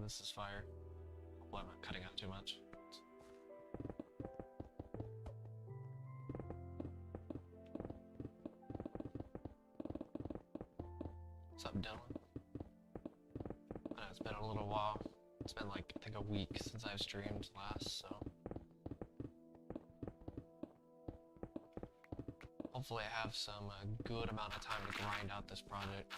this is fire. Hopefully I'm not cutting out too much. What's up, Dylan? I know it's been a little while. It's been like, I think a week since I've streamed last, so... Hopefully I have some good amount of time to grind out this project.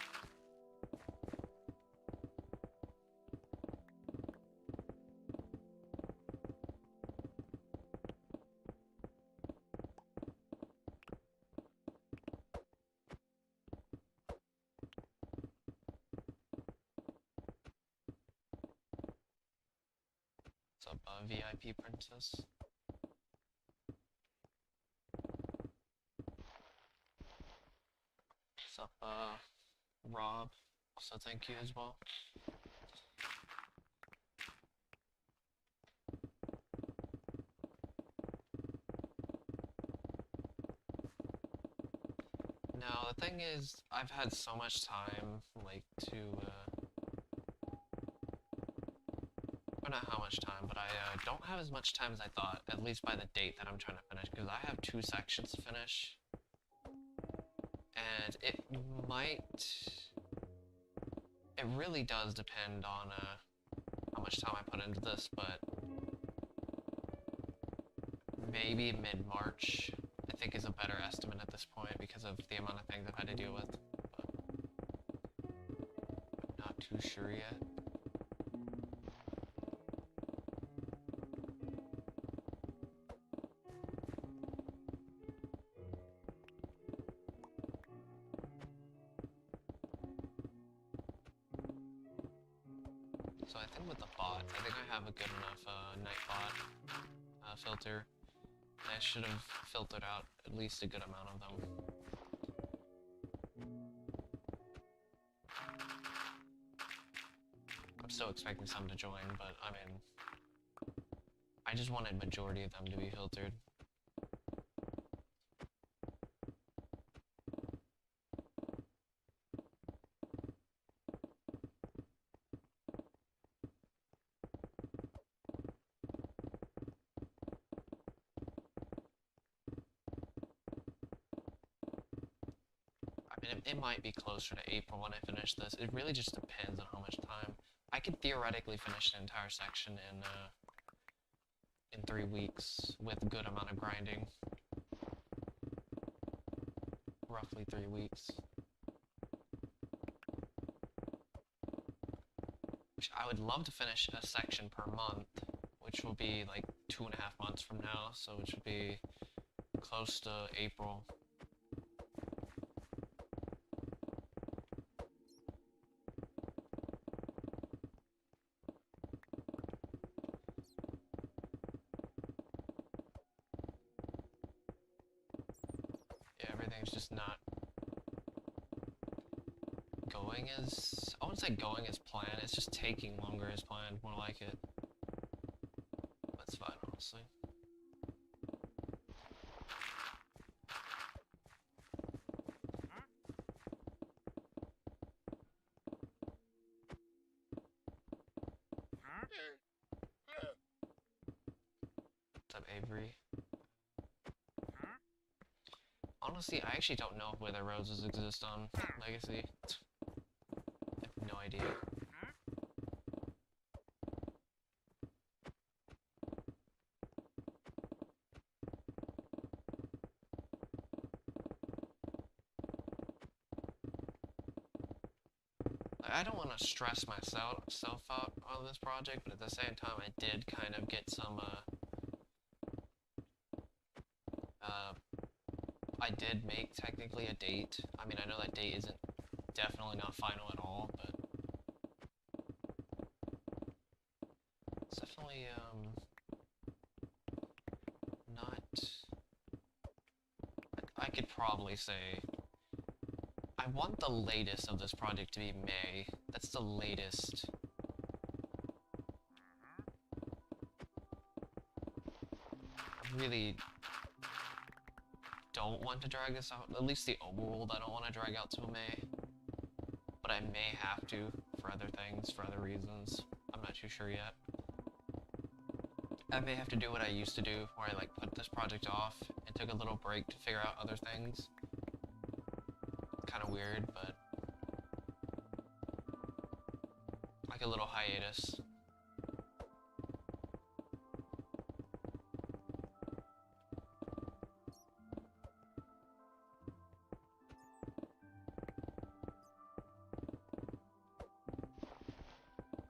What's up, VIP Princess? What's up, Rob? Also, thank you as well. Now, the thing is, I've had so much time, like, to, I don't know how much time, but I, don't have as much time as I thought, at least by the date that I'm trying to finish, because I have 2 sections to finish. And it really does depend on, how much time I put into this, but maybe mid-March, I think is a better estimate at this point because of the amount of things I've had to deal with, but I'm not too sure yet. So I think with the bots, I think I have a good enough night bot filter. I should have filtered out at least a good amount of them. I'm still expecting some to join, but I mean, I just wanted majority of them to be filtered. It might be closer to April when I finish this. It really just depends on how much time. I could theoretically finish an entire section in 3 weeks with a good amount of grinding. Roughly 3 weeks. Which I would love to finish a section per month, which will be like 2.5 months from now, so it should be close to April. Everything's just not going as... I wouldn't say going as planned, it's just taking longer as planned, more like it. That's fine, honestly. What's up, Avery? Honestly, I actually don't know if Wither Roses exist on Legacy. I have no idea. I don't want to stress myself out on this project, but at the same time, I did kind of get some, I did make technically a date. I mean, I know that date isn't definitely not final at all, but it's definitely, not... I could probably say I want the latest of this project to be May. That's the latest. I really don't want to drag this out. At least the overworld I don't want to drag out till May. But I may have to for other things, for other reasons. I'm not too sure yet. I may have to do what I used to do, where I like put this project off and took a little break to figure out other things. Kind of weird, but like a little hiatus.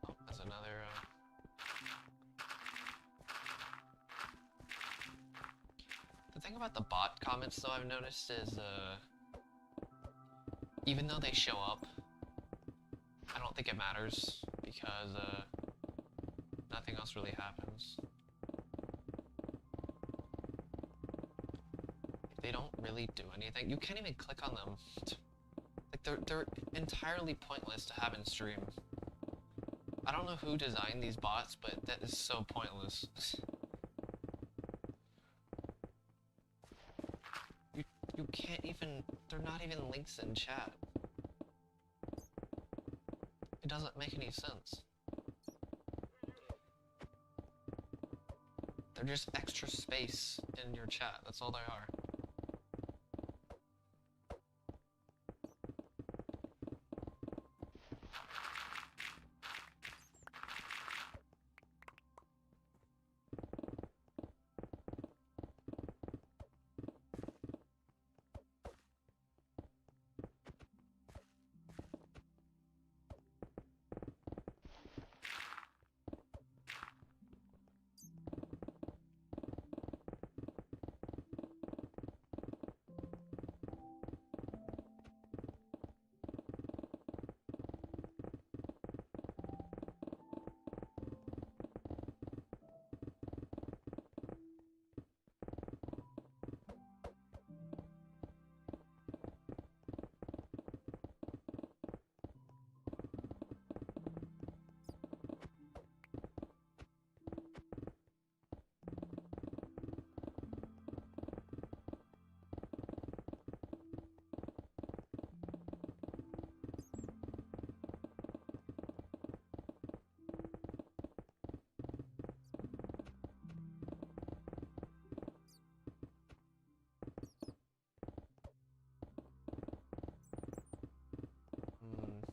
Oh, that's another. The thing about the bot comments, though, I've noticed is, even though they show up, I don't think it matters, because, nothing else really happens. If they don't really do anything, you can't even click on them. Like, they're entirely pointless to have in stream. I don't know who designed these bots, but that is so pointless. You can't even, they're not even links in chat. It doesn't make any sense. They're just extra space in your chat, that's all they are.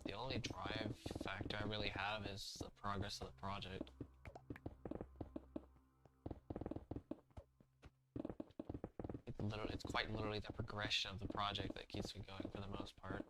The only drive factor I really have is the progress of the project. It's quite literally the progression of the project that keeps me going for the most part.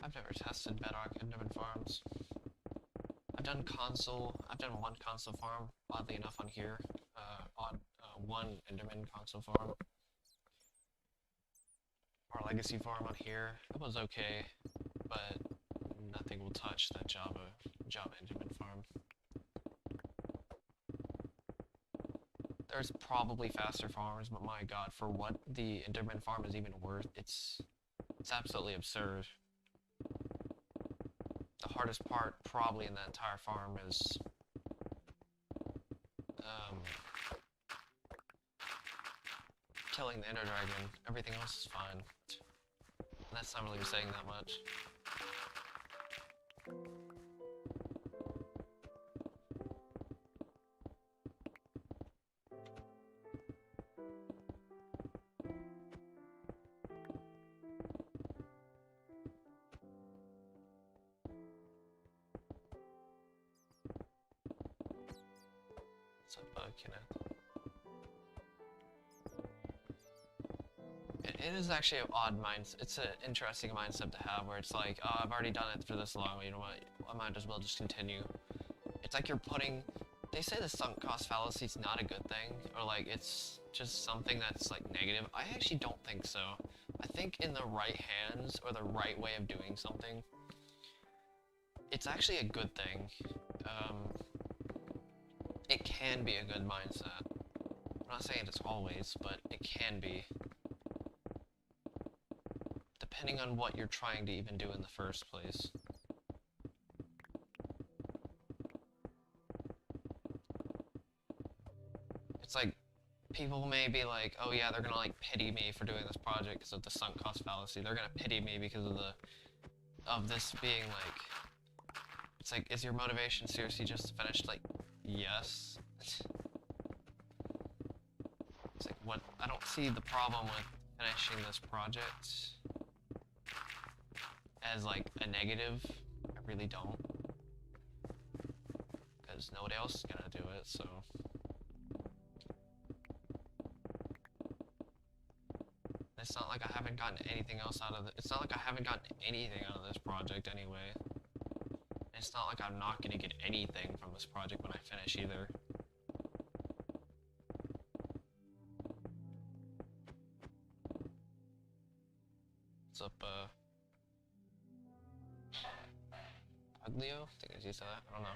I've never tested Bedrock Enderman farms. I've done one console farm, oddly enough on here. One Enderman console farm. Or legacy farm on here. It was okay, but nothing will touch that Java Enderman farm. There's probably faster farms, but my god, for what the Enderman farm is even worth, it's absolutely absurd. The hardest part probably in that entire farm is killing the Ender Dragon. Everything else is fine. And that's not really saying that much. What's up, Kenneth? It is actually an odd mindset. It's an interesting mindset to have, where it's like, oh, I've already done it for this long. You know what? I might as well just continue. It's like you're putting they say the sunk cost fallacy is not a good thing, or like it's just something that's like negative. I actually don't think so. I think in the right hands or the right way of doing something, it's actually a good thing. It can be a good mindset. I'm not saying it's always, but it can be. Depending on what you're trying to even do in the first place. It's like, people may be like, oh yeah, they're gonna like pity me for doing this project because of the sunk cost fallacy. They're gonna pity me because of this being like, it's like, is your motivation seriously just to finish? Like, yes. It's like, what, I don't see the problem with finishing this project as like a negative. I really don't. Because nobody else is gonna do it, so. It's not like I haven't gotten anything else out of it. It's not like I haven't gotten anything out of this project anyway. It's not like I'm not gonna get anything from this project when I finish either. What's up, Puglio? I think I used that. I don't know.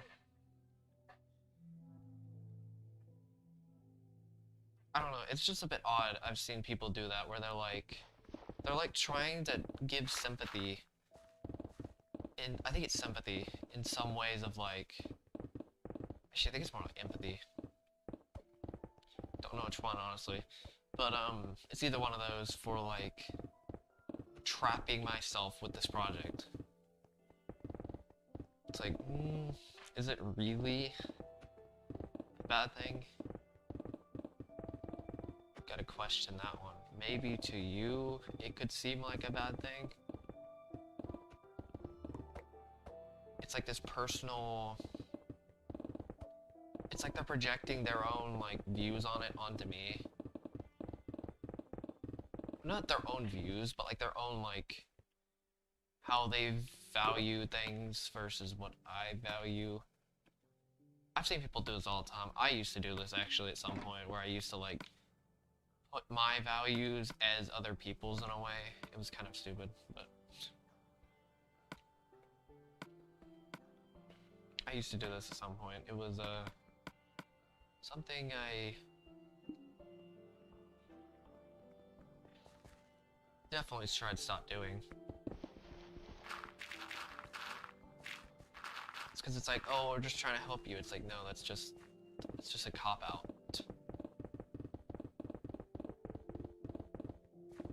I don't know, it's just a bit odd. I've seen people do that where they're like trying to give sympathy. I think it's sympathy in some ways of like, actually I think it's more like empathy. Don't know which one honestly, but it's either one of those for like trapping myself with this project. It's like, is it really a bad thing? Gotta question that one. Maybe to you, it could seem like a bad thing. It's like this personal... It's like they're projecting their own, like, views on it onto me. Not their own views, but like their own, like, how they value things versus what I value. I've seen people do this all the time. I used to do this, actually, at some point, where I used to, like, put my values as other people's in a way. It was kind of stupid, but I used to do this at some point. It was something I definitely tried to stop doing. It's because it's like, oh, we're just trying to help you. It's like, no, it's just a cop-out.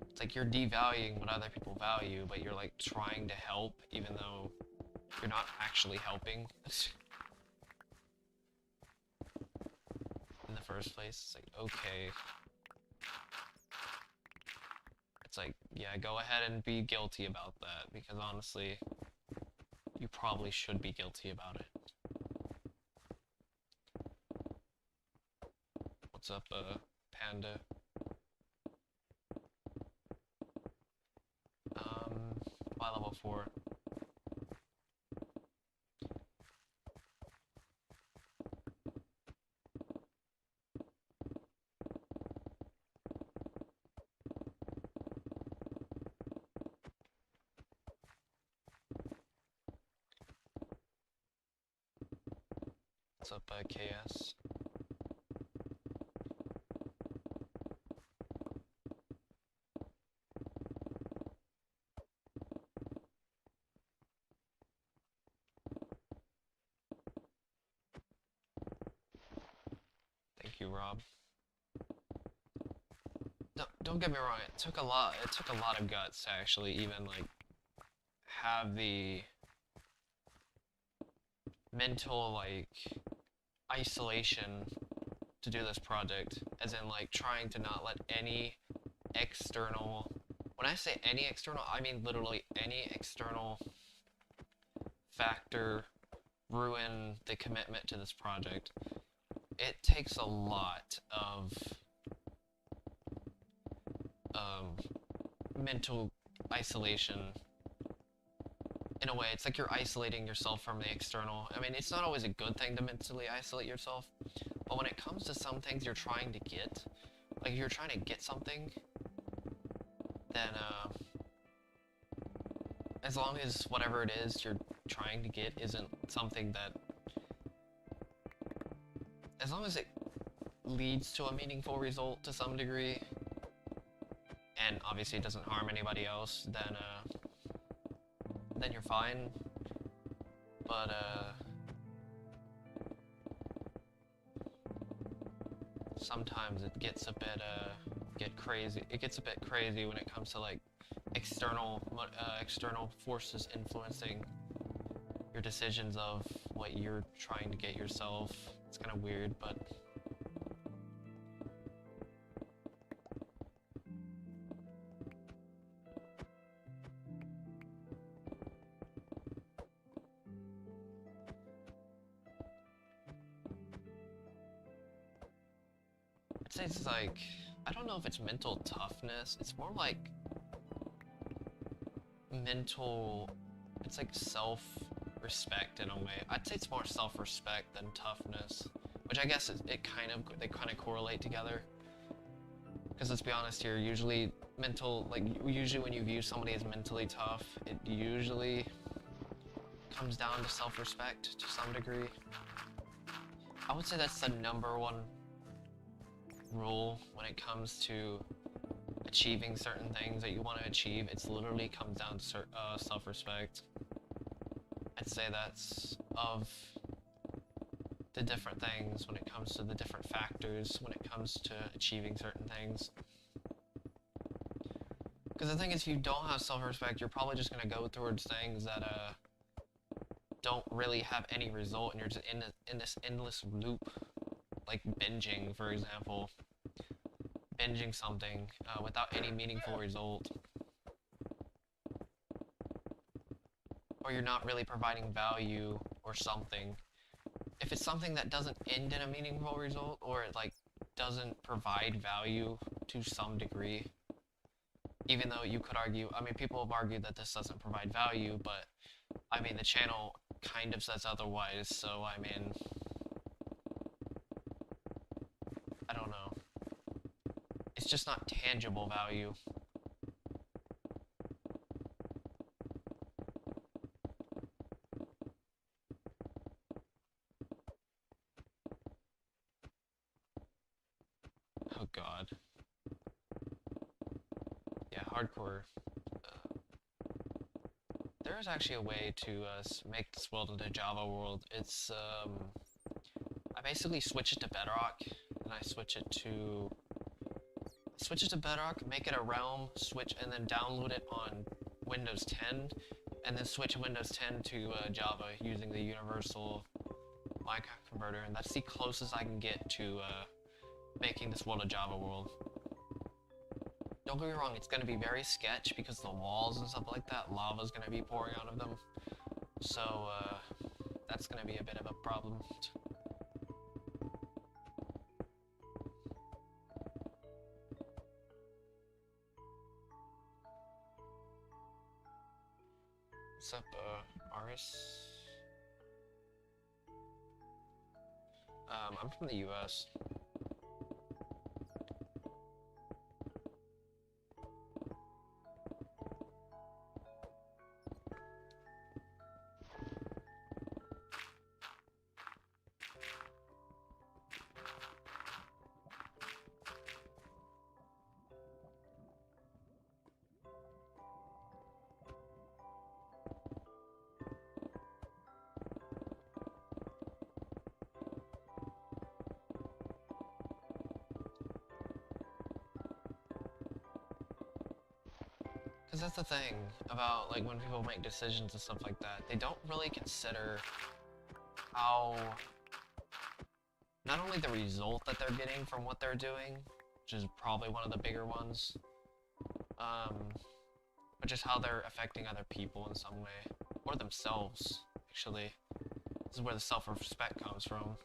It's like you're devaluing what other people value, but you're like trying to help even though you're not actually helping. In the first place, it's like, okay. It's like, yeah, go ahead and be guilty about that, because honestly, you probably should be guilty about it. What's up, Panda? By level 4. What's up, KS? Thank you, Rob. Don't get me wrong, it took a lot of guts to actually even like have the mental like isolation to do this project, as in like trying to not let any external, when I say any external, I mean literally any external factor ruin the commitment to this project. It takes a lot of mental isolation. In a way, it's like you're isolating yourself from the external. I mean, it's not always a good thing to mentally isolate yourself, But when it comes to some things you're trying to get, like if you're trying to get something, then as long as whatever it is you're trying to get isn't something that, as long as it leads to a meaningful result to some degree, and obviously it doesn't harm anybody else, then you're fine. But sometimes it gets a bit crazy. It gets a bit crazy when it comes to like external forces influencing your decisions of what you're trying to get yourself. It's kind of weird, but I'd say it's like, I don't know if it's mental toughness. It's more like mental, it's like self-respect in a way. I'd say it's more self-respect than toughness, which I guess they kind of correlate together. Because let's be honest here, usually usually when you view somebody as mentally tough, it usually comes down to self-respect to some degree. I would say that's the #1 rule when it comes to achieving certain things that you want to achieve. It's literally comes down to self-respect. I'd say that's of the different things when it comes to the different factors when it comes to achieving certain things. Because the thing is, if you don't have self-respect, you're probably just going to go towards things that don't really have any result, and you're just in this endless loop, like binging, for example. Binging something without any meaningful result. Or you're not really providing value or something. If it's something that doesn't end in a meaningful result, or it like doesn't provide value to some degree, even though you could argue, I mean, people have argued that this doesn't provide value, but I mean, the channel kind of says otherwise, so I mean, I don't know. It's just not tangible value. Oh god. Yeah, hardcore. There is actually a way to make this world into a Java world. It's, I basically switch it to Bedrock, and I switch it to Bedrock, make it a realm, and then download it on Windows 10, and then switch Windows 10 to Java using the universal Minecraft converter, and that's the closest I can get to making this world a Java world. Don't get me wrong, it's going to be very sketch because the walls and stuff like that, lava's going to be pouring out of them. So, that's going to be a bit of a problem. What's up, Arvis? I'm from the US. Because that's the thing about, like, when people make decisions and stuff like that, they don't really consider how, not only the result that they're getting from what they're doing, which is probably one of the bigger ones, but just how they're affecting other people in some way, or themselves, actually. This is where the self-respect comes from.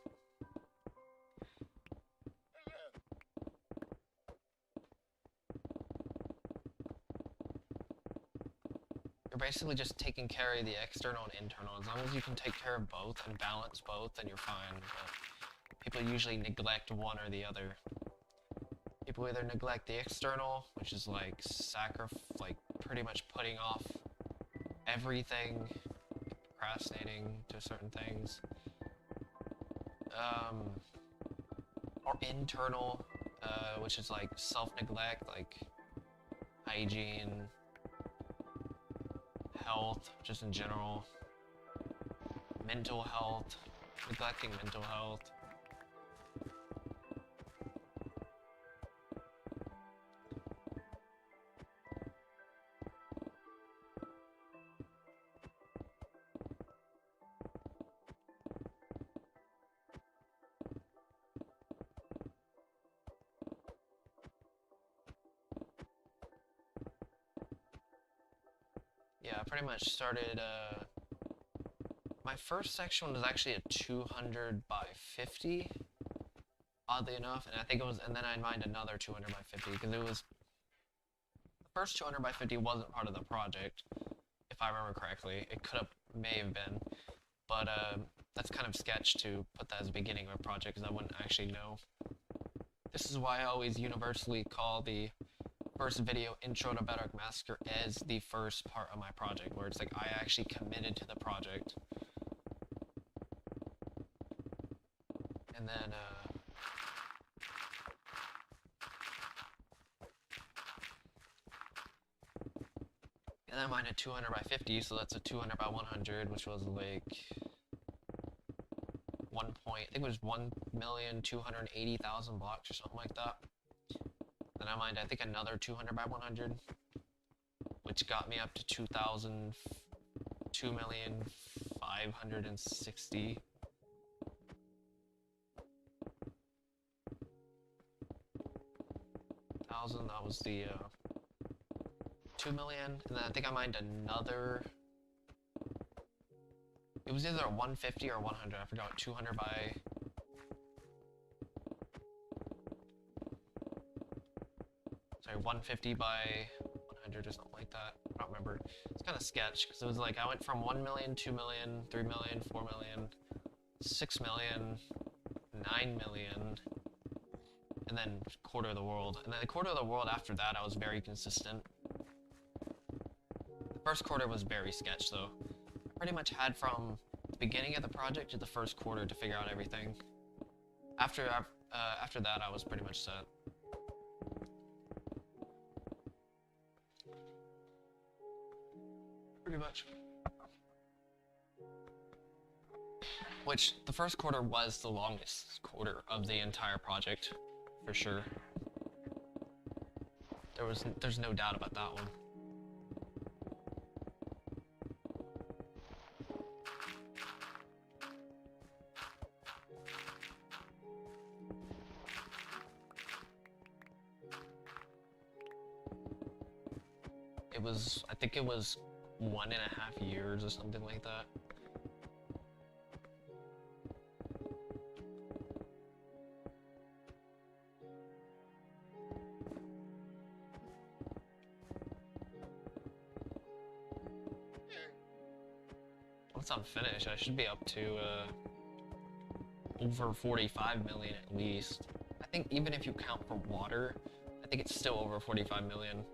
Basically just taking care of the external and internal. As long as you can take care of both and balance both, then you're fine. But people usually neglect one or the other. People either neglect the external, which is like like pretty much putting off everything, procrastinating to certain things, or internal, which is like self-neglect, like hygiene, health, just in general, mental health, neglecting mental health. Yeah, I pretty much started, my first section was actually a 200 by 50, oddly enough, and I think it was, and then I mined another 200 by 50, because it was, the first 200 by 50 wasn't part of the project, if I remember correctly. It may have been, but, that's kind of sketch to put that as the beginning of a project, because I wouldn't actually know. This is why I always universally call the first video, Intro to Bedrock Massacre, as the first part of my project, where it's like I actually committed to the project. And then, I mined a 200 by 50, so that's a 200 by 100, which was like I think it was 1,280,000 blocks or something like that. Then I mined, I think, another 200 by 100, which got me up to 2,560,000. That was the 2 million, and then I think I mined another. It was either 150 or 100. I forgot. 200 by. Sorry, 150 by 100 or something like that. I don't remember. It's kind of sketch because it was like I went from 1 million, 2 million, 3 million, 4 million, 6 million, 9 million, and then quarter of the world. And then the quarter of the world after that, I was very consistent. The first quarter was very sketch though. I pretty much had from the beginning of the project to the first quarter to figure out everything. After that, I was pretty much set. Pretty much. Which, the first quarter was the longest quarter of the entire project, for sure. There's no doubt about that one. I think it was 1.5 years or something like that. Once I'm finished, I should be up to over 45 million at least. I think even if you count for water, I think it's still over 45 million.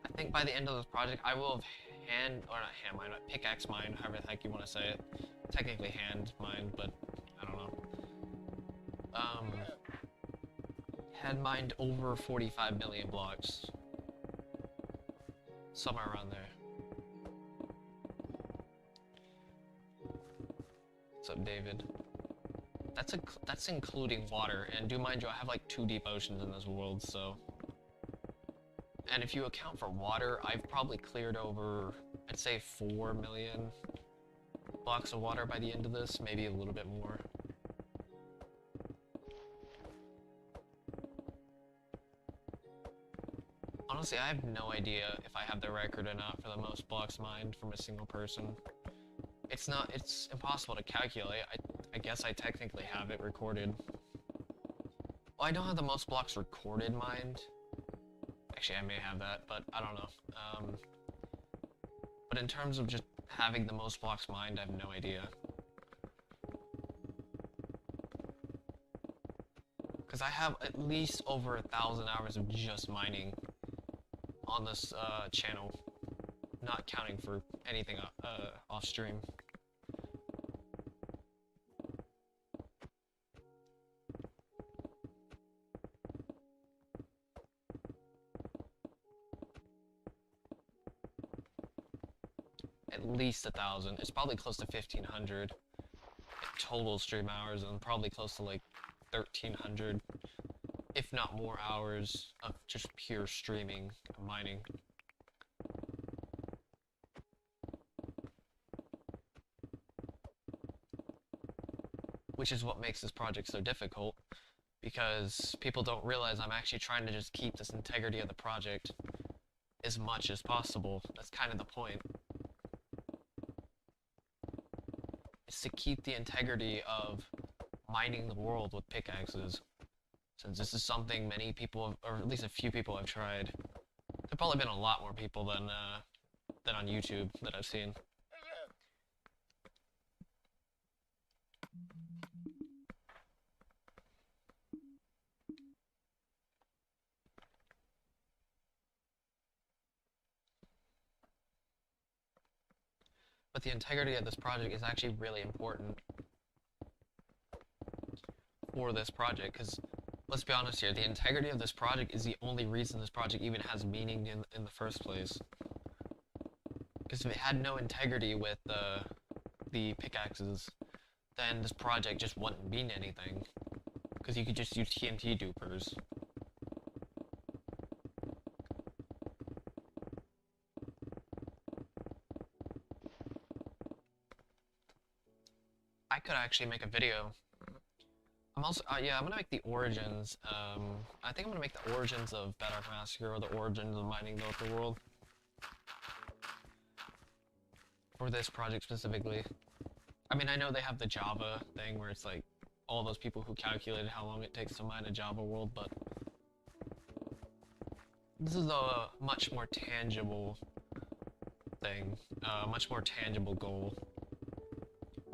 I think by the end of this project, I will have pickaxe mined, however the heck you want to say it. Technically hand mined, but I don't know. Had mined over 45 million blocks. Somewhere around there. What's up, David? That's including water, and do mind you, I have like 2 deep oceans in this world, so. And if you account for water, I've probably cleared over, I'd say 4 million blocks of water by the end of this, maybe a little bit more. Honestly, I have no idea if I have the record or not for the most blocks mined from a single person. It's impossible to calculate. I guess I technically have it recorded. Well, I don't have the most blocks recorded mined. Actually, I may have that, but I don't know. But in terms of just having the most blocks mined, I have no idea. Because I have at least over 1,000 hours of just mining on this channel, not counting for anything off stream. At least 1,000. It's probably close to 1,500 total stream hours, and probably close to like 1,300, if not more, hours of just pure streaming and mining. Which is what makes this project so difficult, because people don't realize I'm actually trying to just keep this integrity of the project as much as possible. That's kind of the point. It's to keep the integrity of mining the world with pickaxes. Since this is something many people, or at least a few people have tried. There've probably been a lot more people than on YouTube that I've seen. But the integrity of this project is actually really important for this project, because let's be honest here, the integrity of this project is the only reason this project even has meaning in the first place. Because if it had no integrity with the pickaxes, then this project just wouldn't mean anything. Because you could just use TNT dupers. I could actually make a video. I'm also, yeah, I'm gonna make the origins. I think I'm gonna make the origins of Bedrock Massacre, or the origins of mining the overworld. For this project specifically. I mean, I know they have the Java thing where it's like all those people who calculated how long it takes to mine a Java world, but this is a much more tangible thing, much more tangible goal.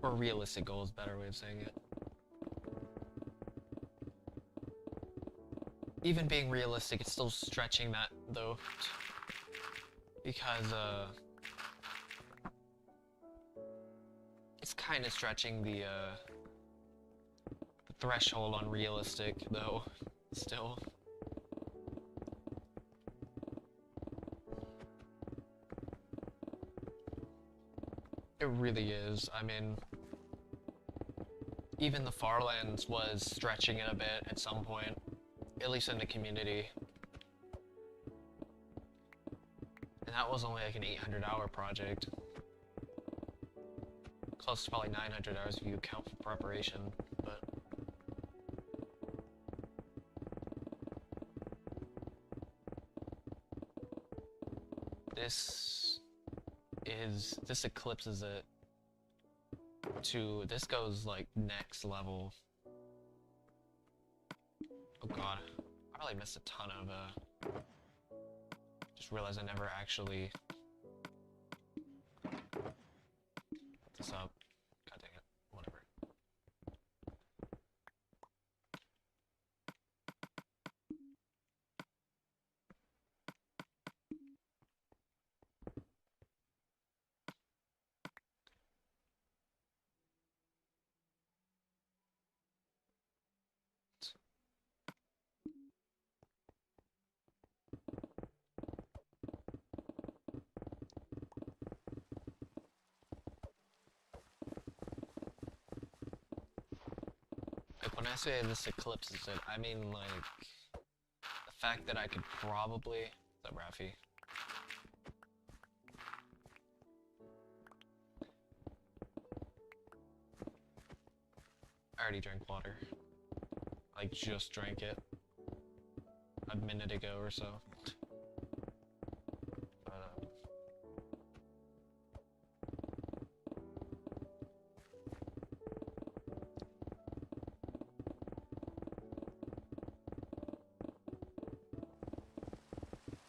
Or realistic goal is a better way of saying it. Even being realistic, it's still stretching that, though. Because, it's kind of stretching the threshold on realistic, though, still. It really is. I mean, even the Farlands was stretching it a bit at some point, at least in the community. And that was only like an 800-hour project. Close to probably 900 hours if you count for preparation, but... This eclipses it to, this goes like next level. Oh god, I probably missed a ton of, just realized I never actually put this up. God dang it, whatever. Like, when I say this eclipses it, I mean, like, the fact that I could probably... Is that Raffy? I already drank water. Like, just drank it a minute ago or so.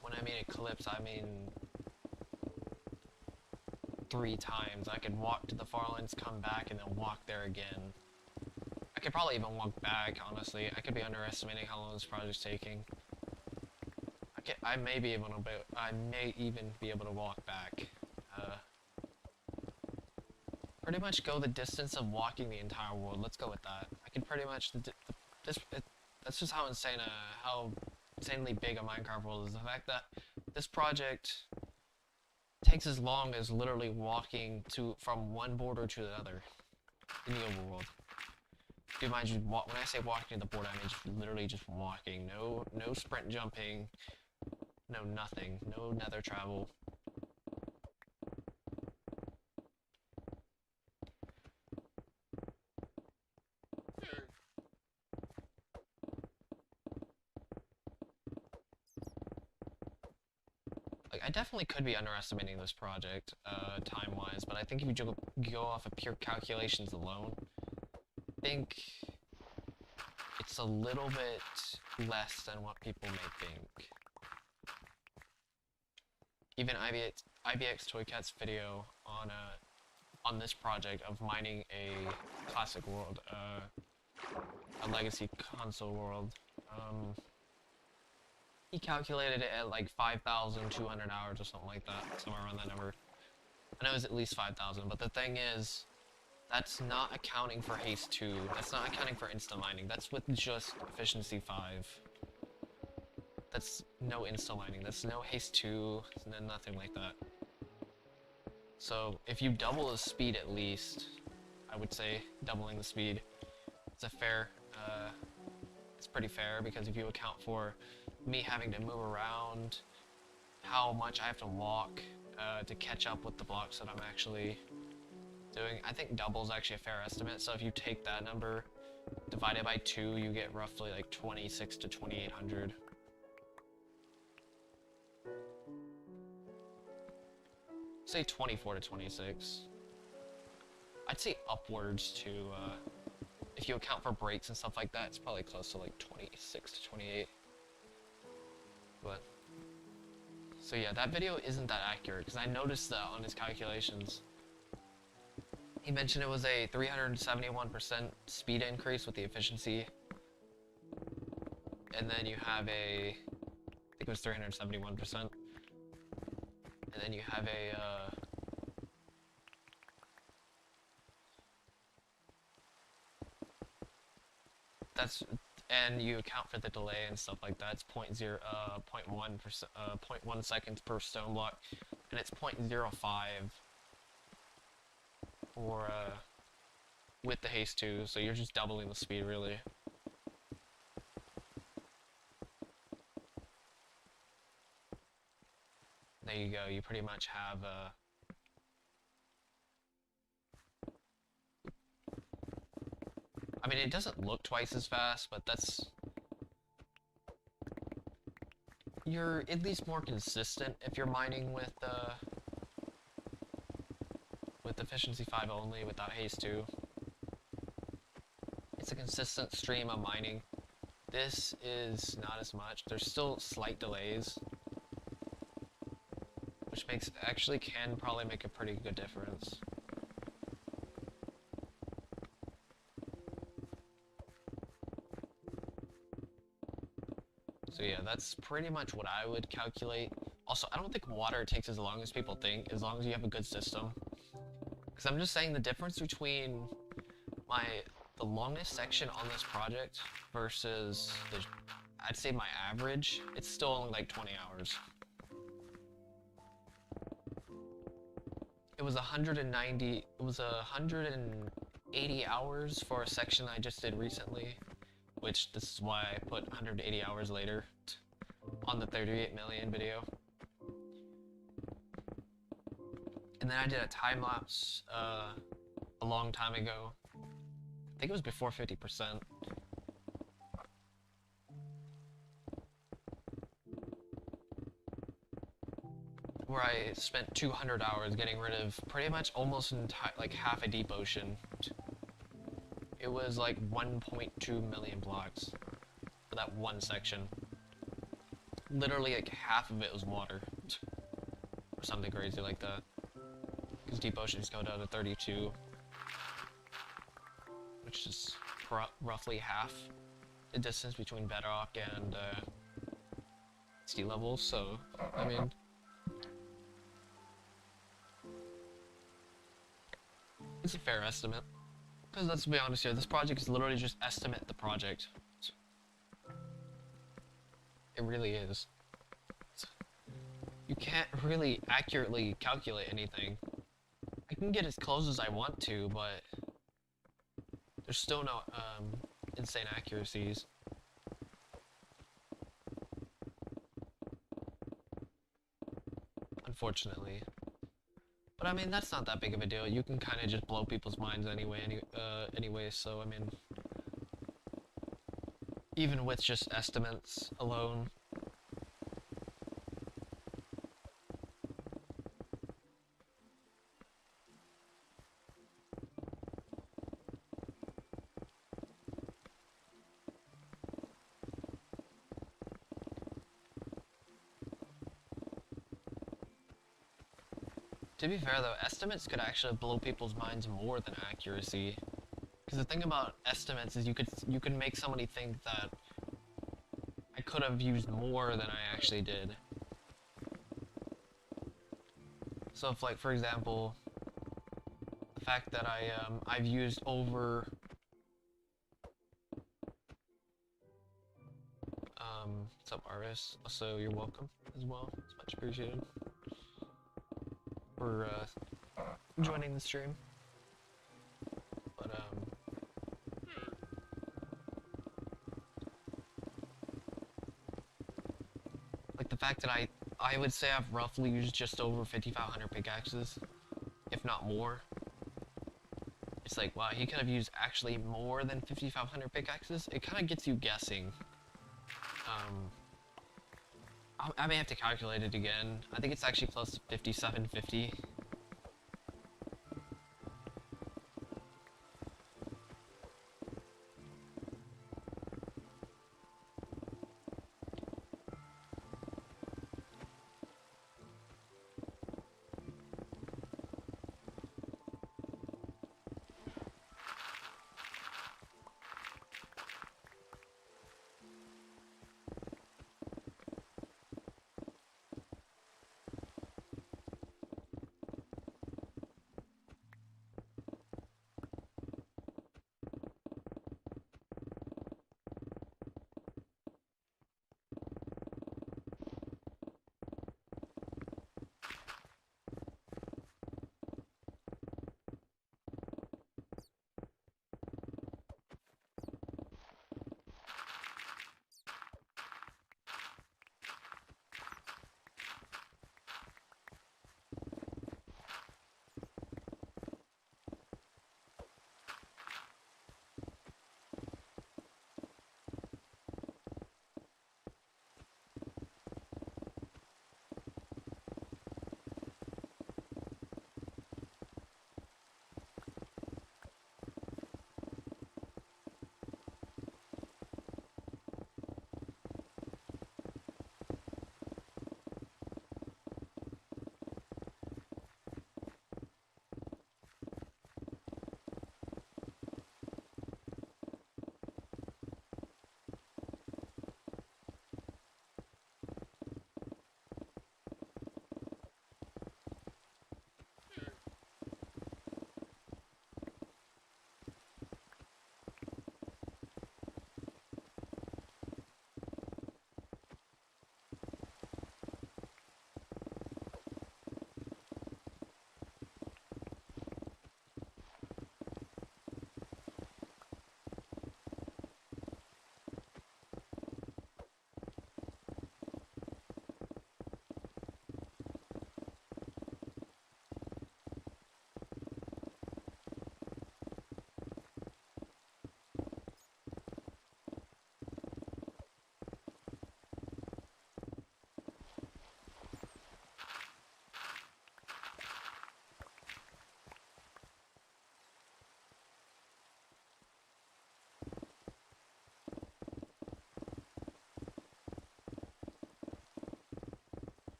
When I mean eclipse, I mean 3 times. I could walk to the Farlands, come back, and then walk there again. I could probably even walk back, honestly. I could be underestimating how long this project's taking. I may even be able to walk back. Pretty much go the distance of walking the entire world. Let's go with that. I could pretty much that's just how insanely big a Minecraft world is. The fact that this project takes as long as literally walking from one border to the other in the overworld. Do you mind just when I say walking to the border, I mean just literally just walking. No sprint jumping. No nothing. No nether travel. Like, I definitely could be underestimating this project, time-wise, but I think if you go off of pure calculations alone, I think it's a little bit less than what people may think. Even IBX Toycat's video on this project of mining a classic world, a legacy console world, he calculated it at like 5,200 hours or something like that, somewhere around that number. I know it was at least 5,000, but the thing is, that's not accounting for haste 2, that's not accounting for insta mining, that's with just efficiency 5. That's no insta mining, that's no haste 2, nothing like that. So if you double the speed at least, I would say doubling the speed, it's pretty fair, because if you account for me having to move around, how much I have to walk to catch up with the blocks that I'm actually doing, I think double is actually a fair estimate. So if you take that number, divide it by 2, you get roughly like 26 to 2,800. Say 24 to 26. I'd say upwards to, if you account for breaks and stuff like that, it's probably close to like 26 to 28. But, so yeah, that video isn't that accurate, because I noticed that on his calculations. He mentioned it was a 371% speed increase with the efficiency. And then you have I think it was 371%. And then you have and you account for the delay and stuff like that. It's 0.1 seconds per stone block, and it's 0.05 for with the haste 2. So you're just doubling the speed, really. There you go. You pretty much have I mean, it doesn't look twice as fast, but you're at least more consistent if you're mining with efficiency 5 only, without haste 2. It's a consistent stream of mining. This is not as much. There's still slight delays, which can probably make a pretty good difference. So yeah, that's pretty much what I would calculate. Also, I don't think water takes as long as people think, as long as you have a good system. Because I'm just saying the difference between the longest section on this project versus I'd say my average, it's still only like 20 hours. It was 180 hours for a section I just did recently, which this is why I put 180 hours later on the 38 million video. And then I did a time lapse a long time ago. I think it was before 50%. Where I spent 200 hours getting rid of pretty much almost like half a deep ocean. It was like 1.2 million blocks for that one section. Literally like half of it was water. Or something crazy like that. Because deep oceans go down to 32. Which is roughly half the distance between Bedrock and sea level, so, I mean... It's a fair estimate. Because let's be honest here, this project is literally just estimate the project. It really is. You can't really accurately calculate anything. I can get as close as I want to, but there's still no insane accuracies. Unfortunately. But I mean, that's not that big of a deal. You can kind of just blow people's minds anyway, so I mean, even with just estimates alone. To be fair though, estimates could actually blow people's minds more than accuracy. Because the thing about estimates is you could make somebody think that I could have used more than I actually did. So if, like, for example, the fact that I've used over what's up, Arvis? Also, you're welcome as well. It's much appreciated for joining the stream. But like the fact that I would say I've roughly used just over 5,500 pickaxes, if not more. It's like, wow, he could have used actually more than 5,500 pickaxes. It kind of gets you guessing. I may have to calculate it again. I think it's actually close to 5,750.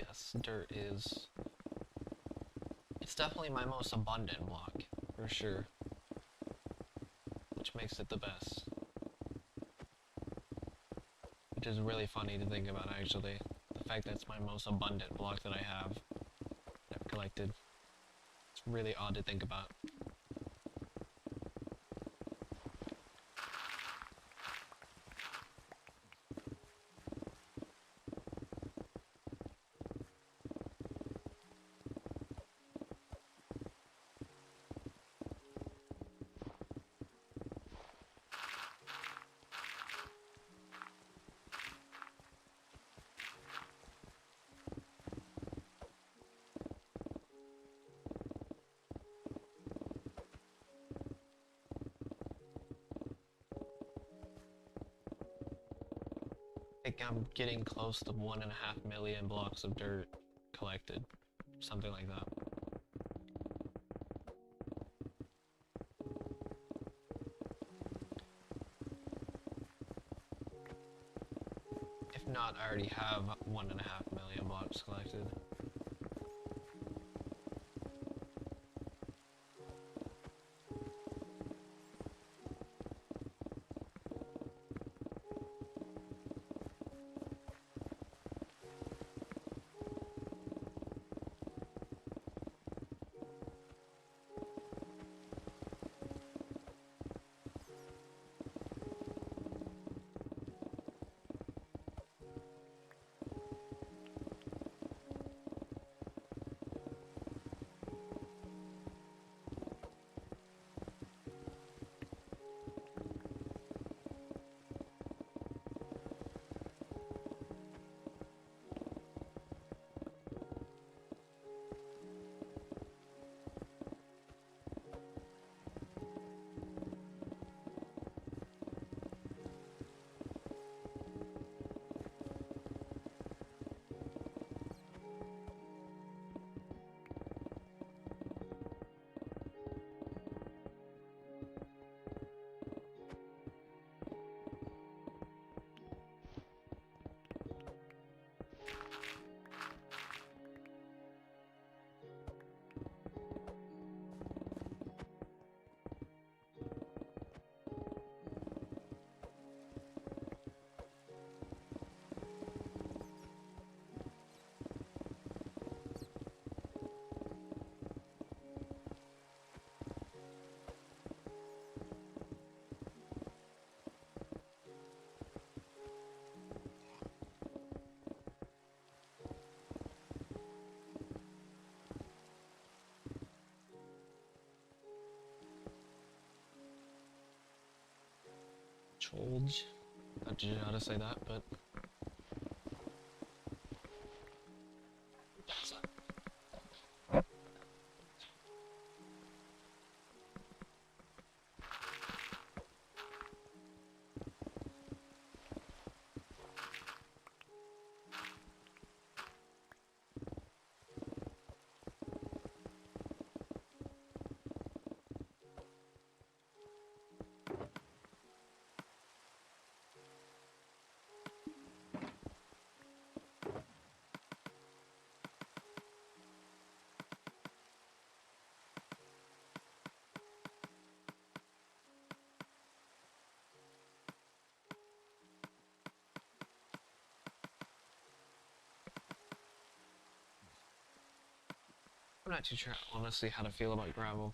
Yes, dirt is... It's definitely my most abundant block, for sure. Which makes it the best. Which is really funny to think about, actually. The fact that it's my most abundant block that I've collected. It's really odd to think about. I think I'm getting close to 1.5 million blocks of dirt collected. Something like that. If not, I already have 1.5 million blocks collected. Cholge. Not sure how to say that, but... I'm not too sure, honestly, how to feel about gravel.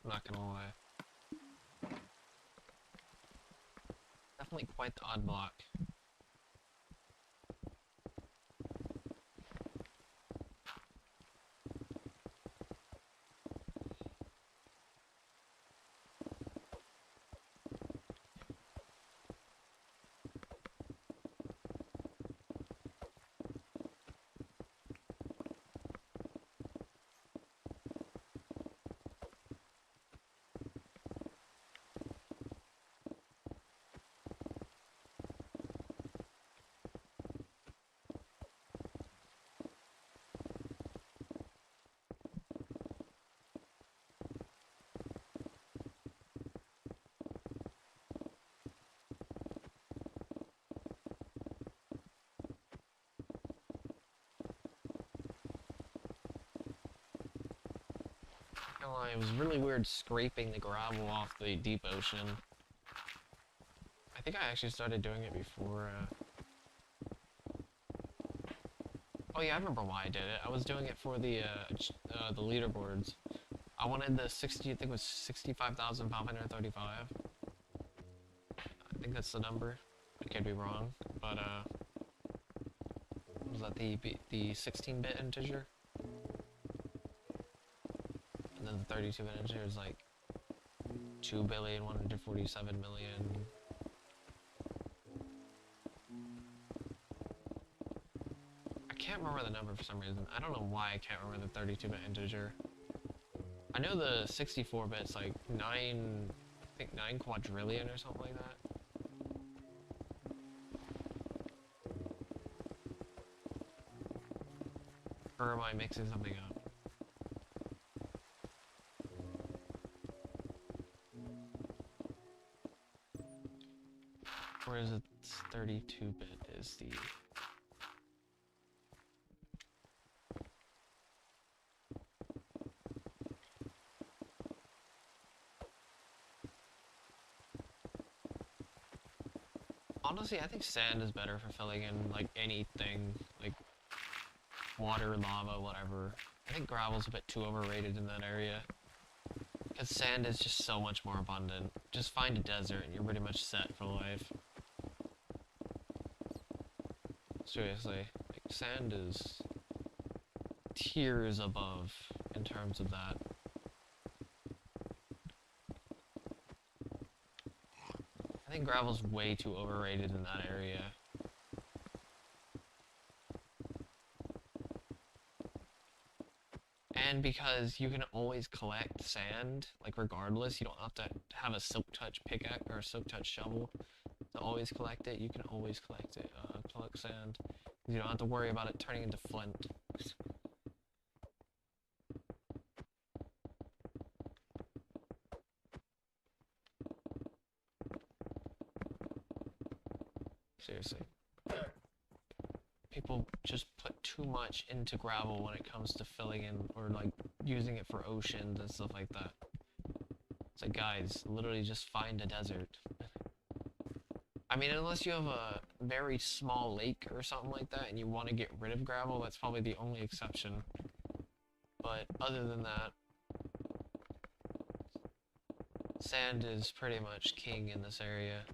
I'm not gonna lie. Definitely quite the odd block. Not gonna lie, it was really weird scraping the gravel off the deep ocean. I think I actually started doing it before, Oh yeah, I remember why I did it. I was doing it for the leaderboards. I wanted the 60, I think it was 65,535. I think that's the number. I could be wrong, but, was that the 16-bit integer? And then the 32-bit integer is like 2,147,000,000. I can't remember the number for some reason. I don't know why I can't remember the 32-bit integer. I know the 64-bit's like 9, I think 9 quadrillion or something like that. Or am I mixing something up? Or is it 32-bit is the... Honestly, I think sand is better for filling in, like, anything, like, water, lava, whatever. I think gravel's a bit too overrated in that area. Because sand is just so much more abundant. Just find a desert and you're pretty much set for life. Seriously, like, sand is tiers above in terms of that. I think gravel's way too overrated in that area. And because you can always collect sand, like regardless, you don't have to have a silk touch pickaxe or a silk touch shovel to always collect it. You can always collect it, collect sand. You don't have to worry about it turning into flint. Seriously. People just put too much into gravel when it comes to filling in or like using it for oceans and stuff like that. It's like, guys, literally just find a desert. I mean, unless you have a very small lake or something like that and you want to get rid of gravel, that's probably the only exception. But other than that, sand is pretty much king in this area.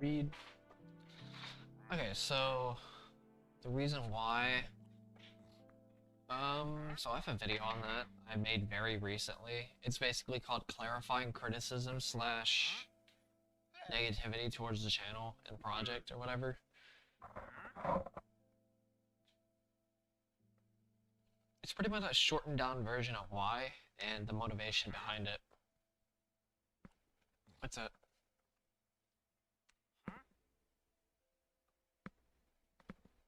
Read. Okay, so the reason why, so I have a video on that I made very recently. It's basically called Clarifying Criticism slash Negativity towards the channel and project or whatever. It's pretty much a shortened down version of why and the motivation behind it. That's it.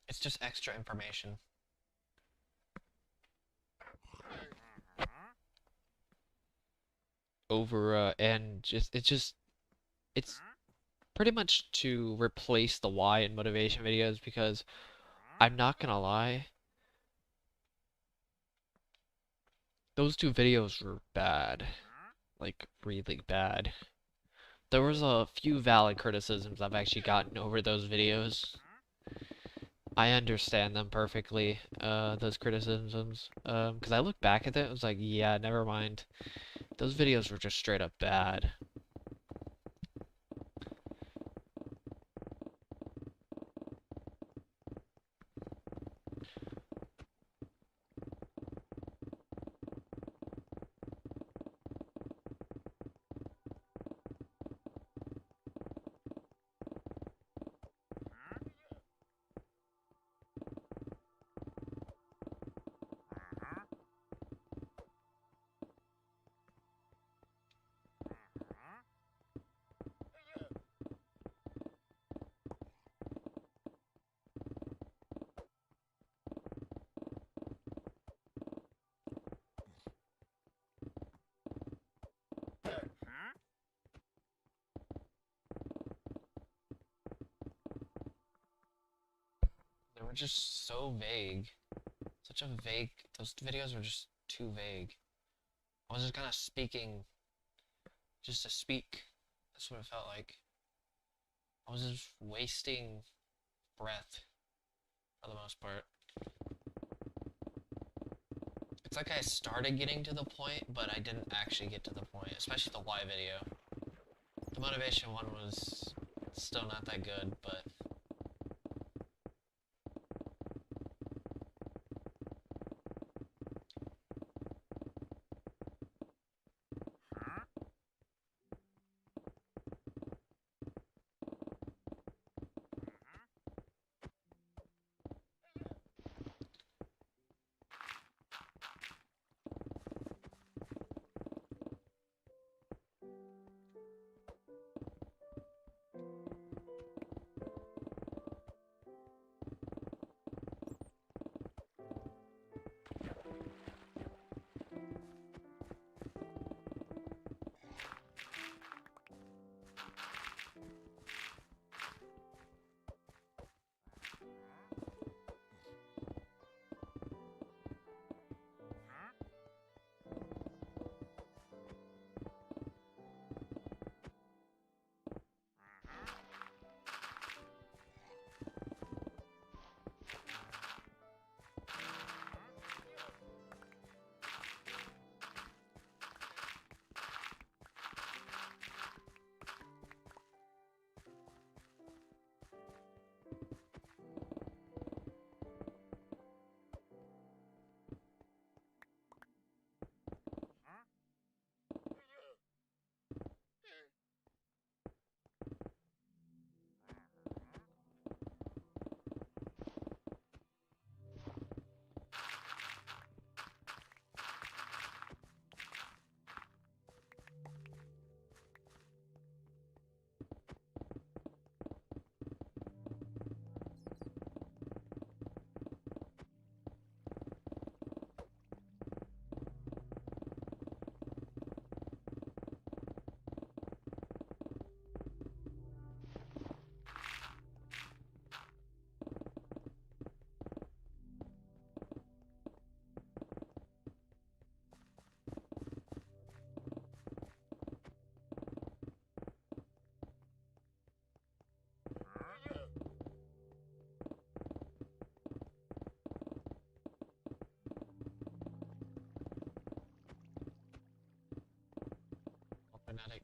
It's just extra information. And it's pretty much to replace the why and motivation videos, because I'm not gonna lie, those two videos were bad. Like, really bad. There was a few valid criticisms I've actually gotten over those videos. I understand them perfectly, those criticisms. Because I look back at it, I was like, yeah, never mind. Those videos were just straight up bad. They were just so vague. Such a vague... Those videos were just too vague. I was just kind of speaking... just to speak. That's what it felt like. I was just wasting breath, for the most part. It's like I started getting to the point, but I didn't actually get to the point, especially the why video. The motivation one was still not that good, but... Fanatic.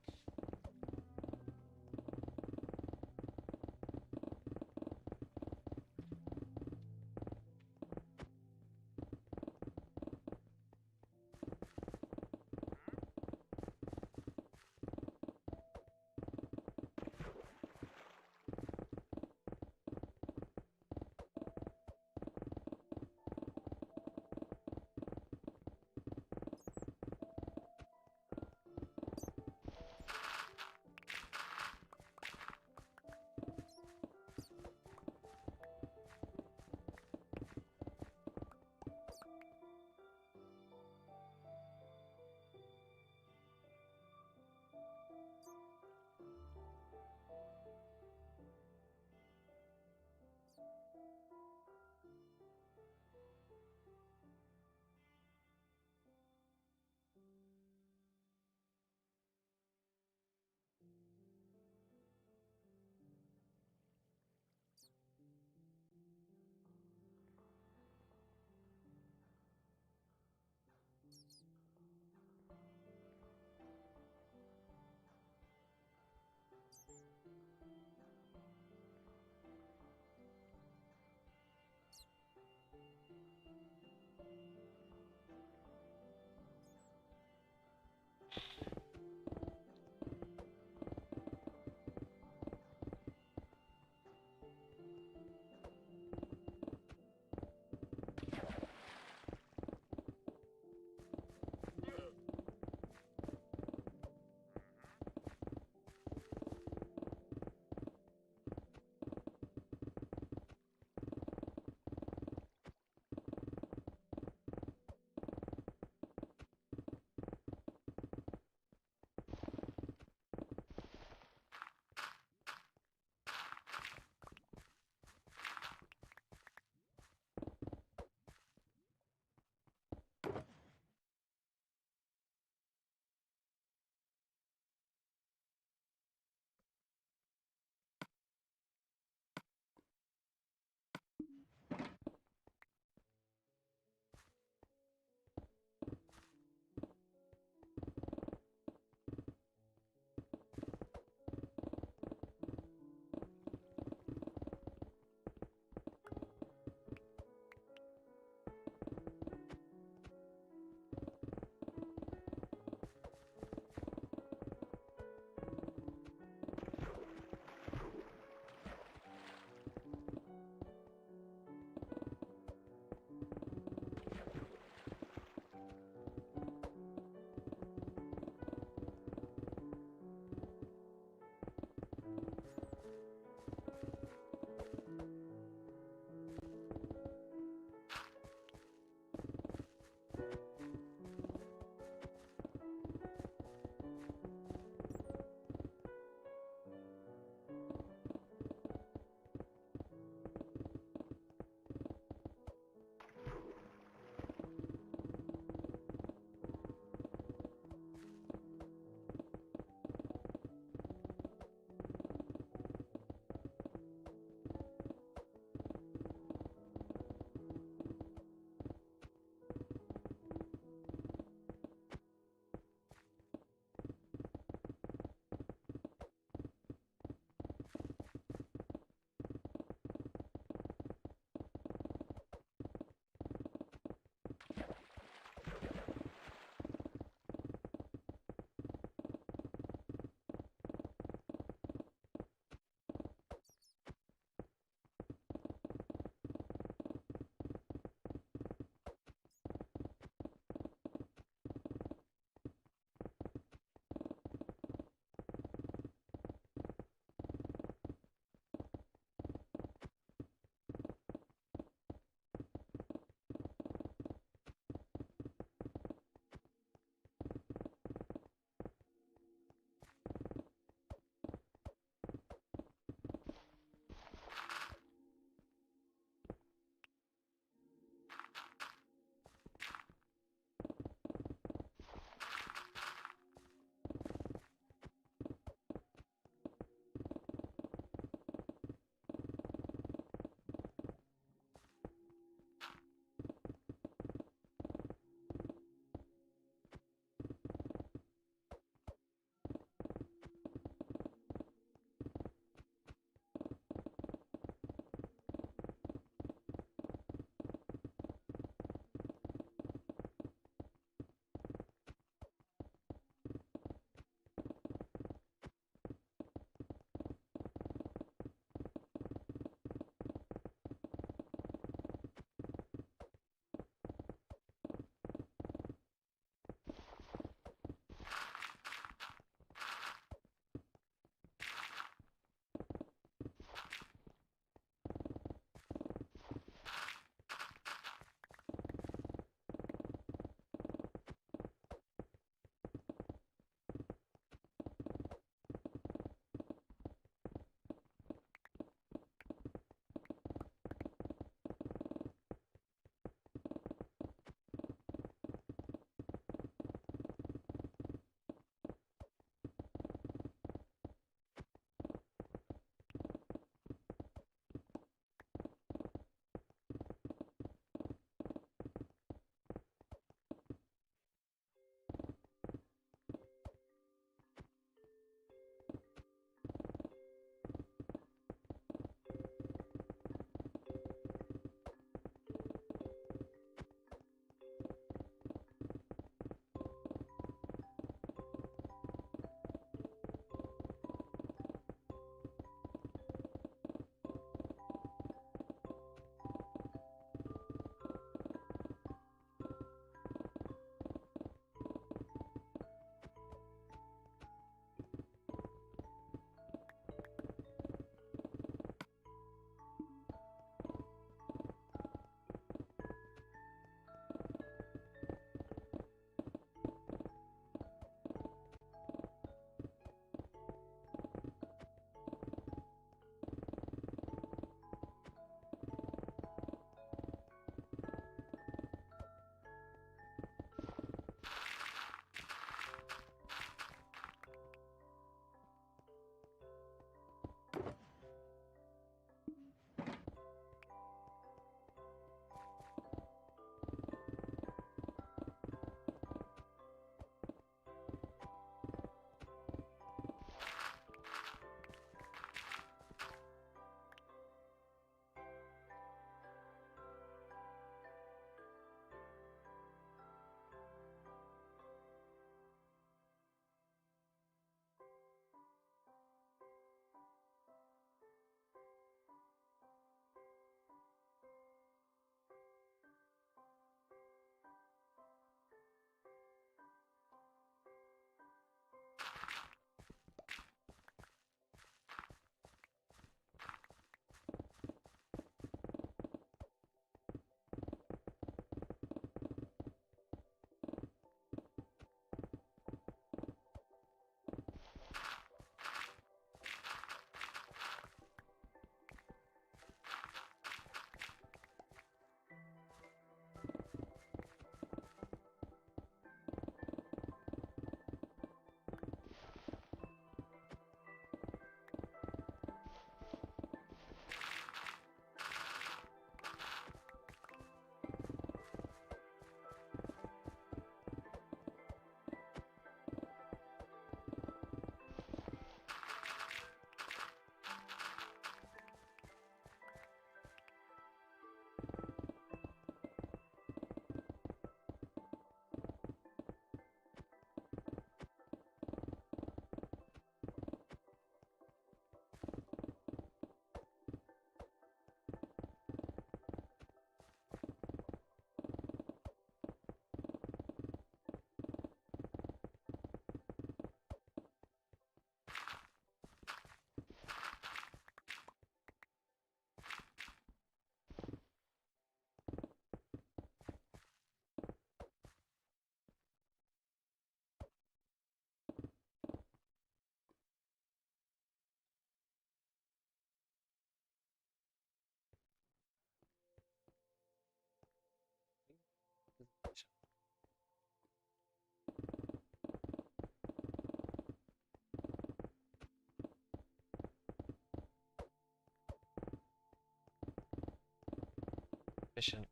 efficient.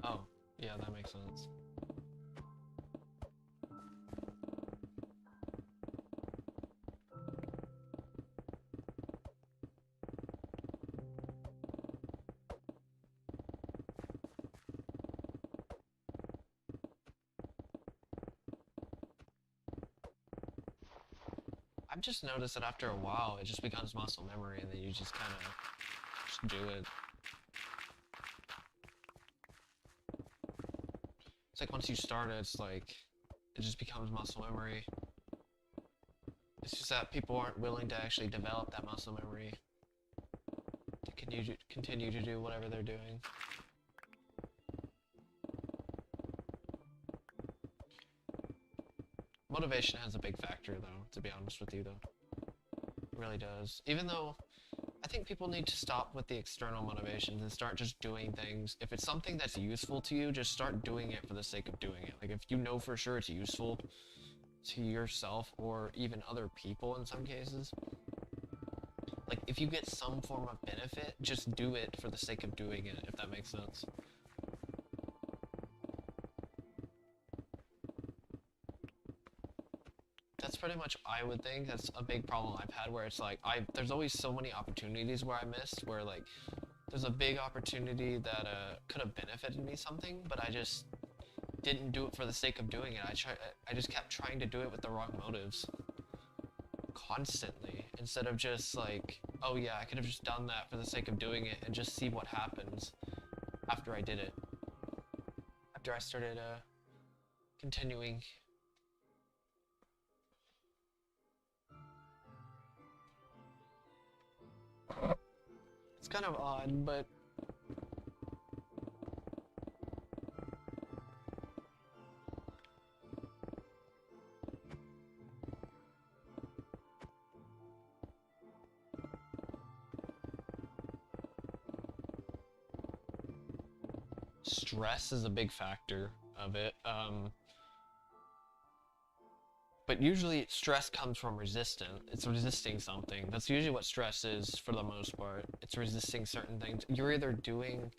Oh, yeah, that makes sense. I've just noticed that after a while, it just becomes muscle memory, and then you just kind of just do it. It's like once you start it, it's like, it just becomes muscle memory. It's just that people aren't willing to actually develop that muscle memory to continue to do whatever they're doing. Motivation has a big factor, though, to be honest with you, though. It really does. Even though I think people need to stop with the external motivations and start just doing things. If it's something that's useful to you, just start doing it for the sake of doing it. Like, if you know for sure it's useful to yourself or even other people in some cases, like, if you get some form of benefit, just do it for the sake of doing it, if that makes sense. That's pretty much, I would think, that's a big problem I've had, where it's like, there's always so many opportunities where I missed, where like, there's a big opportunity that could have benefited me something, but I just didn't do it for the sake of doing it. I just kept trying to do it with the wrong motives. Constantly. Instead of just like, oh yeah, I could have just done that for the sake of doing it and just see what happens after I did it. After I started continuing. It's kind of odd, but stress is a big factor of it. But usually stress comes from resistance. It's resisting something. That's usually what stress is for the most part. It's resisting certain things. You're either doing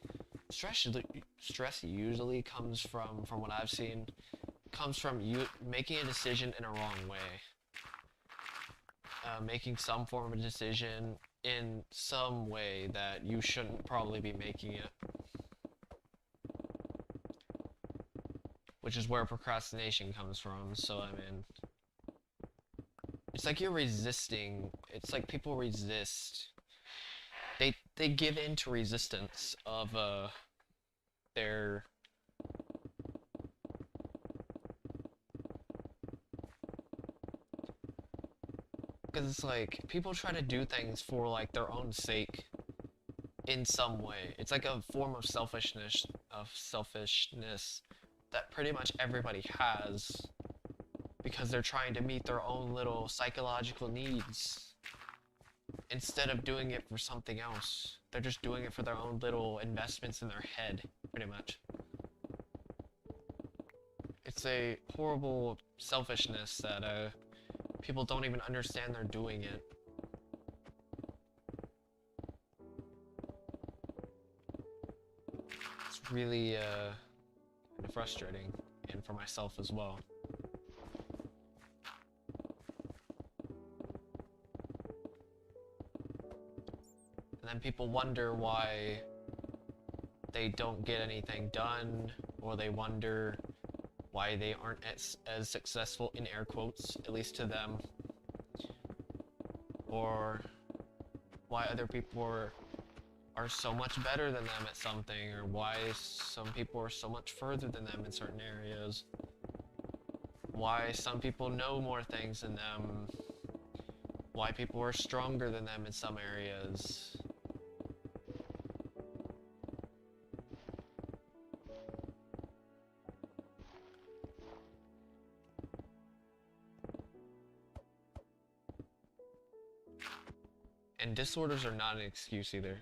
stress usually comes from what I've seen, comes from you making a decision in a wrong way. Making some form of a decision in some way that you shouldn't probably be making it. Which is where procrastination comes from, so I mean, it's like you're resisting. It's like people resist. They give in to resistance of their Because it's like, people try to do things for, like, their own sake in some way. It's like a form of selfishness that pretty much everybody has because they're trying to meet their own little psychological needs instead of doing it for something else. They're just doing it for their own little investments in their head, pretty much. It's a horrible selfishness that people don't even understand they're doing it. It's really kind of frustrating, and for myself as well. And then people wonder why they don't get anything done, or they wonder why they aren't as successful, in air quotes, at least to them, or why other people are so much better than them at something, or why some people are so much further than them in certain areas, why some people know more things than them, why people are stronger than them in some areas. And disorders are not an excuse either.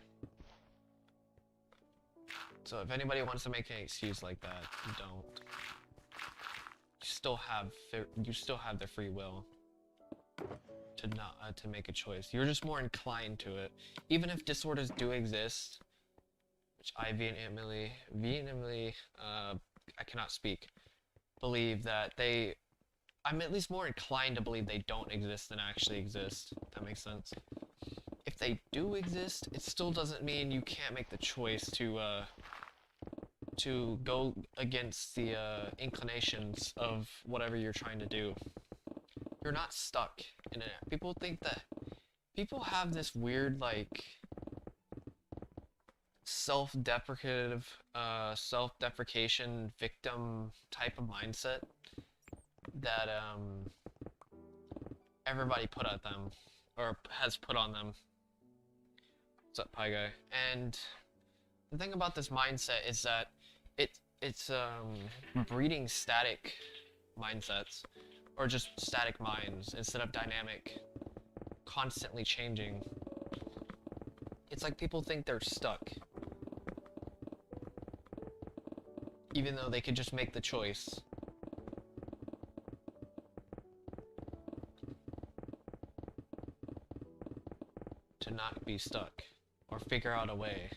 So if anybody wants to make an excuse like that, don't. You still have the free will to not to make a choice. You're just more inclined to it. Even if disorders do exist, which I vehemently, I cannot speak, believe that I'm at least more inclined to believe they don't exist than actually exist. If that makes sense. If they do exist, it still doesn't mean you can't make the choice to go against the inclinations of whatever you're trying to do. You're not stuck in it. People think that people have this weird, like, self-deprecative, self-deprecation victim type of mindset that everybody put at them, or has put on them. What's up, Pie Guy? And the thing about this mindset is that it's breeding static mindsets, or just static minds, instead of dynamic, constantly changing. It's like people think they're stuck, even though they could just make the choice. To not be stuck, or figure out a way.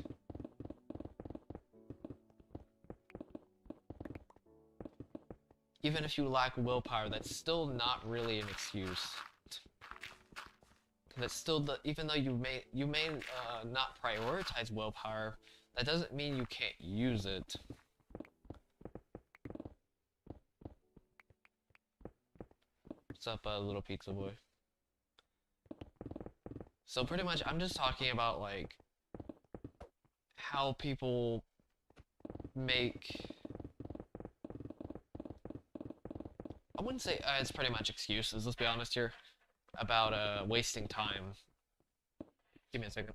Even if you lack willpower, that's still not really an excuse. That's still even though you may not prioritize willpower, that doesn't mean you can't use it. What's up, little pizza boy? So pretty much, I'm just talking about, like, how people make... I wouldn't say it's pretty much excuses, let's be honest here, about wasting time. Give me a second.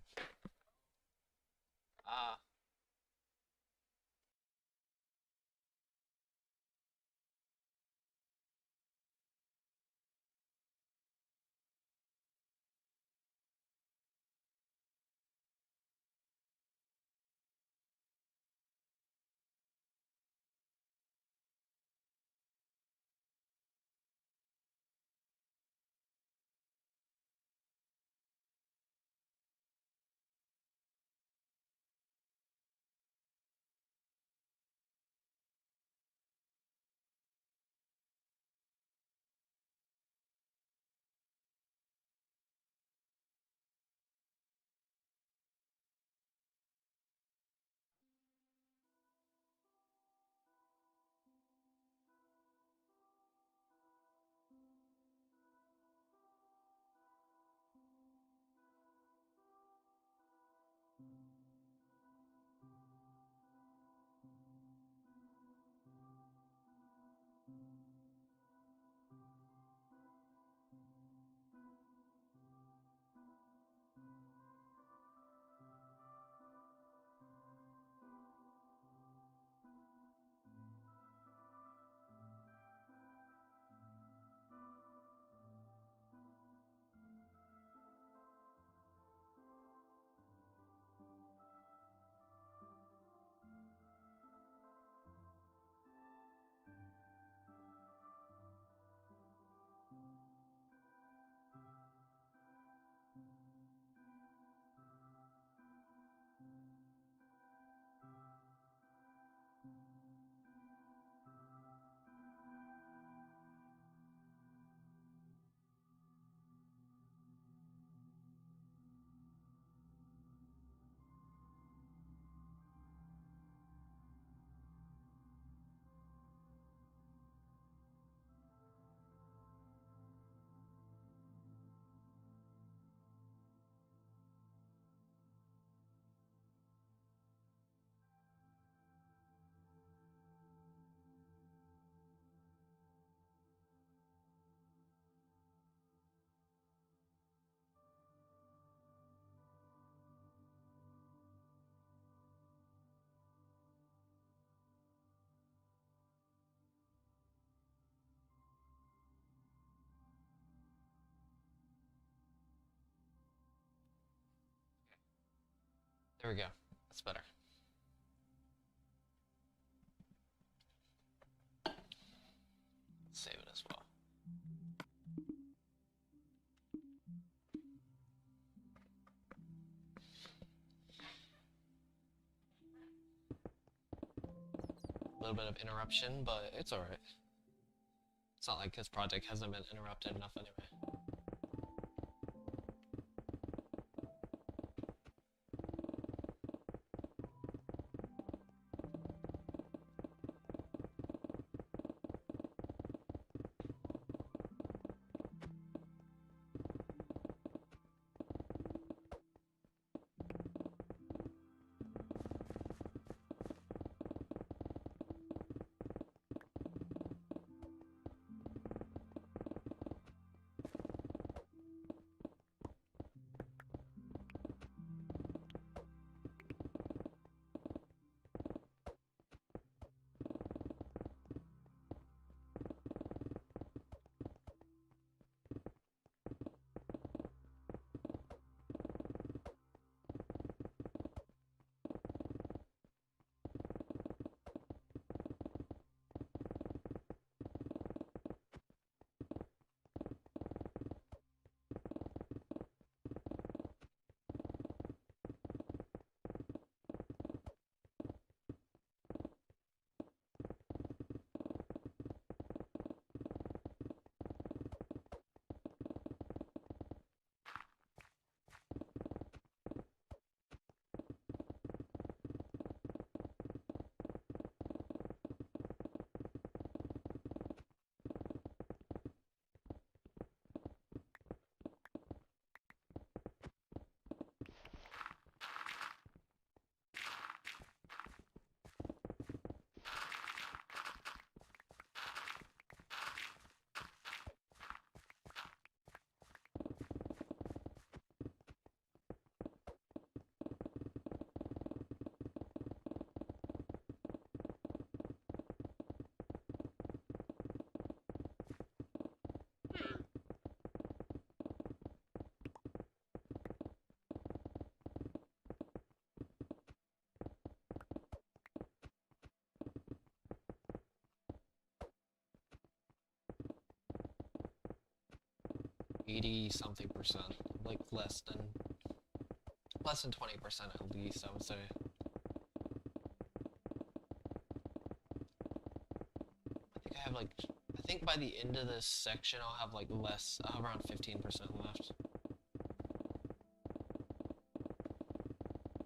There we go. That's better. Save it as well. A little bit of interruption, but it's alright. It's not like this project hasn't been interrupted enough anyway. Something percent, like less than 20% at least, I would say. I think by the end of this section I'll have like around 15% left.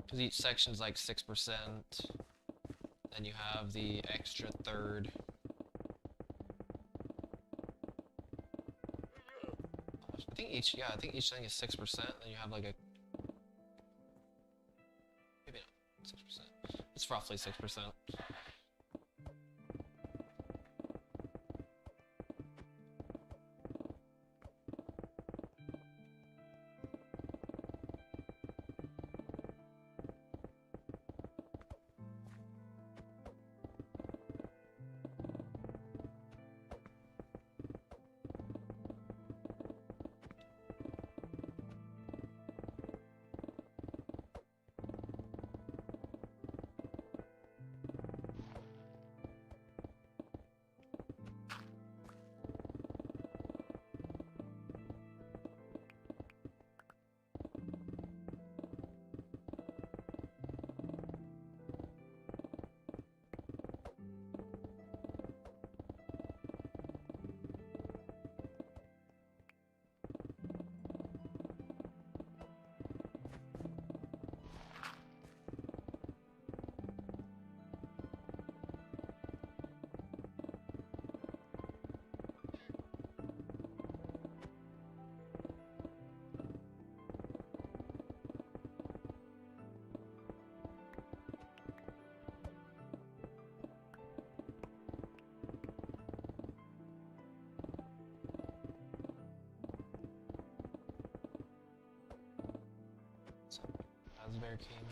Because each section's like 6%, then you have the extra third. I think each thing is 6%, then you have like a... Maybe not 6%. It's roughly 6%. Raspberry King.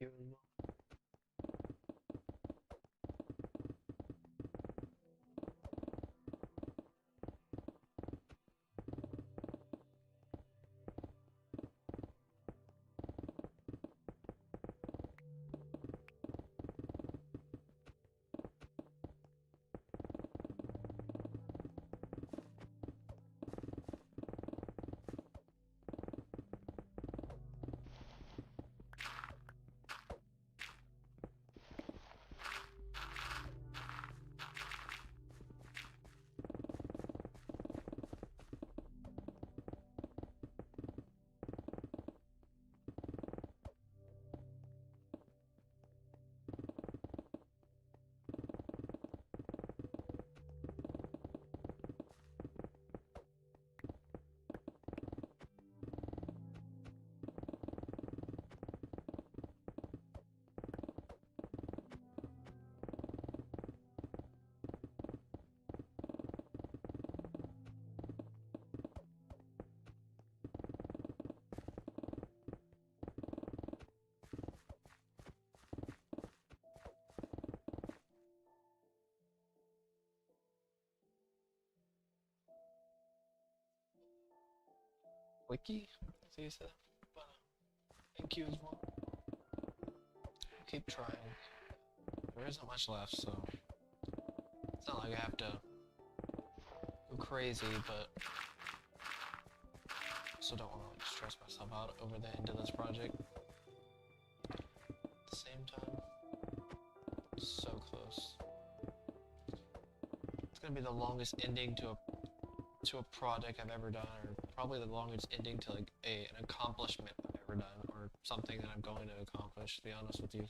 you as well. Wiki? So you said, but thank you as well. Keep trying. There isn't much left, so it's not like I have to go crazy, but also don't want to like stress myself out over the end of this project. At the same time, so close. It's gonna be the longest ending to a project I've ever done, or probably the longest ending to like an accomplishment I've ever done, or something that I'm going to accomplish, to be honest with you.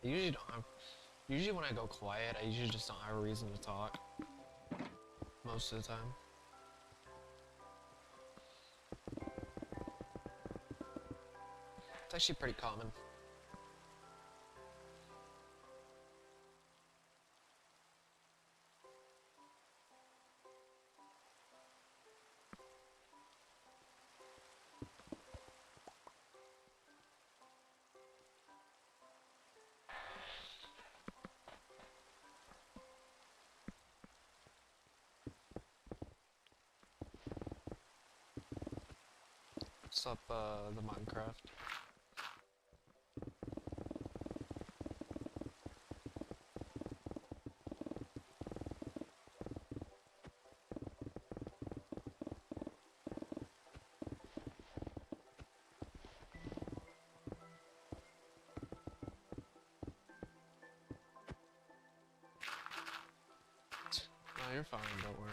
I usually don't have. Usually when I go quiet, I usually just don't have a reason to talk. Most of the time. It's actually pretty common. What's up, the Minecraft? No, you're fine, don't worry.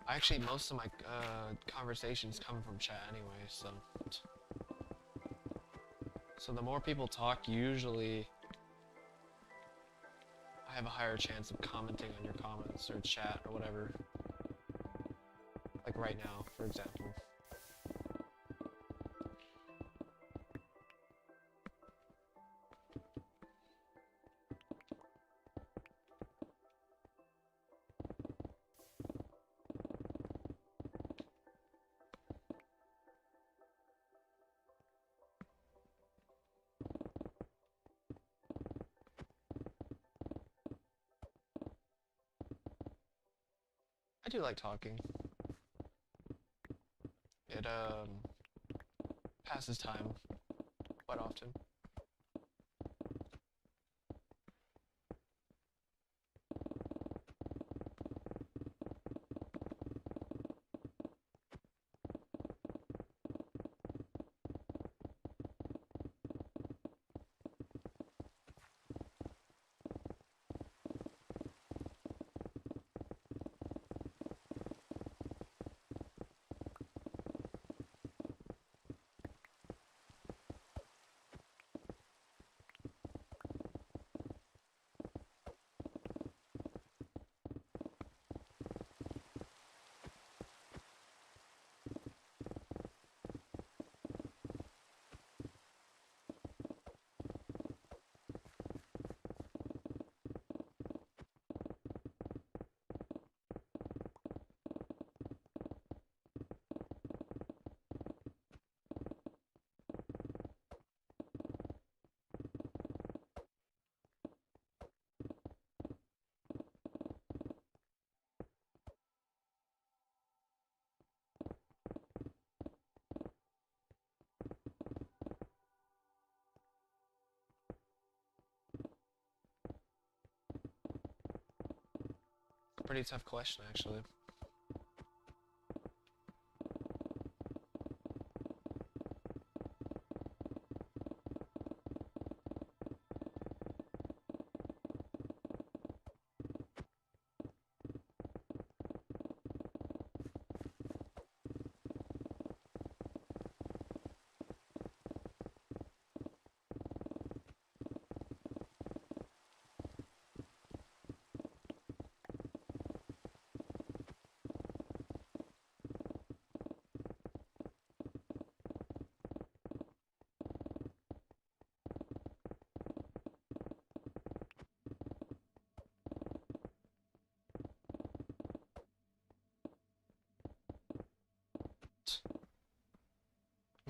Actually, most of my conversations come from chat anyway, so... So the more people talk, usually I have a higher chance of commenting on your comments or chat or whatever. Like right now, for example. I do like talking. It, passes time quite often. Pretty tough question, actually.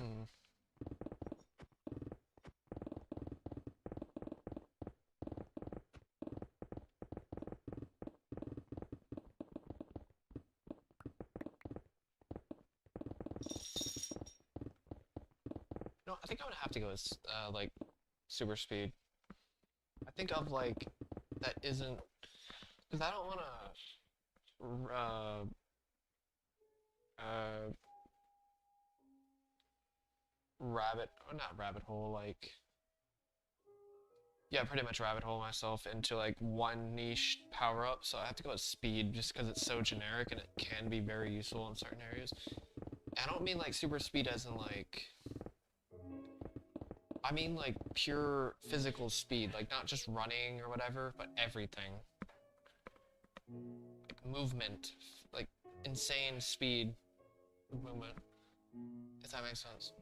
Hmm. No, I think I would have to go with, like, super speed. I think of, like, that isn't... Because I don't want to, not rabbit hole, like... Yeah, pretty much rabbit hole myself into, like, one niche power-up, so I have to go with speed just because it's so generic and it can be very useful in certain areas. I don't mean, like, super speed as in, like... I mean like pure physical speed, like not just running or whatever, but everything. Like movement, like insane speed of movement, if that makes sense.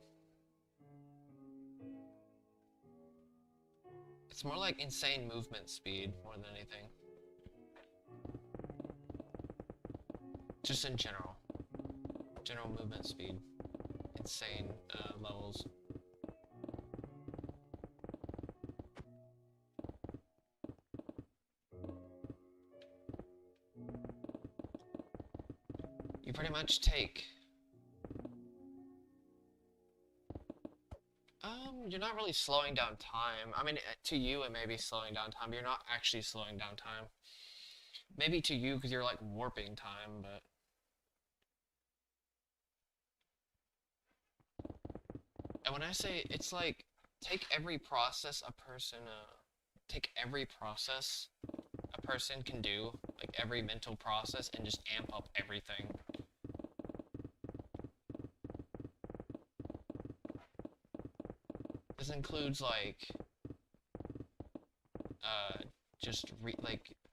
It's more like insane movement speed more than anything. Just in general. General movement speed. Insane levels. You pretty much take... you're not really slowing down time. I mean, to you it may be slowing down time, but you're not actually slowing down time. Maybe to you because you're like warping time, but... And when I say, it's like, take every process a person can do, like every mental process, and just amp up everything. This includes like,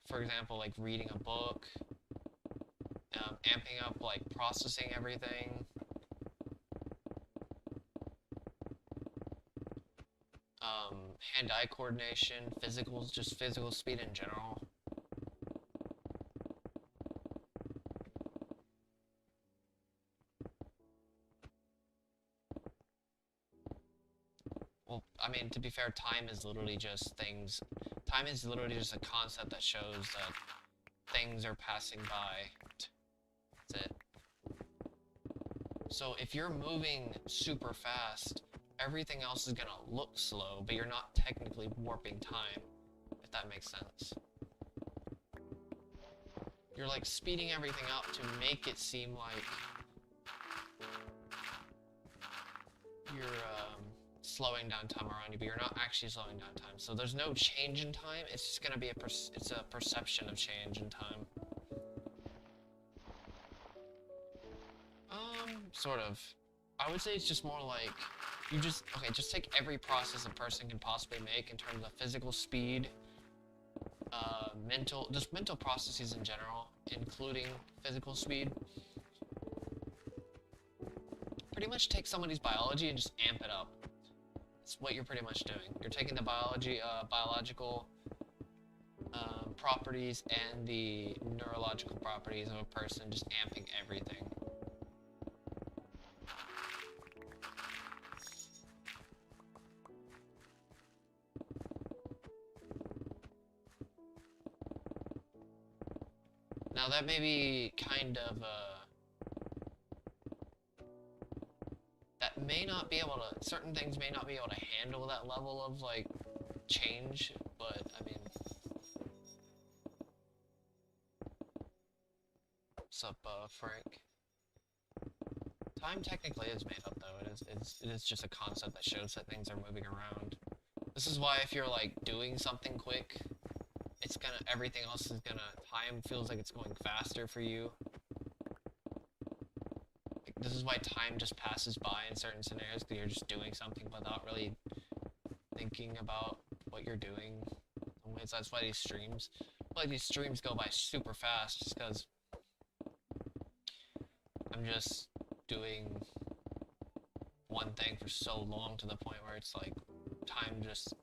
for example, like reading a book, amping up like processing everything, hand-eye coordination, just physical speed in general. Well, I mean, to be fair, time is literally just a concept that shows that things are passing by. That's it. So if you're moving super fast, everything else is gonna look slow, but you're not technically warping time, if that makes sense. You're like speeding everything up to make it seem like you're slowing down time around you, but you're not actually slowing down time. So there's no change in time, it's just gonna be it's a perception of change in time. Sort of. I would say it's just more like, just take every process a person can possibly make in terms of physical speed, mental processes in general, including physical speed. Pretty much take somebody's biology and just amp it up. That's what you're pretty much doing. You're taking the biological properties and the neurological properties of a person, just amping everything. Now that may be kind of that may not be able to, certain things may not be able to handle that level of like change, but I mean, what's up, Frank? Time technically is made up though. It is just a concept that shows that things are moving around. This is why if you're like doing something quick, everything else is time feels like it's going faster for you. Like, this is why time just passes by in certain scenarios, because you're just doing something without really thinking about what you're doing. That's why these streams go by super fast, just because I'm just doing one thing for so long to the point where it's like time just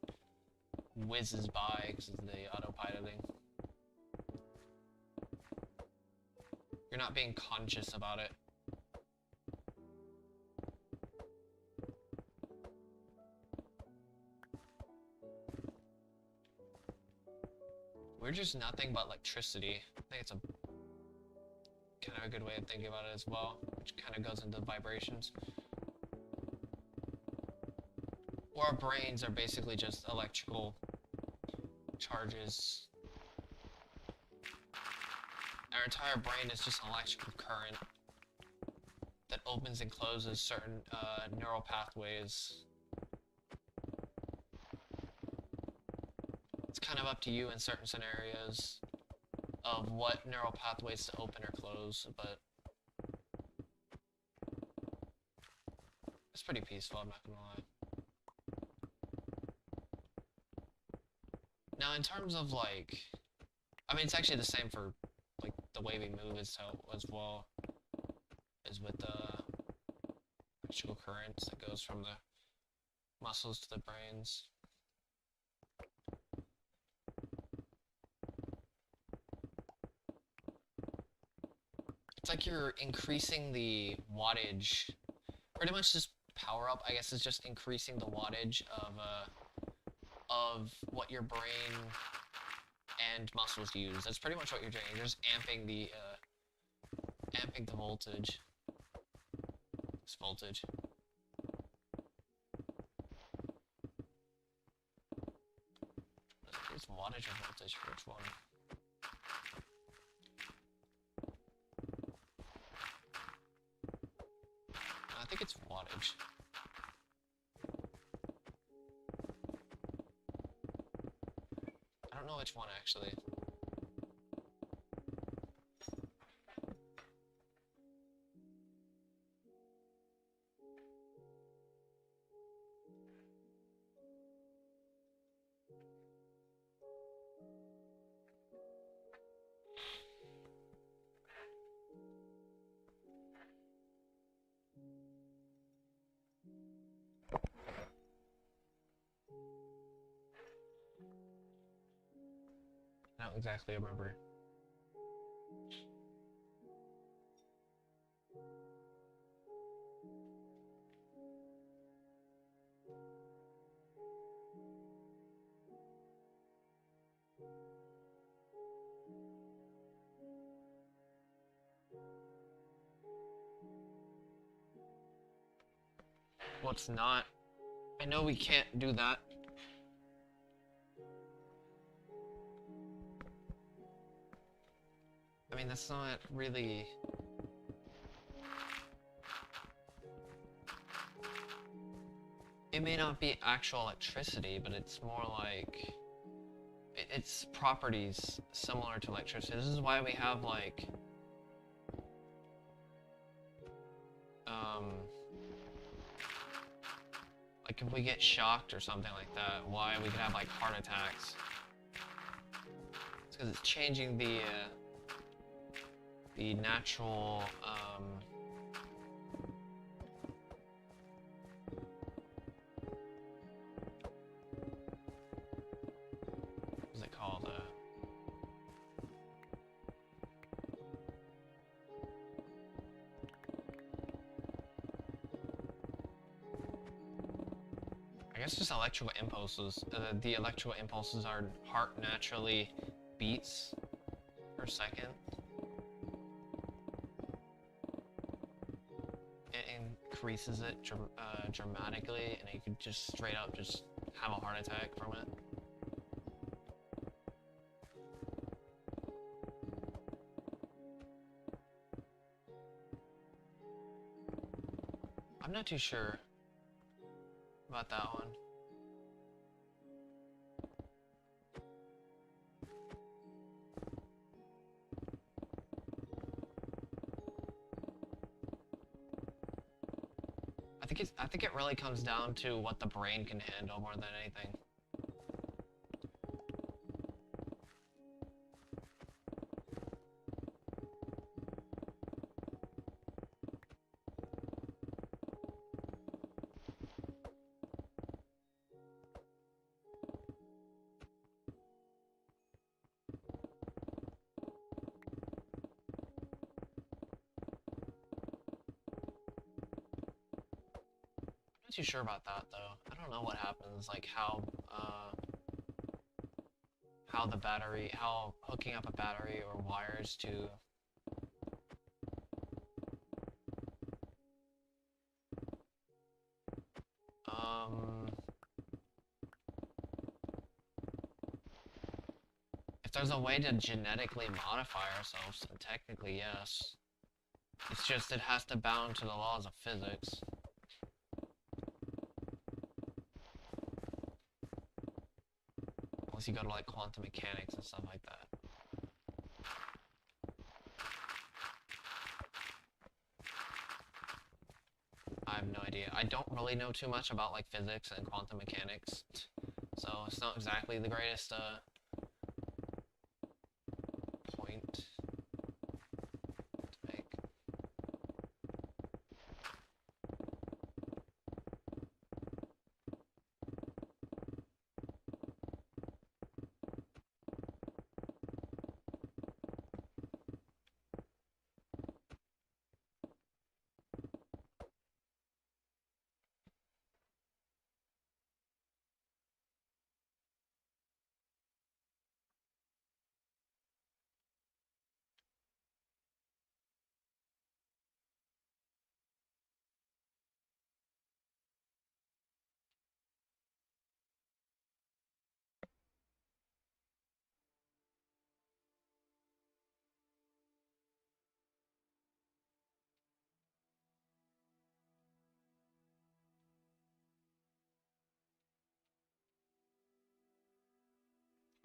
whizzes by because of the autopiloting. You're not being conscious about it. We're just nothing but electricity. I think it's a kind of a good way of thinking about it as well, which kind of goes into vibrations. Our brains are basically just electrical charges. Our entire brain is just an electrical current that opens and closes certain neural pathways. It's kind of up to you in certain scenarios of what neural pathways to open or close, but it's pretty peaceful, I'm not gonna lie. Now, in terms of like, I mean, it's actually the same for like the way we move as well as with the electrical currents that goes from the muscles to the brains. It's like you're increasing the wattage. Pretty much just power up, I guess, is just increasing the wattage of what your brain and muscles use. That's pretty much what you're doing. You're just amping the voltage. This voltage. Is wattage or voltage? Which one? I think it's wattage. I don't know which one actually. I don't exactly remember. What's not? I know we can't do that. I mean, that's not really... It may not be actual electricity, but it's more like... It's properties similar to electricity. This is why we have, like... Like, if we get shocked or something like that, why we could have, like, heart attacks. It's because it's changing the natural, what's it called? I guess just electrical impulses. The electrical impulses our heart naturally beats per second. It increases it dramatically, and you could just straight up just have a heart attack from it. I'm not too sure about that one. I think it really comes down to what the brain can handle more than anything. Too sure about that though. I don't know what happens, like how the battery, how hooking up a battery or wires to if there's a way to genetically modify ourselves, then technically yes. It's just it has to bound to the laws of physics. Unless you go to like quantum mechanics and stuff like that. I have no idea. I don't really know too much about like physics and quantum mechanics, so it's not exactly the greatest point to make.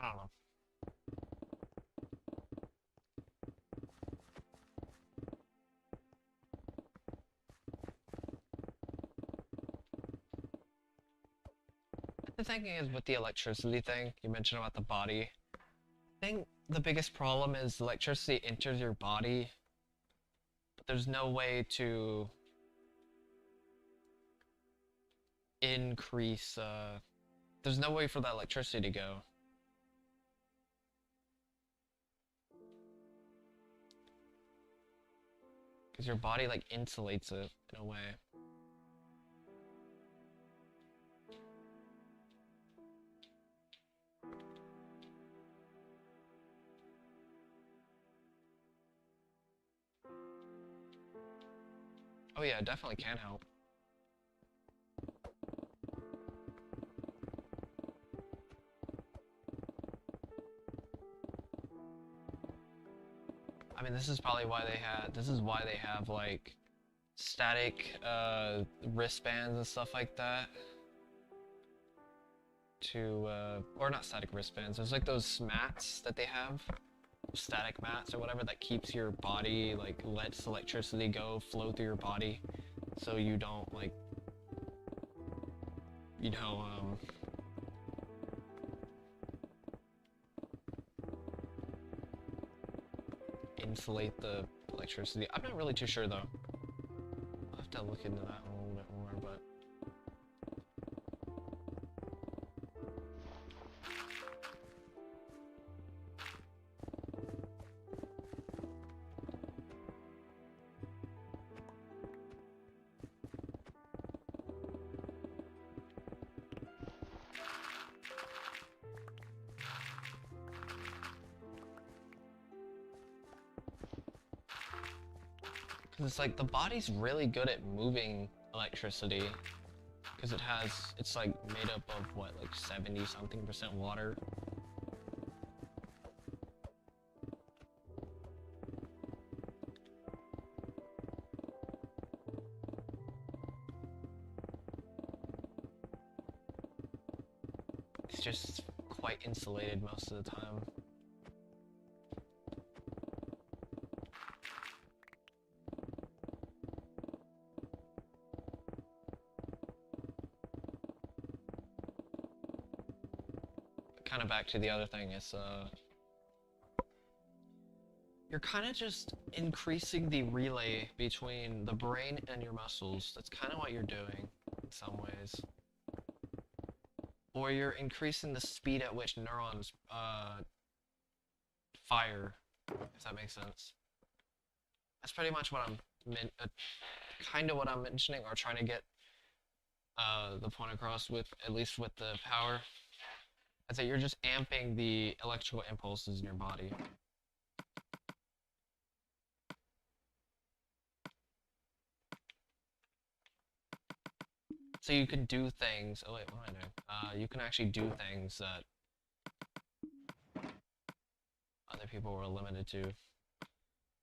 I don't know. The thinking is with the electricity thing you mentioned about the body. I think the biggest problem is electricity enters your body, but there's no way to increase, there's no way for that electricity to go. Because your body, like, insulates it in a way. Oh yeah, it definitely can help. I mean, this is probably why they have like static wristbands and stuff like that. Or not static wristbands, there's like those mats that they have, static mats or whatever, that keeps your body, like, lets electricity flow through your body, so you don't, like, you know, insulate the electricity. I'm not really too sure though. I'll have to look into that a little bit more, but it's like the body's really good at moving electricity because it's like made up of what, like 70-something% water. It's just quite insulated most of the time. Kind of back to the other thing is, you're kind of just increasing the relay between the brain and your muscles. That's kind of what you're doing in some ways. Or you're increasing the speed at which neurons fire, if that makes sense. That's pretty much what I'm kind of what I'm mentioning, or trying to get the point across with, at least with the power. I'd say you're just amping the electrical impulses in your body. So you can do things. Oh wait, what am I doing? You can actually do things that other people were limited to,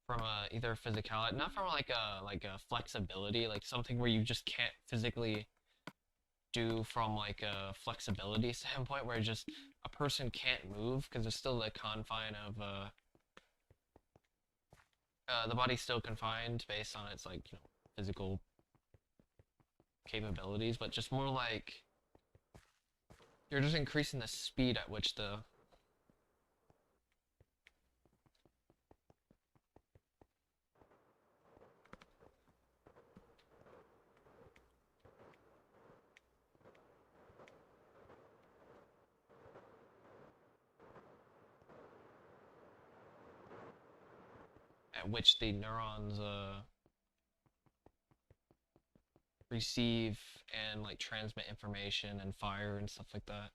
from either physicality, not from like a flexibility, like something where you just can't physically do from like a flexibility standpoint, where just a person can't move because there's still the confine of the body's still confined based on its, like, you know, physical capabilities, but just more like You're just increasing the speed at which the neurons receive and like transmit information and fire and stuff like that.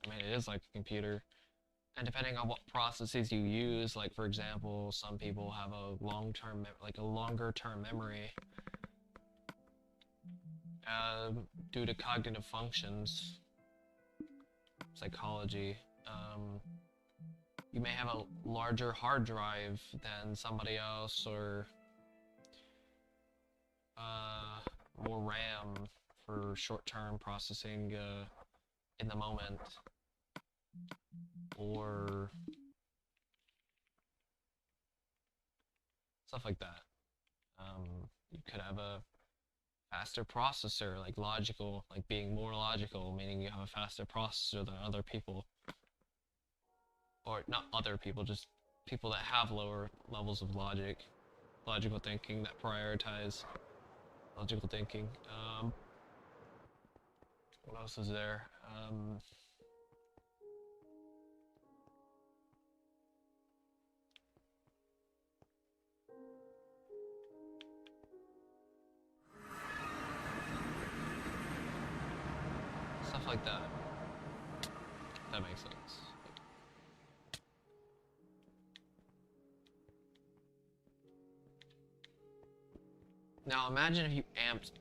I mean, it is like a computer. And depending on what processes you use, like for example, some people have a long-term, like a longer-term memory due to cognitive functions, psychology. You may have a larger hard drive than somebody else, or more RAM for short-term processing in the moment. Or stuff like that. You could have a faster processor, like logical, like being more logical, meaning you have a faster processor than other people. Or not other people, just people that have lower levels of logical thinking, that prioritize logical thinking. What else is there? Stuff like that. That makes sense. Now imagine if you amped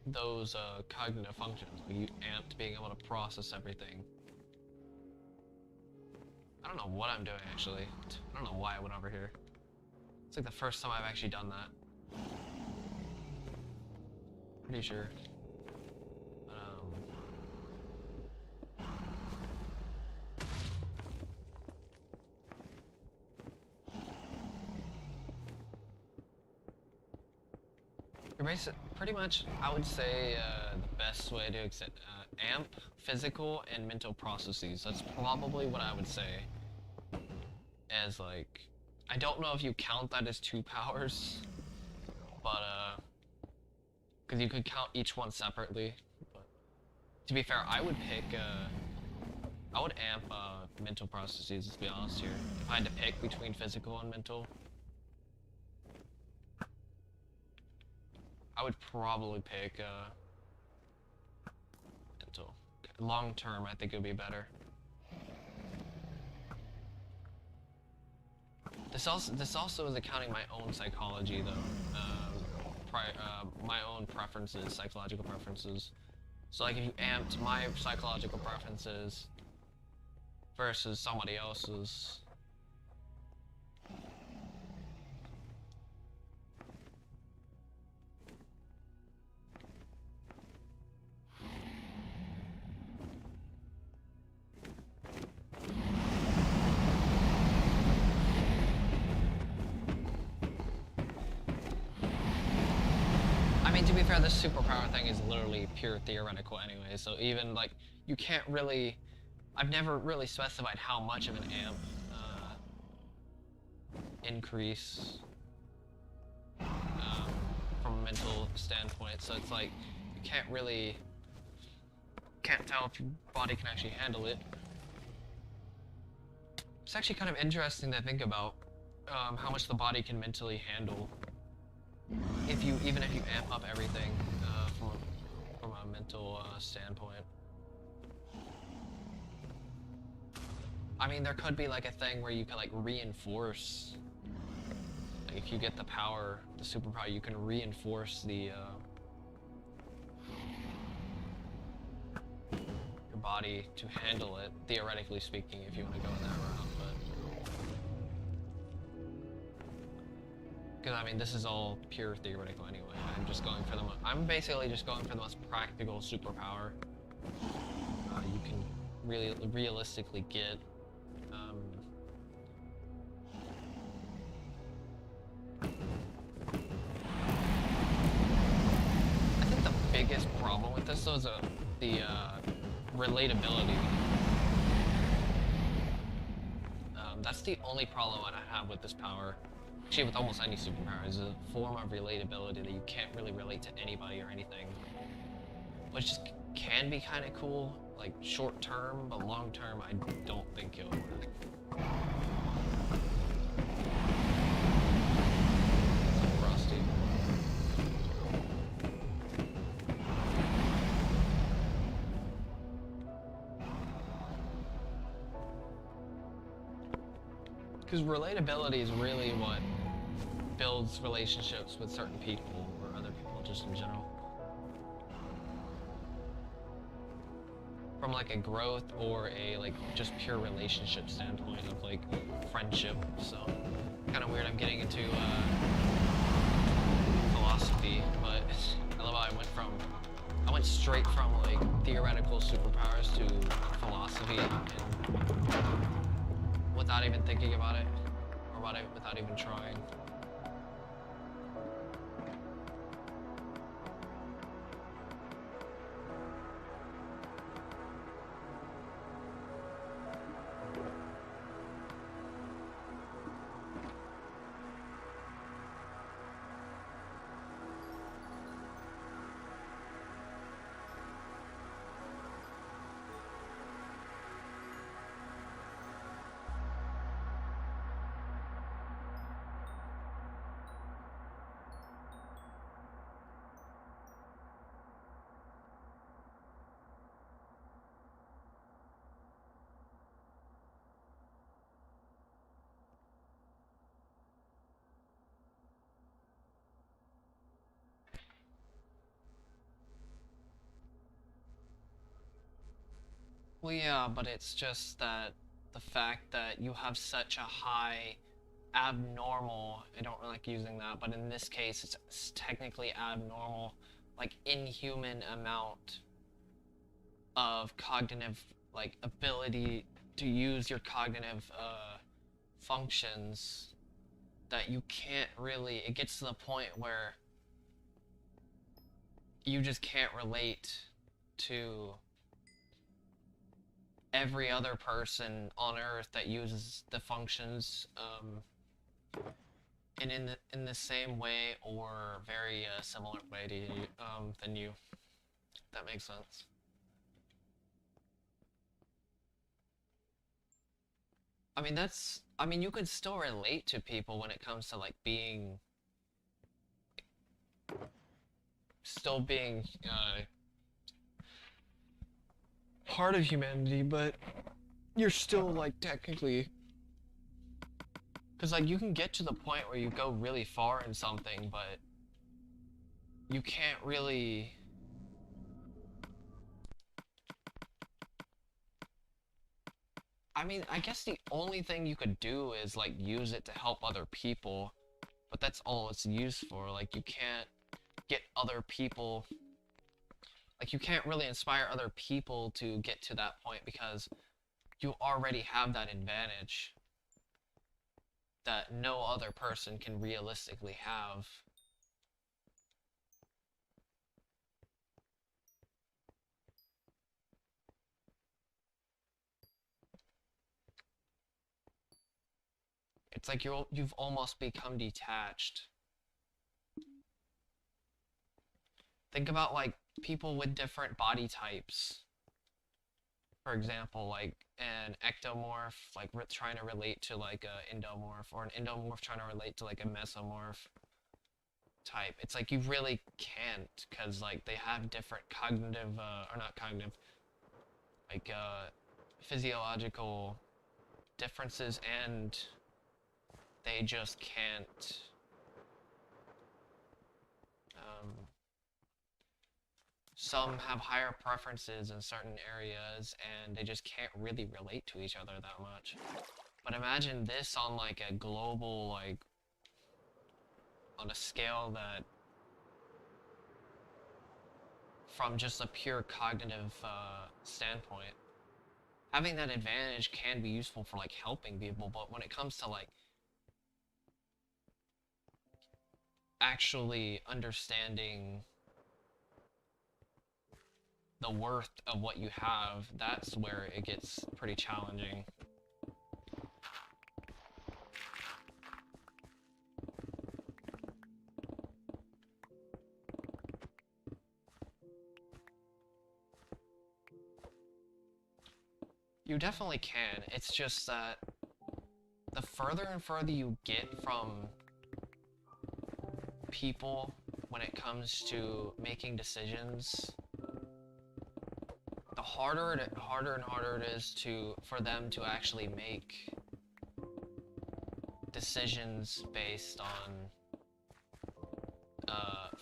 those cognitive functions, like you amped being able to process everything. I don't know what I'm doing actually. I don't know why I went over here. It's like the first time I've actually done that. Pretty sure. Pretty much, I would say the best way to amp physical and mental processes. That's probably what I would say. As like, I don't know if you count that as 2 powers, but because you could count each one separately. But to be fair, I would pick I would amp mental processes. Let's be honest here. If I had to pick between physical and mental, I would probably pick mental. Long term, I think it would be better. This also is accounting my own psychology, though. My own preferences, psychological preferences. So, like, if you amped my psychological preferences versus somebody else's. To be fair, this superpower thing is literally pure theoretical anyway, so even, like, you can't really... I've never really specified how much of an amp increase from a mental standpoint, so it's like, you can't tell if your body can actually handle it. It's actually kind of interesting to think about how much the body can mentally handle. Even if you amp up everything from a mental standpoint. I mean, there could be like a thing where you can like reinforce. Like if you get the power, the superpower, you can reinforce the your body to handle it. Theoretically speaking, if you want to go in that route, but. Because I mean, this is all pure theoretical anyway. I'm just going for the. I'm basically just going for the most practical superpower you can really realistically get. I think the biggest problem with this though is the relatability. That's the only problem I have with this power. Actually, with almost any superpower, is a form of relatability that you can't really relate to anybody or anything. Which can be kind of cool, like short term, but long term, I don't think it'll work. So rusty. Because relatability is really what builds relationships with certain people or other people just in general. From like a growth or a like just pure relationship standpoint of like friendship. So kind of weird I'm getting into philosophy, but I love how I went straight from like theoretical superpowers to philosophy and without even thinking about it or without even trying. Well, yeah, but it's just that the fact that you have such a high abnormal, I don't really like using that, but in this case it's technically abnormal, like inhuman amount of cognitive like ability to use your cognitive functions that you can't really, it gets to the point where you just can't relate to every other person on Earth that uses the functions and in the same way or very similar way to you, than you. That makes sense. I mean you could still relate to people when it comes to like being still being part of humanity, but you're still like technically, because like you can get to the point where you go really far in something, but you can't really I mean, I guess the only thing you could do is like use it to help other people, but that's all it's used for. Like you can't get other people, like you can't really inspire other people to get to that point because you already have that advantage that no other person can realistically have. It's like you've almost become detached. Think about like people with different body types. For example, like an ectomorph, like trying to relate to like a endomorph, or an endomorph trying to relate to like a mesomorph type. It's like you really can't, because like they have different cognitive, or not cognitive, like physiological differences, and they just can't some have higher preferences in certain areas and they just can't really relate to each other that much. But imagine this on like a global, like on a scale that, from just a pure cognitive standpoint, having that advantage can be useful for like helping people, but when it comes to like actually understanding the worth of what you have, that's where it gets pretty challenging. You definitely can. It's just that the further and further you get from people when it comes to making decisions, the harder and harder it is for them to actually make decisions based on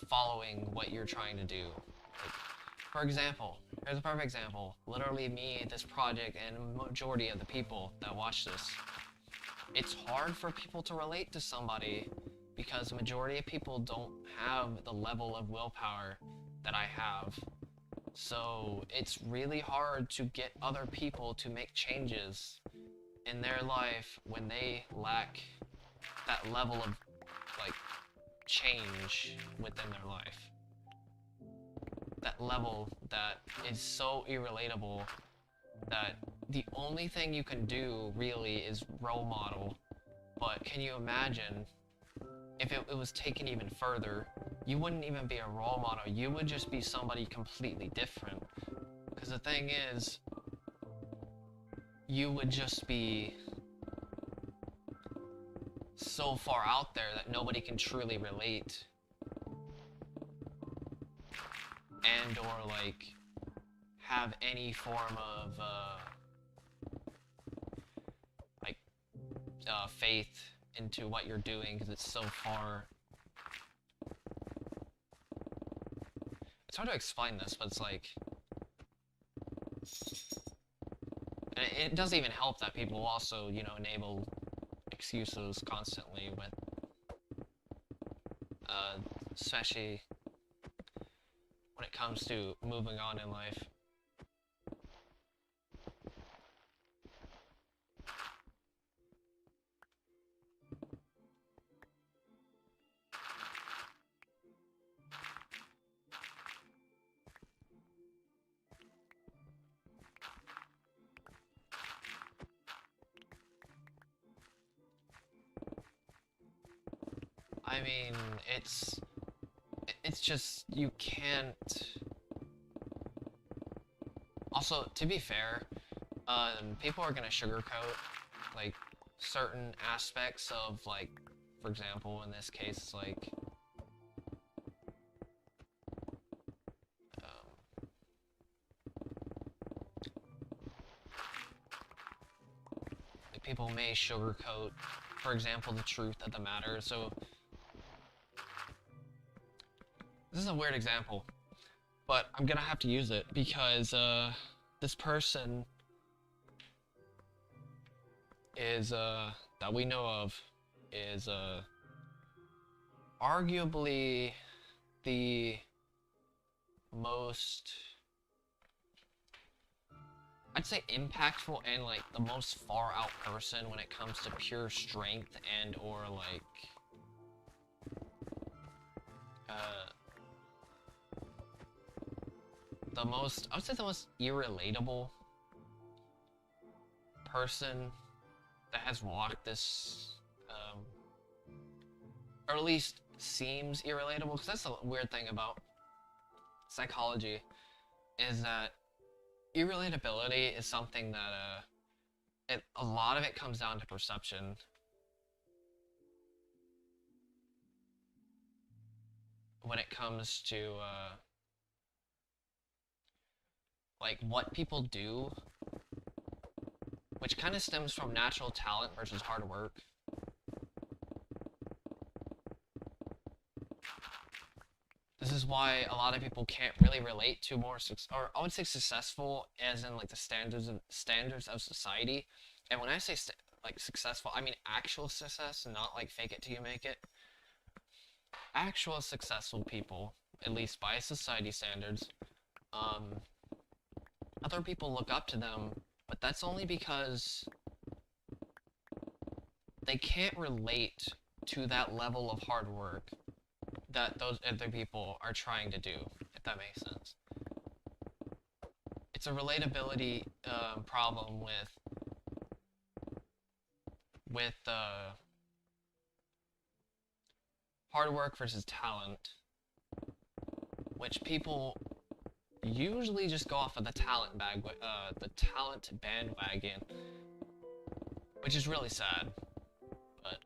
following what you're trying to do. Like, for example, here's a perfect example. Literally me, this project, and majority of the people that watch this. It's hard for people to relate to somebody because the majority of people don't have the level of willpower that I have. So it's really hard to get other people to make changes in their life when they lack that level of like change within their life. That level that is so irrelatable that the only thing you can do really is role model. But can you imagine if it was taken even further? You wouldn't even be a role model, you would just be somebody completely different. Because the thing is, you would just be so far out there that nobody can truly relate. And or like have any form of faith into what you're doing because it's so far. It's hard to explain this, but it's like, and it doesn't even help that people also, you know, enable excuses constantly with, especially when it comes to moving on in life. I mean, it's just, you can't. Also, to be fair, people are gonna sugarcoat like certain aspects of, like, for example, in this case, like people may sugarcoat, for example, the truth of the matter. So this is a weird example, but I'm gonna have to use it because this person is that we know of is arguably the most, I'd say, impactful and like the most far out person when it comes to pure strength and or like the most, I would say the most irrelatable person that has walked this, or at least seems irrelatable, because that's the weird thing about psychology, is that irrelatability is something that a lot of it comes down to perception. When it comes to like what people do, which kind of stems from natural talent versus hard work. This is why a lot of people can't really relate to more, or I would say successful, as in like the standards of society. And when I say like successful, I mean actual success, not like fake it till you make it. actual successful people, at least by society standards, other people look up to them, but that's only because they can't relate to that level of hard work that those other people are trying to do, if that makes sense. It's a relatability problem with hard work versus talent, which people usually just go off of the talent bandwagon, which is really sad. But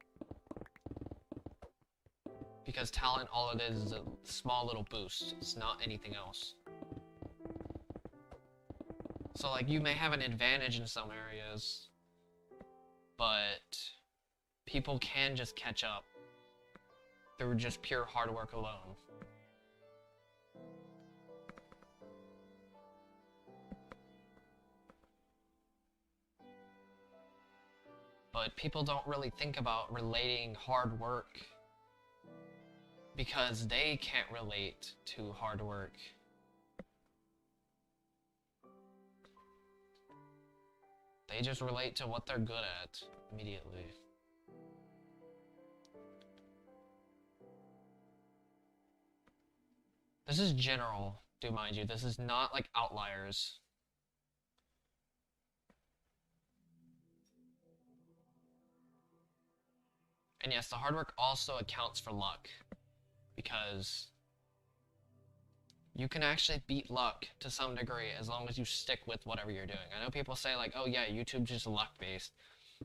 because talent, all it is a small little boost. It's not anything else. So like you may have an advantage in some areas, but people can just catch up through just pure hard work alone. But people don't really think about relating hard work because they can't relate to hard work. They just relate to what they're good at immediately. This is general, do mind you. This is not like outliers. And yes, the hard work also accounts for luck, because you can actually beat luck to some degree as long as you stick with whatever you're doing. I know people say like, oh yeah, YouTube's just luck-based.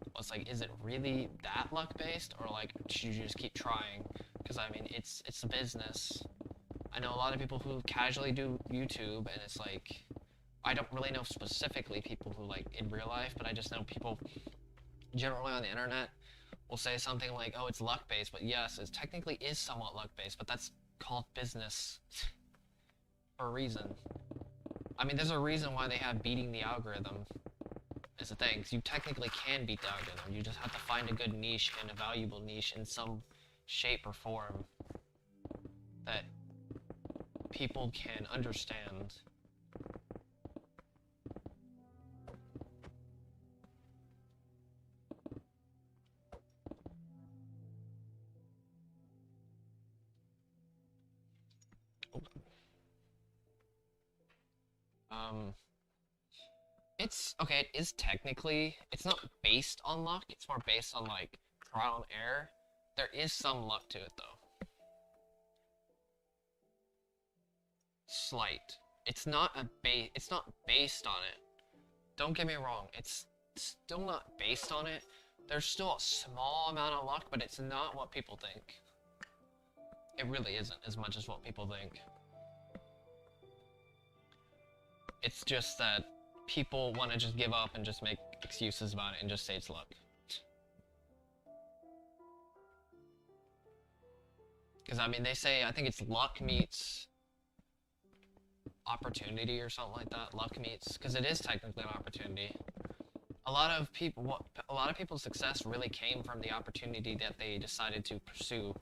Well, it's like, is it really that luck-based, or like, should you just keep trying? Because I mean, it's a business. I know a lot of people who casually do YouTube, and it's like, I don't really know specifically people who like in real life, but I just know people generally on the internet will say something like, oh, it's luck-based, but yes, it technically is somewhat luck-based, but that's called business for a reason. I mean, there's a reason why they have beating the algorithm as a thing, because you technically can beat the algorithm. You just have to find a good niche and a valuable niche in some shape or form that people can understand. It's okay, it is technically, it's not based on luck, it's more based on like trial and error. There is some luck to it though. Slight. It's not based on it. Don't get me wrong, it's still not based on it. There's still a small amount of luck, but it's not what people think. It really isn't as much as what people think. It's just that people want to just give up and just make excuses about it and just say it's luck. Because I mean, they say, I think it's luck meets opportunity or something like that. Luck meets, because it is technically an opportunity. A lot of people's success really came from the opportunity that they decided to pursue.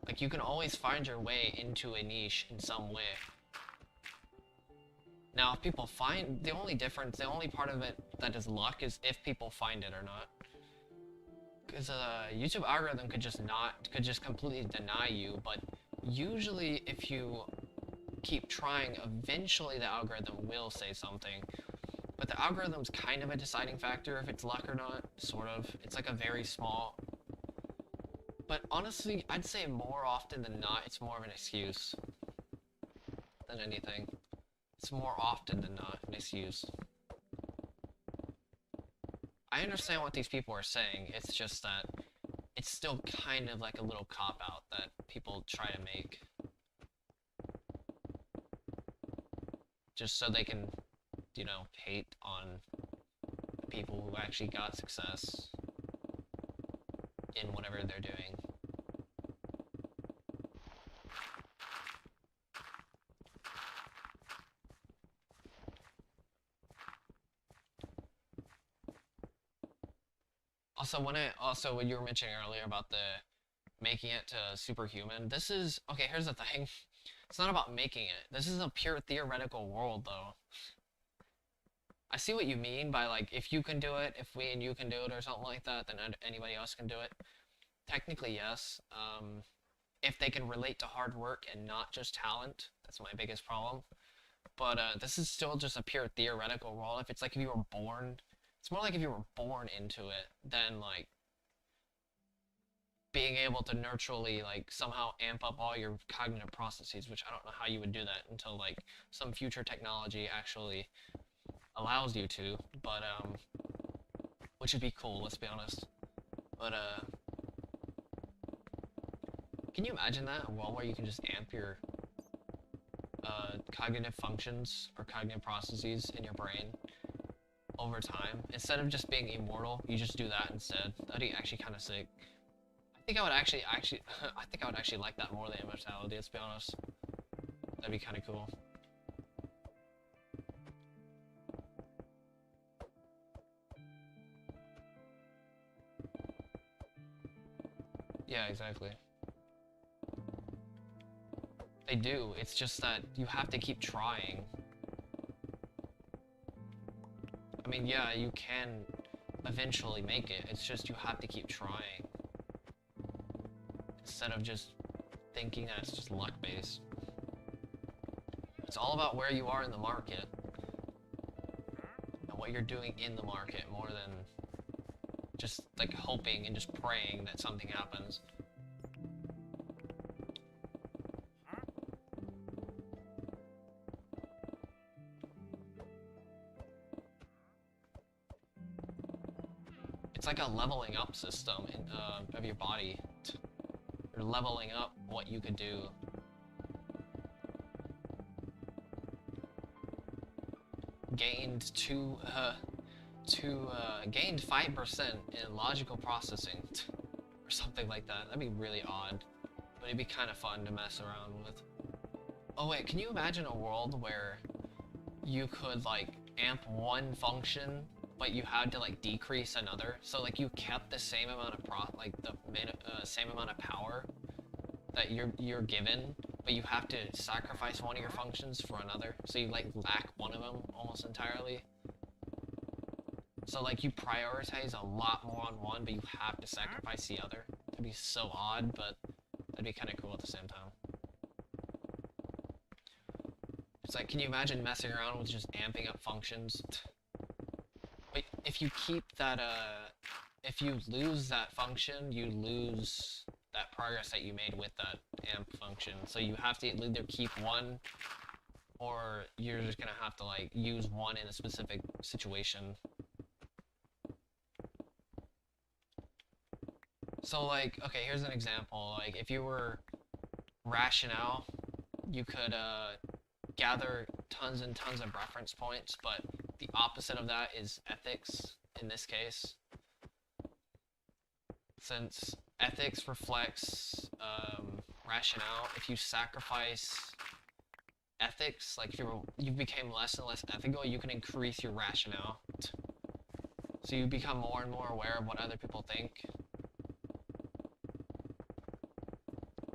Like, you can always find your way into a niche in some way. Now, if people find, the only part of it that is luck is if people find it or not. Because YouTube algorithm could just completely deny you, but usually if you keep trying, eventually the algorithm will say something. But the algorithm's kind of a deciding factor if it's luck or not, sort of. It's like a very small. But honestly, I'd say more often than not, it's more of an excuse than anything. It's more often than not an excuse. I understand what these people are saying, it's just that it's still kind of like a little cop-out that people try to make. Just so they can, you know, hate on people who actually got success in whatever they're doing. Also, when you were mentioning earlier about the making it to superhuman, this is okay. Here's the thing. It's not about making it. This is a pure theoretical world, though. I see what you mean by like if you can do it, if we and you can do it, or something like that, then anybody else can do it. Technically, yes. If they can relate to hard work and not just talent, that's my biggest problem. But this is still just a pure theoretical world. If it's like if you were born, it's more like if you were born into it than like being able to nurturally like somehow amp up all your cognitive processes, which I don't know how you would do that until like some future technology actually allows you to, but which would be cool, let's be honest. But can you imagine that, a world where you can just amp your cognitive functions or cognitive processes in your brain over time? Instead of just being immortal, you just do that instead. That'd be actually kind of sick. I think I would actually I think I would actually like that more than immortality, let's be honest. That'd be kind of cool. Yeah, exactly. They do. It's just that you have to keep trying. I mean, yeah, you can eventually make it. It's just you have to keep trying. Instead of just thinking that it's just luck-based. It's all about where you are in the market. And what you're doing in the market more than just like hoping and just praying that something happens. It's like a leveling up system of your body. You're leveling up what you could do. Gained gained 5% in logical processing, or something like that. That'd be really odd, but it'd be kind of fun to mess around with. Oh wait, can you imagine a world where you could like amp one function, but you had to like decrease another? So like you kept the same amount of same amount of power that you're given, but you have to sacrifice one of your functions for another. So you like lack one of them almost entirely. So like you prioritize a lot more on one, but you have to sacrifice the other. That'd be so odd, but that'd be kind of cool at the same time. It's like, can you imagine messing around with just amping up functions? But if you keep that, if you lose that function, you lose that progress that you made with that amp function. So you have to either keep one, or you're just gonna have to like use one in a specific situation. So like, okay, here's an example. Like if you were rationale, you could gather tons and tons of reference points, but the opposite of that is ethics in this case. Since ethics reflects rationale, if you sacrifice ethics, like if you became less and less ethical, you can increase your rationale. So you become more and more aware of what other people think.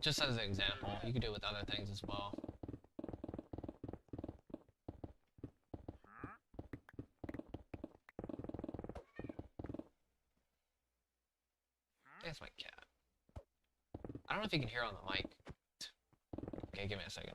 Just as an example, you could do it with other things as well. That's my cat. I don't know if you can hear on the mic. Okay, give me a second.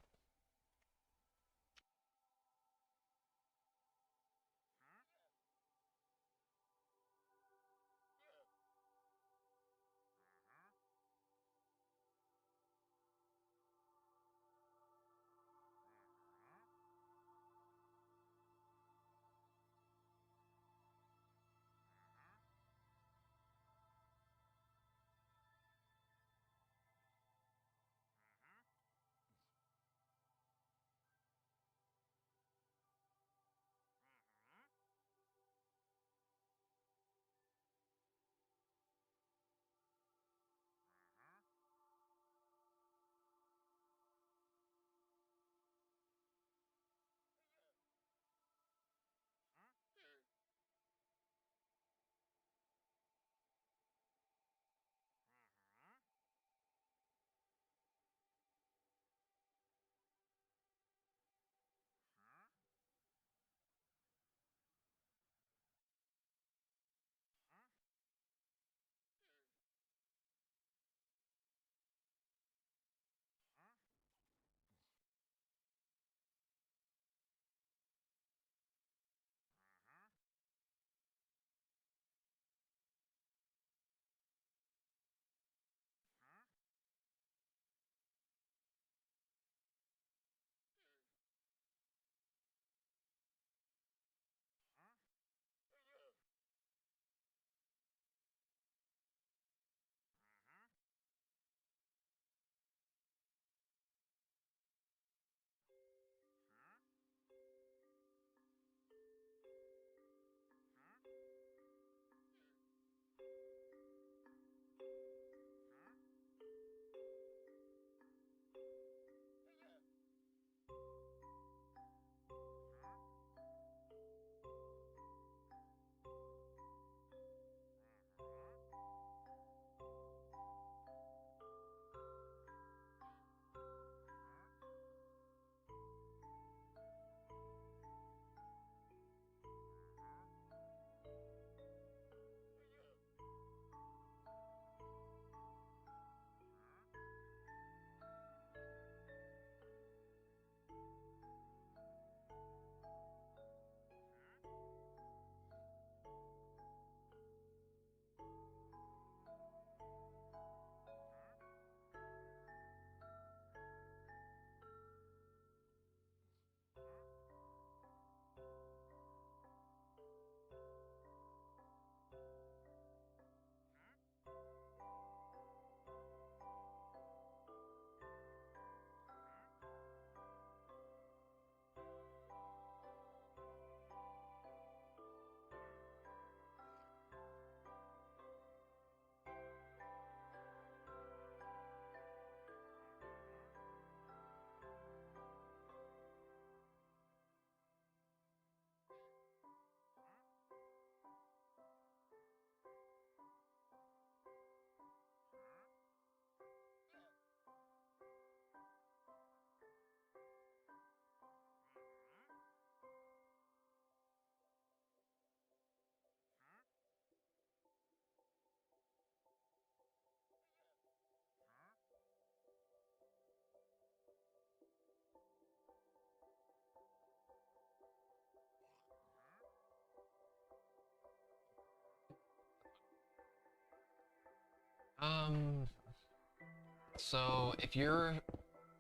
So if you're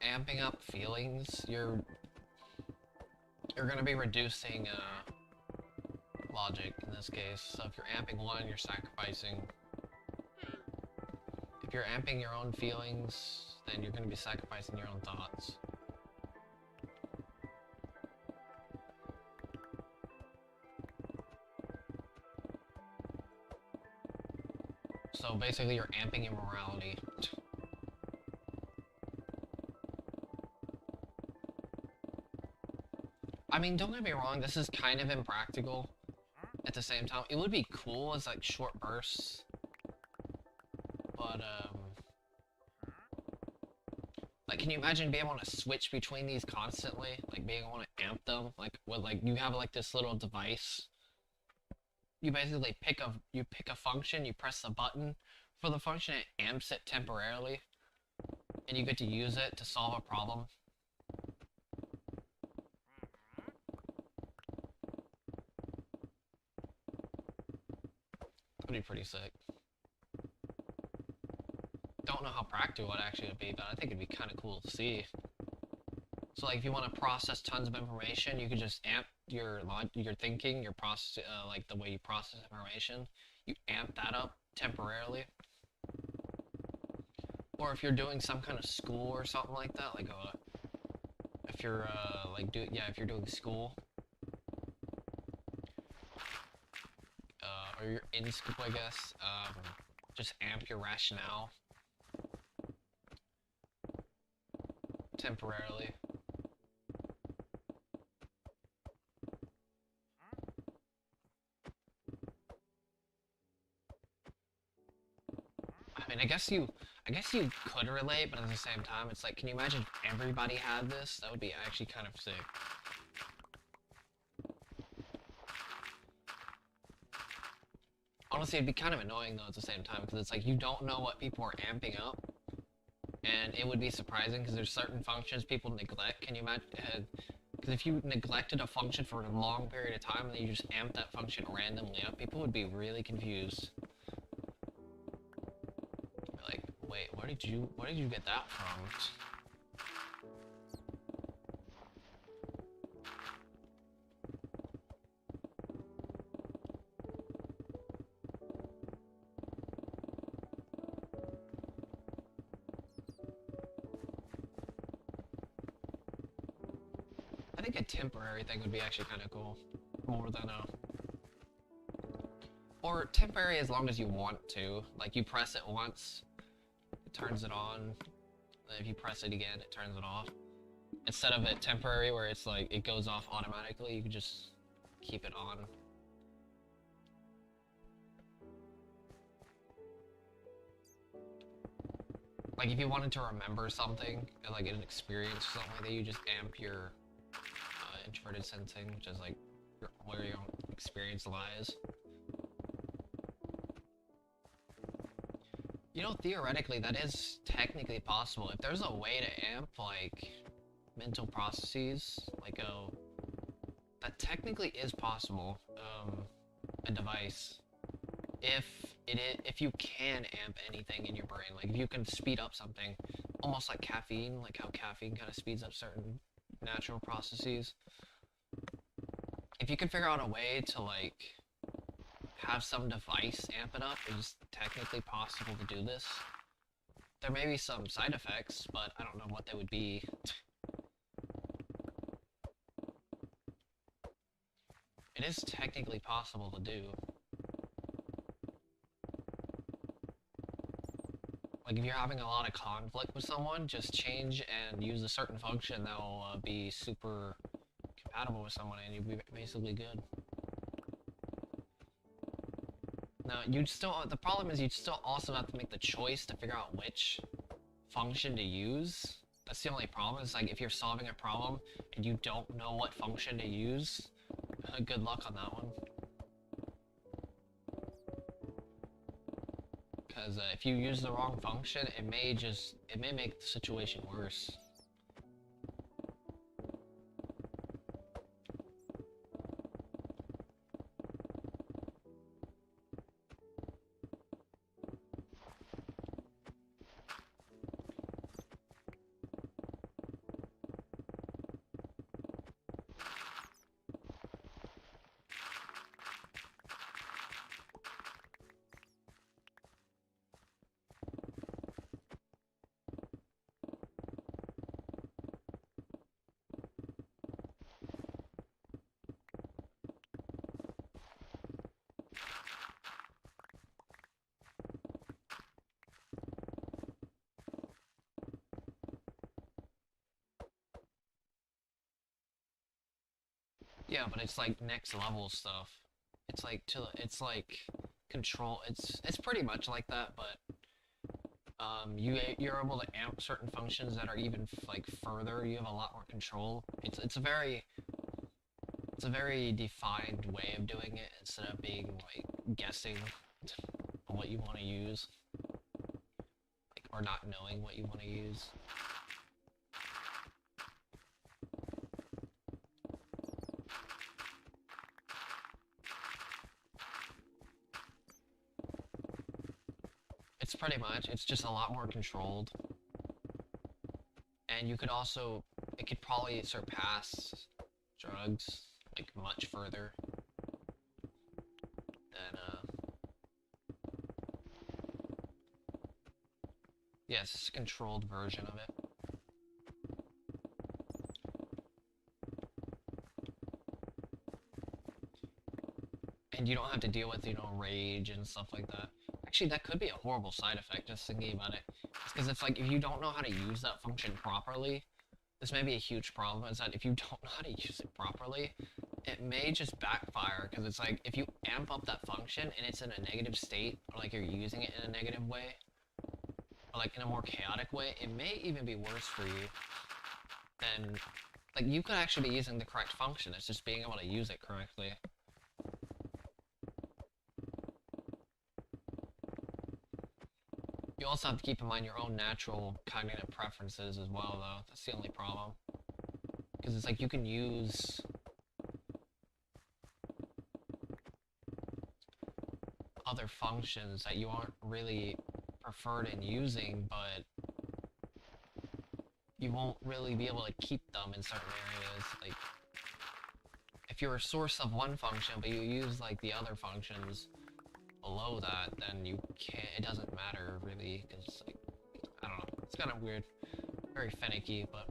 amping up feelings, you're gonna be reducing logic in this case. So if you're amping one, you're sacrificing. If you're amping your own feelings, then you're gonna be sacrificing your own thoughts. So basically you're amping your morality. I mean, don't get me wrong, this is kind of impractical at the same time. It would be cool as like short bursts, but like, can you imagine being able to switch between these constantly? Like being able to amp them, like with like you have like this little device. You basically pick a function, you press the button for the function, it amps it temporarily, and you get to use it to solve a problem. That'd be pretty sick. Don't know how practical it actually would be, but I think it'd be kind of cool to see. So like if you want to process tons of information, you could just amp your thinking, your process, like the way you process information, you amp that up temporarily. Or if you're doing some kind of school or something like that, like if you're if you're doing school, or you're in school, I guess, just amp your rationale temporarily. I mean, I guess you could relate, but at the same time, it's like, can you imagine if everybody had this? That would be actually kind of sick. Honestly, it'd be kind of annoying though at the same time, because it's like you don't know what people are amping up, and it would be surprising because there's certain functions people neglect. Can you imagine? Because if you neglected a function for a long period of time and then you just amp that function randomly up, people would be really confused. Like, wait, where did you get that from? I think a temporary thing would be actually kind of cool, more than a... Or temporary as long as you want to. Like, you press it once, it turns it on, then if you press it again, it turns it off. Instead of it temporary where it's like, it goes off automatically, you can just keep it on. Like, if you wanted to remember something, like an experience or something like that, you just amp your introverted sensing, which is like where your experience lies. You know, theoretically, that is technically possible. If there's a way to amp, like, mental processes, like that technically is possible, a device. If you can amp anything in your brain, like if you can speed up something, almost like caffeine, like how caffeine kind of speeds up certain natural processes. If you can figure out a way to like have some device amp it up, it's technically possible to do this. There may be some side effects, but I don't know what they would be. It is technically possible to do. Like if you're having a lot of conflict with someone, just change and use a certain function that will be super compatible with someone and you'll be basically good. Now, the problem is you'd still also have to make the choice to figure out which function to use. That's the only problem, is like if you're solving a problem and you don't know what function to use, good luck on that one. Because if you use the wrong function, it may make the situation worse. Yeah, but it's like next level stuff. It's like control. It's pretty much like that, but you're able to amp certain functions that are even like further. You have a lot more control. It's a very defined way of doing it instead of being like guessing what you want to use, like, or not knowing what you want to use. It's pretty much, it's just a lot more controlled. And you could also, it could probably surpass drugs, like, much further than, yes, it's a controlled version of it. And you don't have to deal with, you know, rage and stuff like that. Actually, that could be a horrible side effect, just thinking about it. Because it's like, if you don't know how to use that function properly, this may be a huge problem, is that if you don't know how to use it properly, it may just backfire, because it's like, if you amp up that function and it's in a negative state, or like you're using it in a negative way, or like in a more chaotic way, it may even be worse for you than, like, you could actually be using the correct function, it's just being able to use it correctly. You also have to keep in mind your own natural cognitive preferences as well, though. That's the only problem. Because it's like you can use other functions that you aren't really preferred in using, but you won't really be able to keep them in certain areas. Like, if you're a source of one function, but you use like the other functions below that, then you can't, it doesn't matter really, because like, I don't know, it's kind of weird, very finicky, but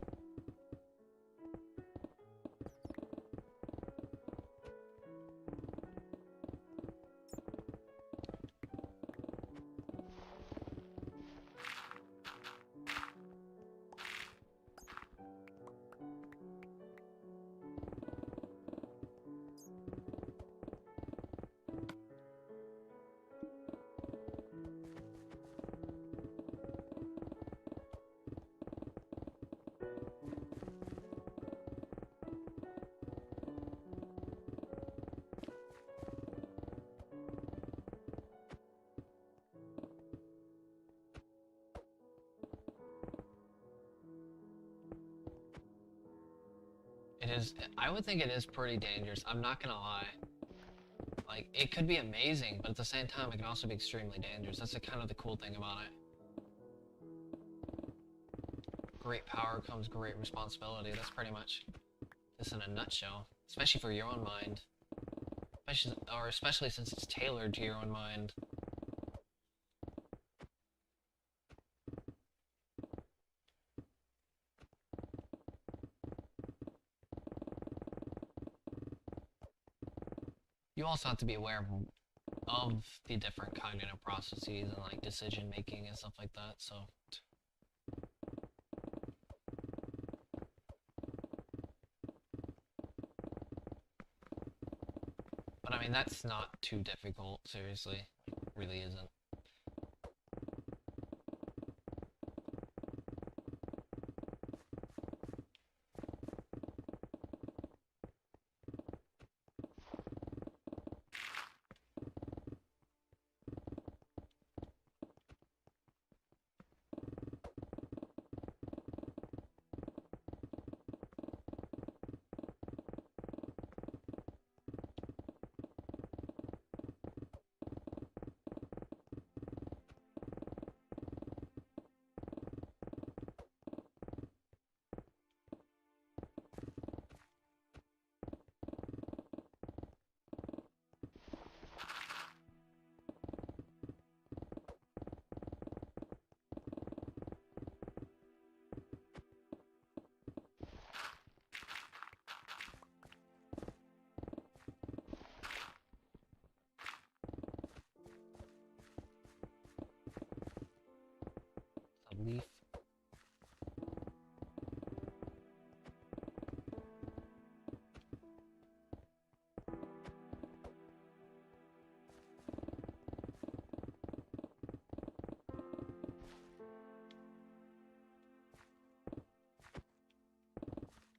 it is, I would think it is pretty dangerous, I'm not gonna lie. Like, it could be amazing, but at the same time, it can also be extremely dangerous. That's kind of the cool thing about it. Great power comes great responsibility. That's pretty much this in a nutshell. Especially for your own mind. Especially since it's tailored to your own mind. You also have to be aware of the different cognitive processes and like decision making and stuff like that, so. But I mean, that's not too difficult, seriously. It really isn't.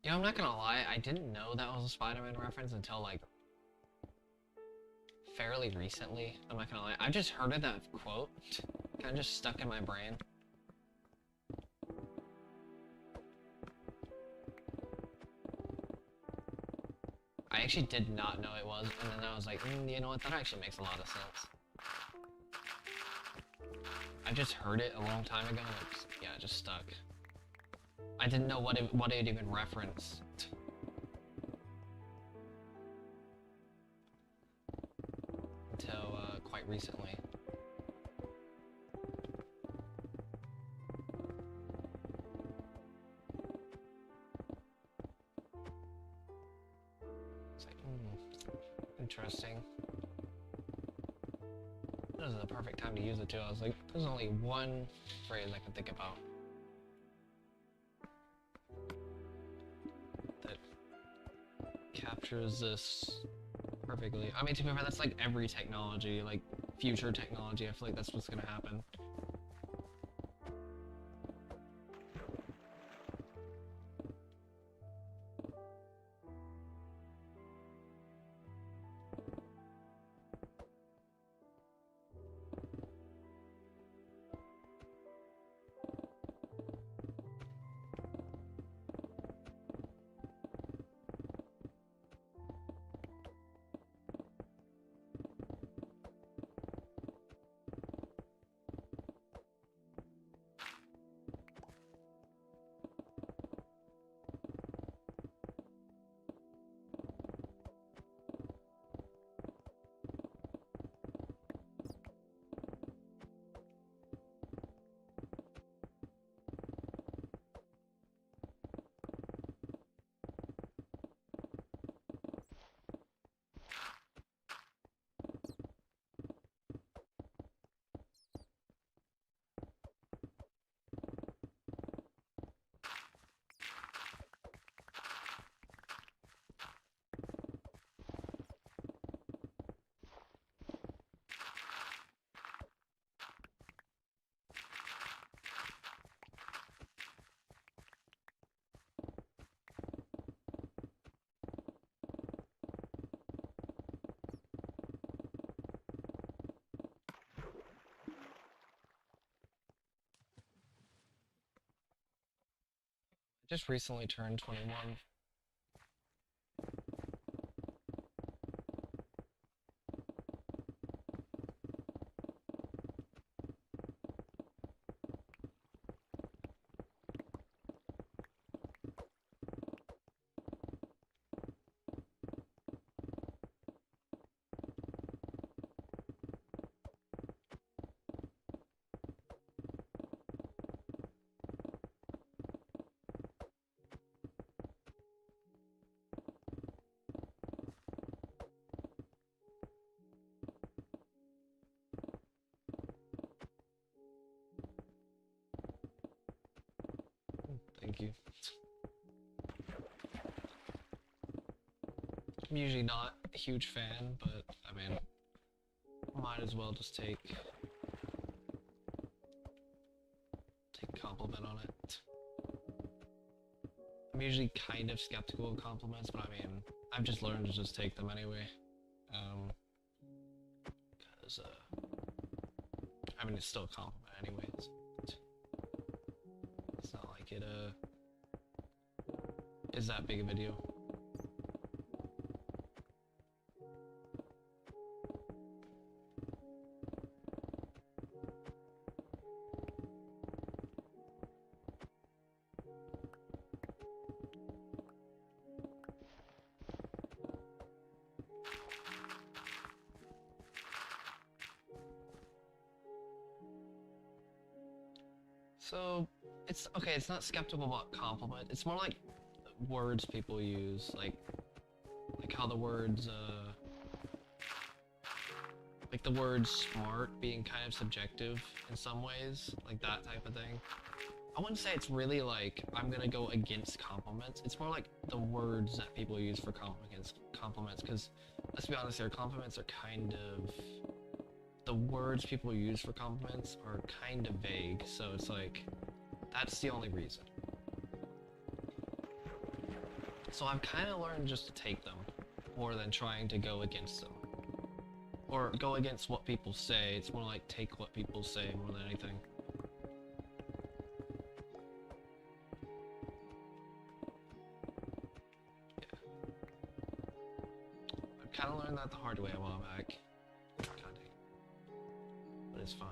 You know, I'm not gonna lie, I didn't know that was a Spider-Man reference until, like, fairly recently. I'm not gonna lie. I just heard of that quote, kind of just stuck in my brain. I actually did not know it was, and then I was like, you know what, that actually makes a lot of sense. I just heard it a long time ago, and it just stuck. I didn't know what it even referenced. Until, quite recently. It's like, interesting. This is the perfect time to use it too. I was like, there's only one phrase I can think about that captures this perfectly. I mean, to be fair, that's like every technology, like future technology. I feel like that's what's gonna happen. Just recently turned 21. Thank you. I'm usually not a huge fan, but I mean, might as well just take compliment on it. I'm usually kind of skeptical of compliments, but I mean, I've just learned to just take them anyway. Because, I mean, it's still a compliment anyways. It's not like it, is that big a video. So, it's, okay, it's not skeptical about compliment, it's more like words people use, like how the words, like the word smart being kind of subjective in some ways, like that type of thing. I wouldn't say it's really like, I'm gonna go against compliments, it's more like the words that people use for compliments, because, let's be honest here, compliments are kind of, the words people use for compliments are kind of vague, so it's like, that's the only reason. So I've kind of learned just to take them, more than trying to go against them. Or go against what people say. It's more like take what people say more than anything. Yeah. I kind of learned that the hard way a while back. Kinda. But it's fine.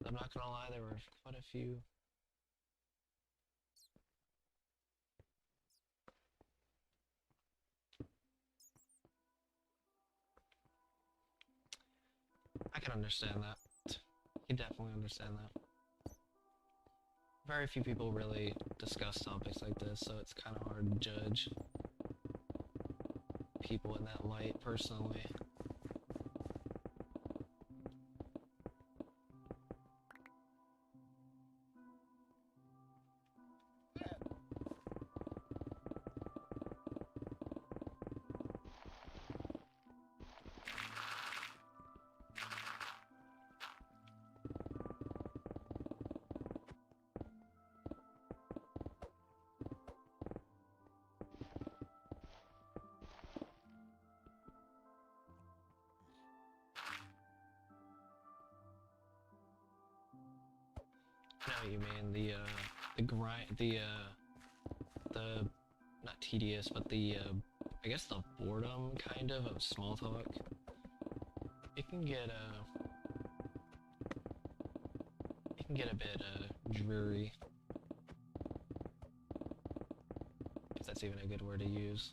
I'm not gonna lie, there were quite a few. I can understand that. You definitely understand that. Very few people really discuss topics like this, so it's kind of hard to judge people in that light, personally. I know what you mean, the grind, the not tedious, but I guess the boredom, kind of small talk. It can get a bit, dreary. If that's even a good word to use.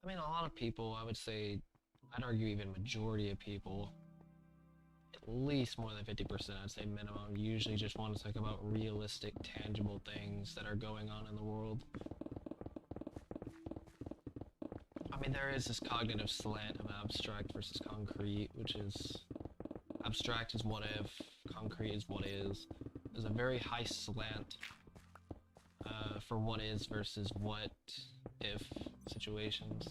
I mean, a lot of people, I would say, I'd argue even majority of people, at least more than 50%, I'd say minimum, usually just want to talk about realistic, tangible things that are going on in the world. I mean, there is this cognitive slant of abstract versus concrete, which is, abstract is what if, concrete is what is. There's a very high slant for what is versus what if situations.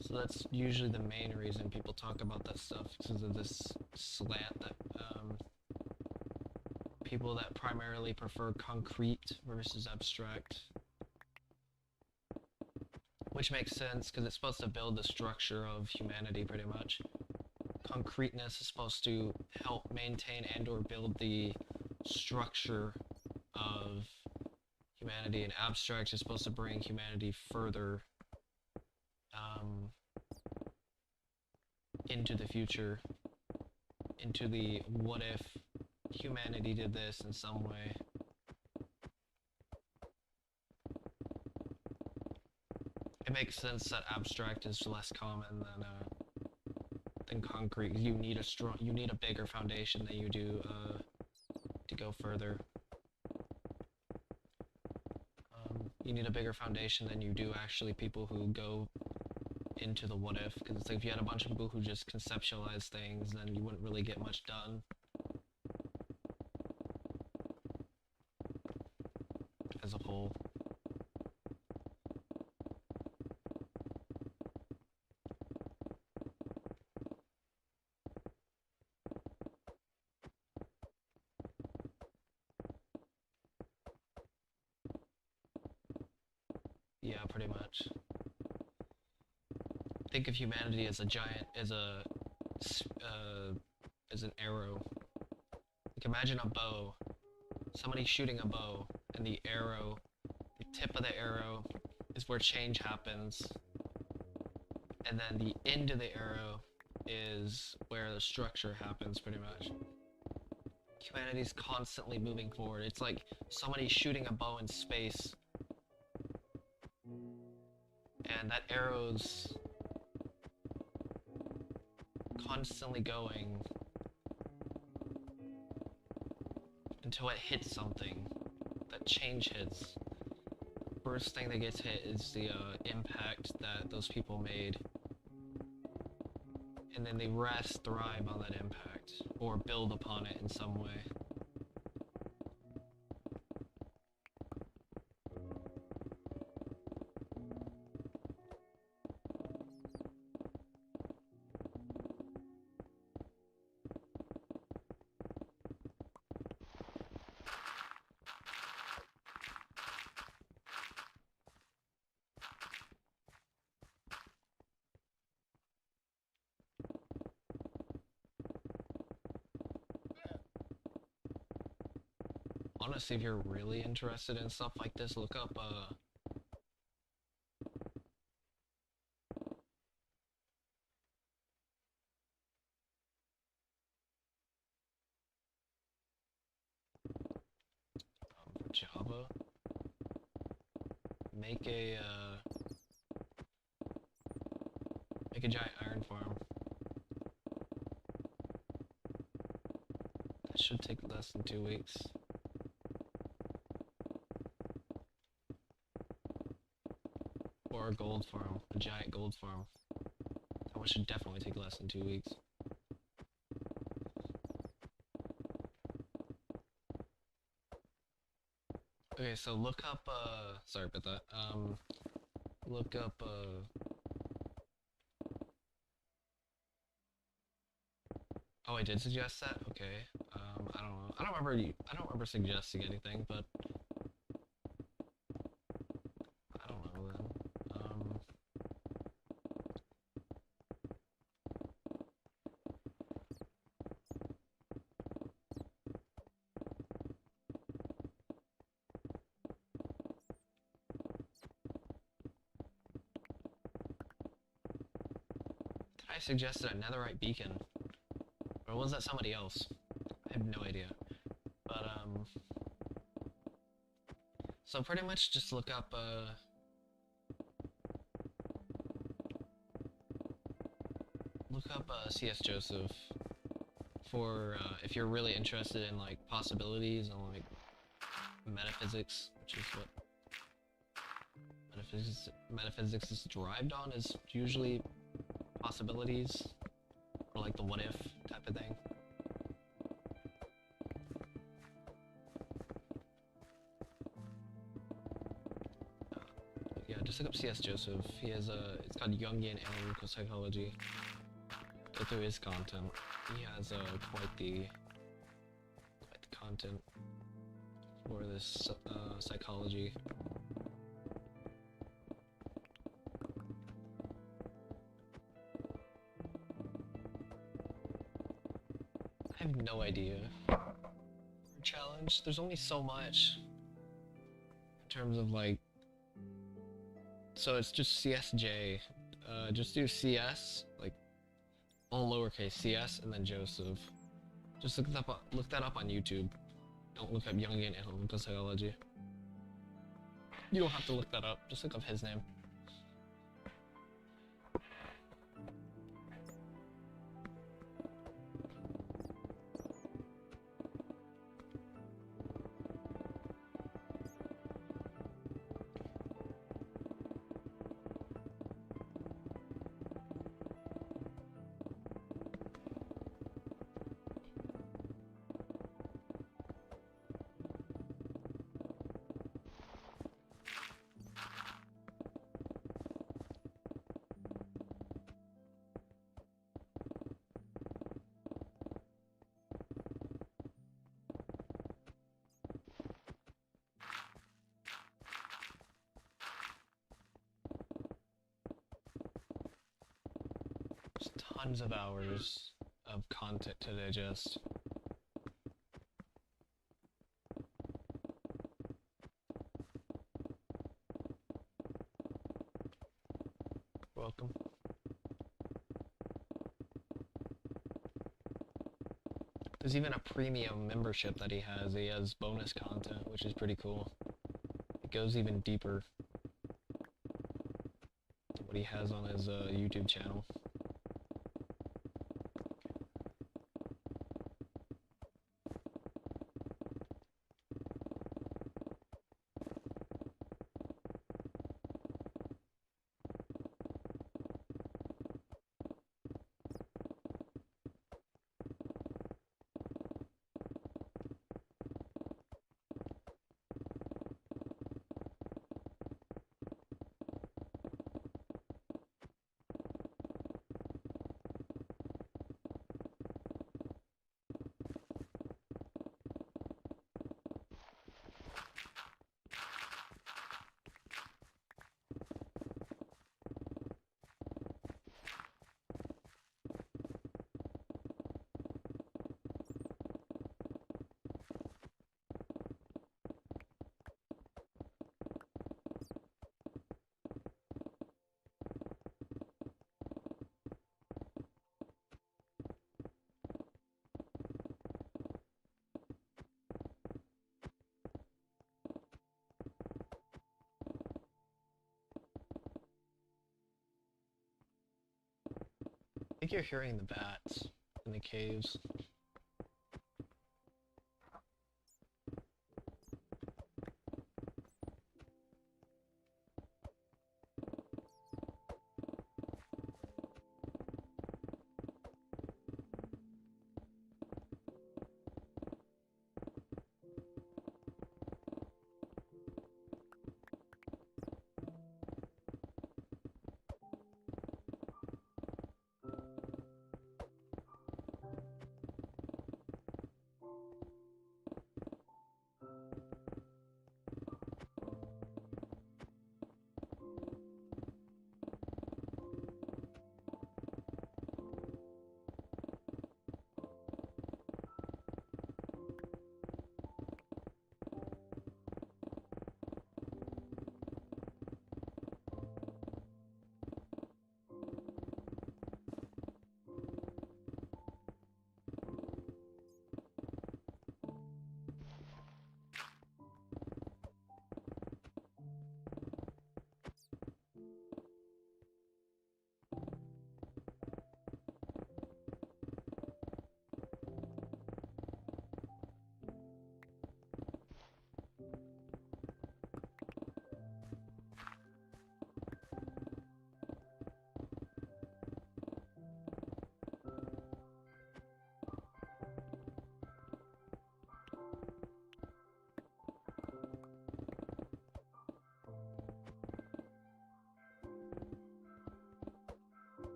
So that's usually the main reason people talk about that stuff, because of this slant that people that primarily prefer concrete versus abstract. Which makes sense, because it's supposed to build the structure of humanity pretty much. Concreteness is supposed to help maintain and or build the structure of humanity, and abstract is supposed to bring humanity further into the future, into the what if humanity did this in some way. It makes sense that abstract is less common than concrete. You need a bigger foundation than you do to go further. You need a bigger foundation than you do actually people who go into the what if, because it's like if you had a bunch of people who just conceptualize things, then you wouldn't really get much done as a whole. Yeah, pretty much. Think of humanity as a giant, as an arrow. Like imagine a bow. Somebody shooting a bow, and the arrow, the tip of the arrow is where change happens. And then the end of the arrow is where the structure happens, pretty much. Humanity's constantly moving forward. It's like somebody shooting a bow in space, and that arrow's constantly going until it hits something, that change hits. First thing that gets hit is the impact that those people made, and then the rest thrive on that impact or build upon it in some way. Honestly, if you're really interested in stuff like this, look up Java. Make a giant iron farm. That should take less than 2 weeks. Or a gold farm, a giant gold farm. That one should definitely take less than 2 weeks. Okay, so look up, sorry about that, look up, oh, I did suggest that? Okay, I don't know, I don't remember suggesting anything, but I don't know then. I suggested a netherite beacon, or was that somebody else? I have no idea. But So pretty much just look up CS Joseph for if you're really interested in like possibilities and like metaphysics, which is what metaphysics is derived on, is usually possibilities or like the what if type of thing. Yeah, just look up CS Joseph. He has it's called Jungian Analytical Psychology. Go through his content. He has quite the content for this psychology. I have no idea. Challenge. There's only so much in terms of like. So it's just CSJ. Just do CS, like all lowercase CS, and then Joseph. Just look that up on YouTube. Don't look up Jungian Analytical Psychology. You don't have to look that up. Just look up his name. Tons of hours of content to digest. Welcome. There's even a premium membership that he has. He has bonus content, which is pretty cool. It goes even deeper than what he has on his YouTube channel. I think you're hearing the bats in the caves.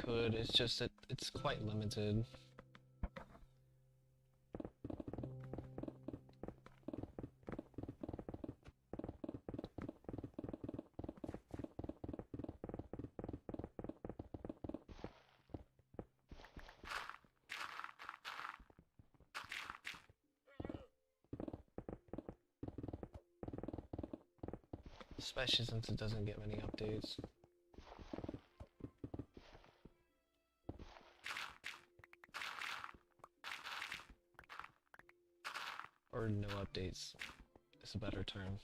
could, it's just that it's quite limited. Especially since it doesn't get many updates. Or no updates is a better term.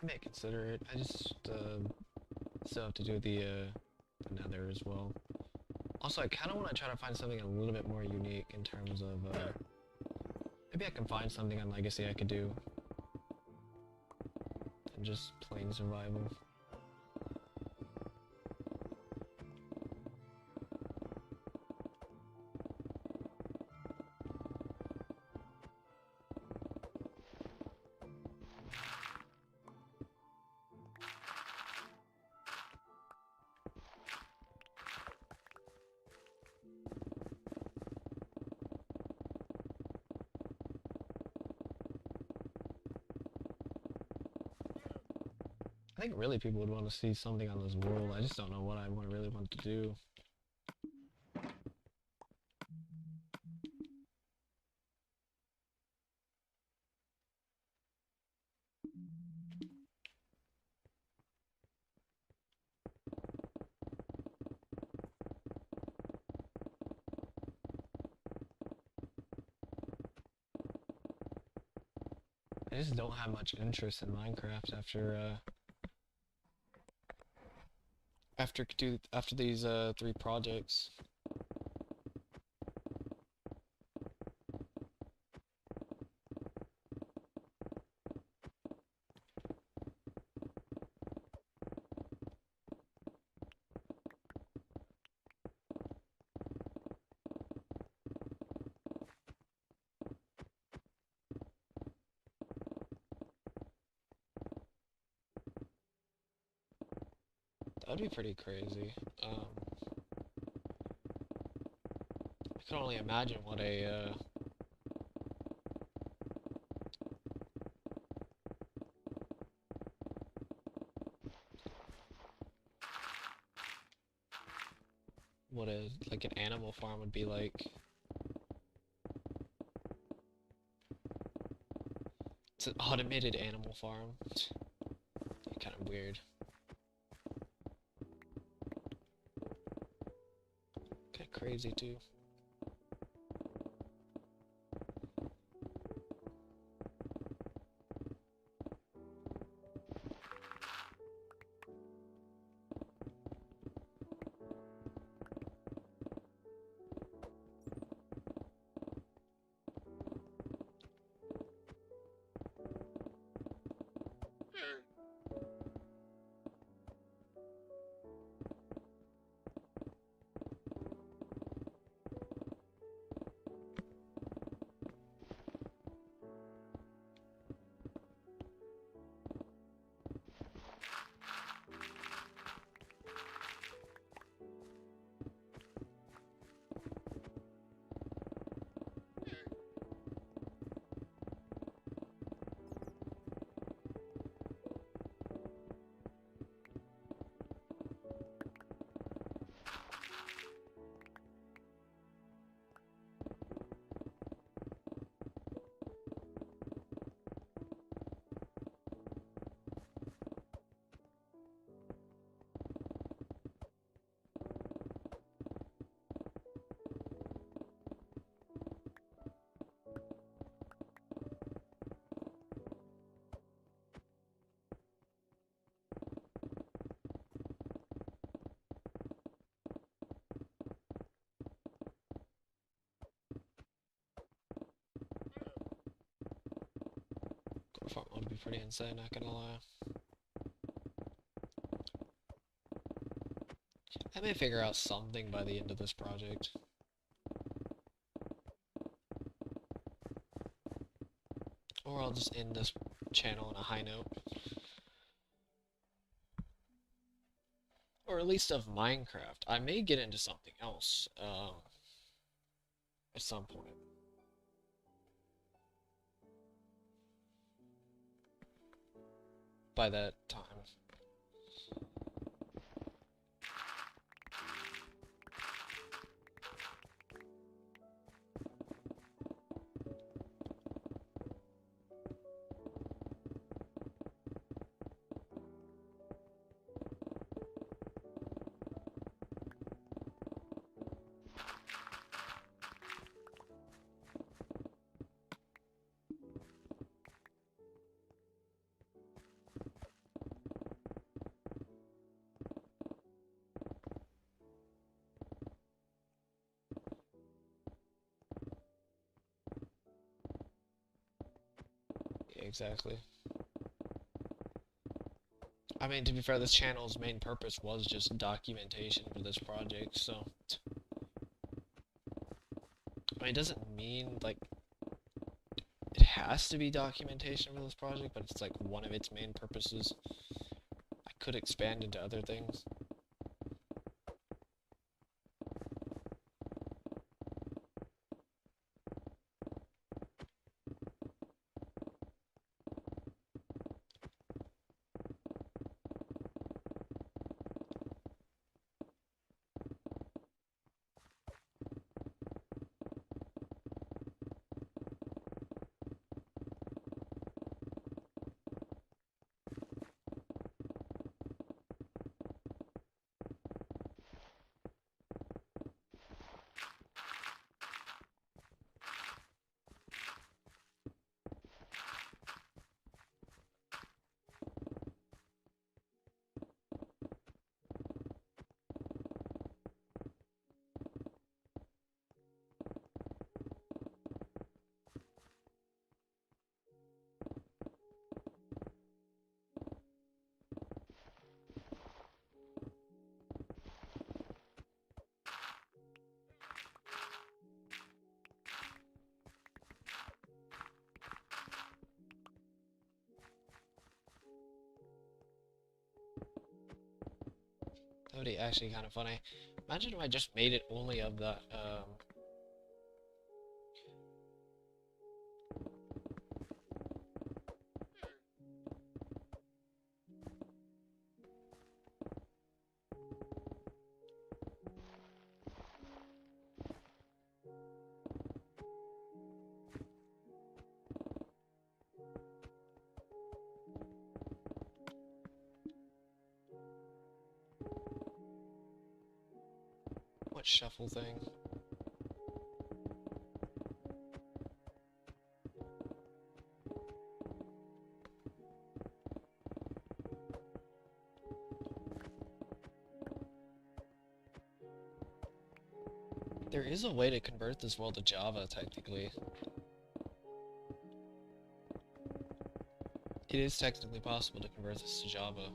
I may consider it. I just still have to do the nether as well. Also, I kind of want to try to find something a little bit more unique in terms of maybe I can find something on Legacy I could do than just plain survival. I think really people would want to see something on this world. I just don't know what I really want to do. I just don't have much interest in Minecraft after these 3 projects. That'd be pretty crazy. I can only imagine what a like an animal farm would be like. It's an automated animal farm. Kind of weird. Kind of crazy too. Farm would be pretty insane, not gonna lie. I may figure out something by the end of this project. Or I'll just end this channel on a high note. Or at least of Minecraft. I may get into something else at some point. By that time. Exactly. I mean, to be fair, this channel's main purpose was just documentation for this project, so... I mean, it doesn't mean, like, it has to be documentation for this project, but it's, like, one of its main purposes. I could expand into other things. That would be actually kind of funny. Imagine if I just made it only of the, what shuffle thing? There is a way to convert this world to Java, technically. It is technically possible to convert this to Java.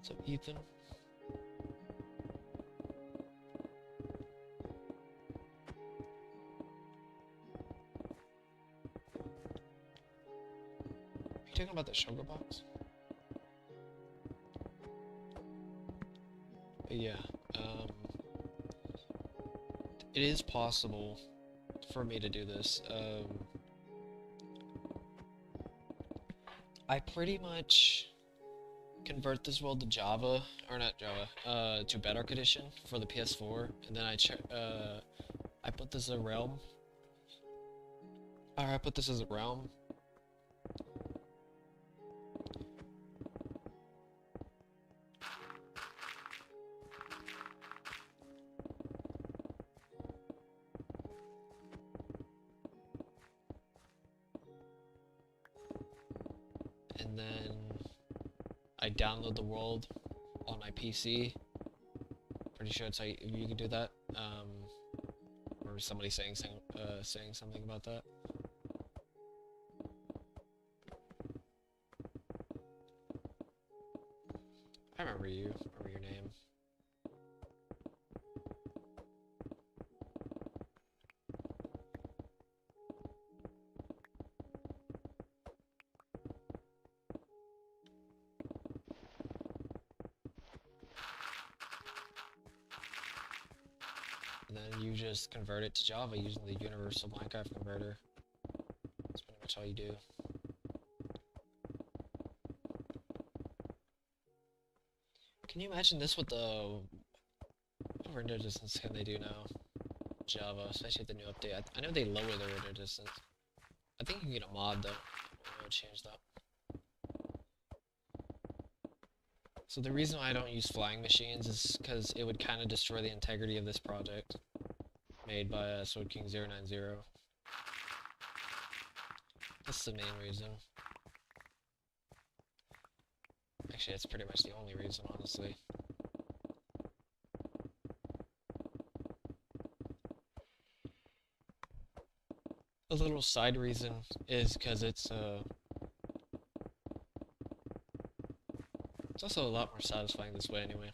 So, Ethan. Are you talking about the sugar box? But yeah, it is possible for me to do this. I pretty much convert this world to Java, or not Java, to Bedrock Edition for the PS4, and then I put this as a realm. Or I put this as a realm. and then I download the world on my PC. Pretty sure it's how you can do that. Or somebody saying something about that. I remember you. I remember your name. And then you just convert it to Java using the universal Minecraft converter. That's pretty much all you do. Can you imagine this with the... What render distance can they do now? Java, especially with the new update. I know they lower the render distance. I think you can get a mod though. I'll change that. So the reason why I don't use flying machines is because it would kind of destroy the integrity of this project made by SwordKing090. That's the main reason. Actually, that's pretty much the only reason, honestly. A little side reason is because it's also a lot more satisfying this way anyway.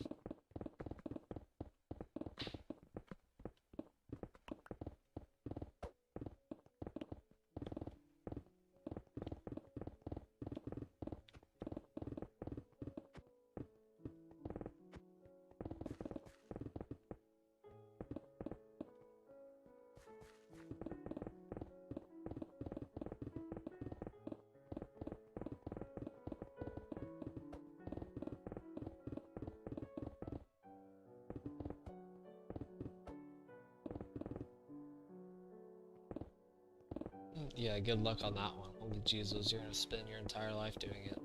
Yeah, good luck on that one. Holy Jesus, you're gonna spend your entire life doing it.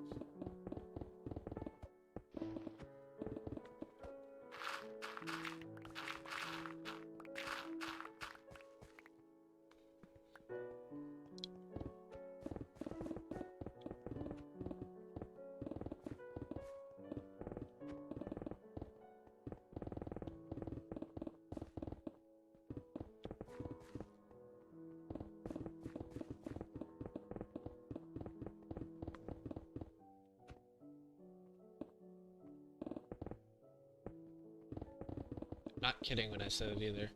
Not kidding when I said it either.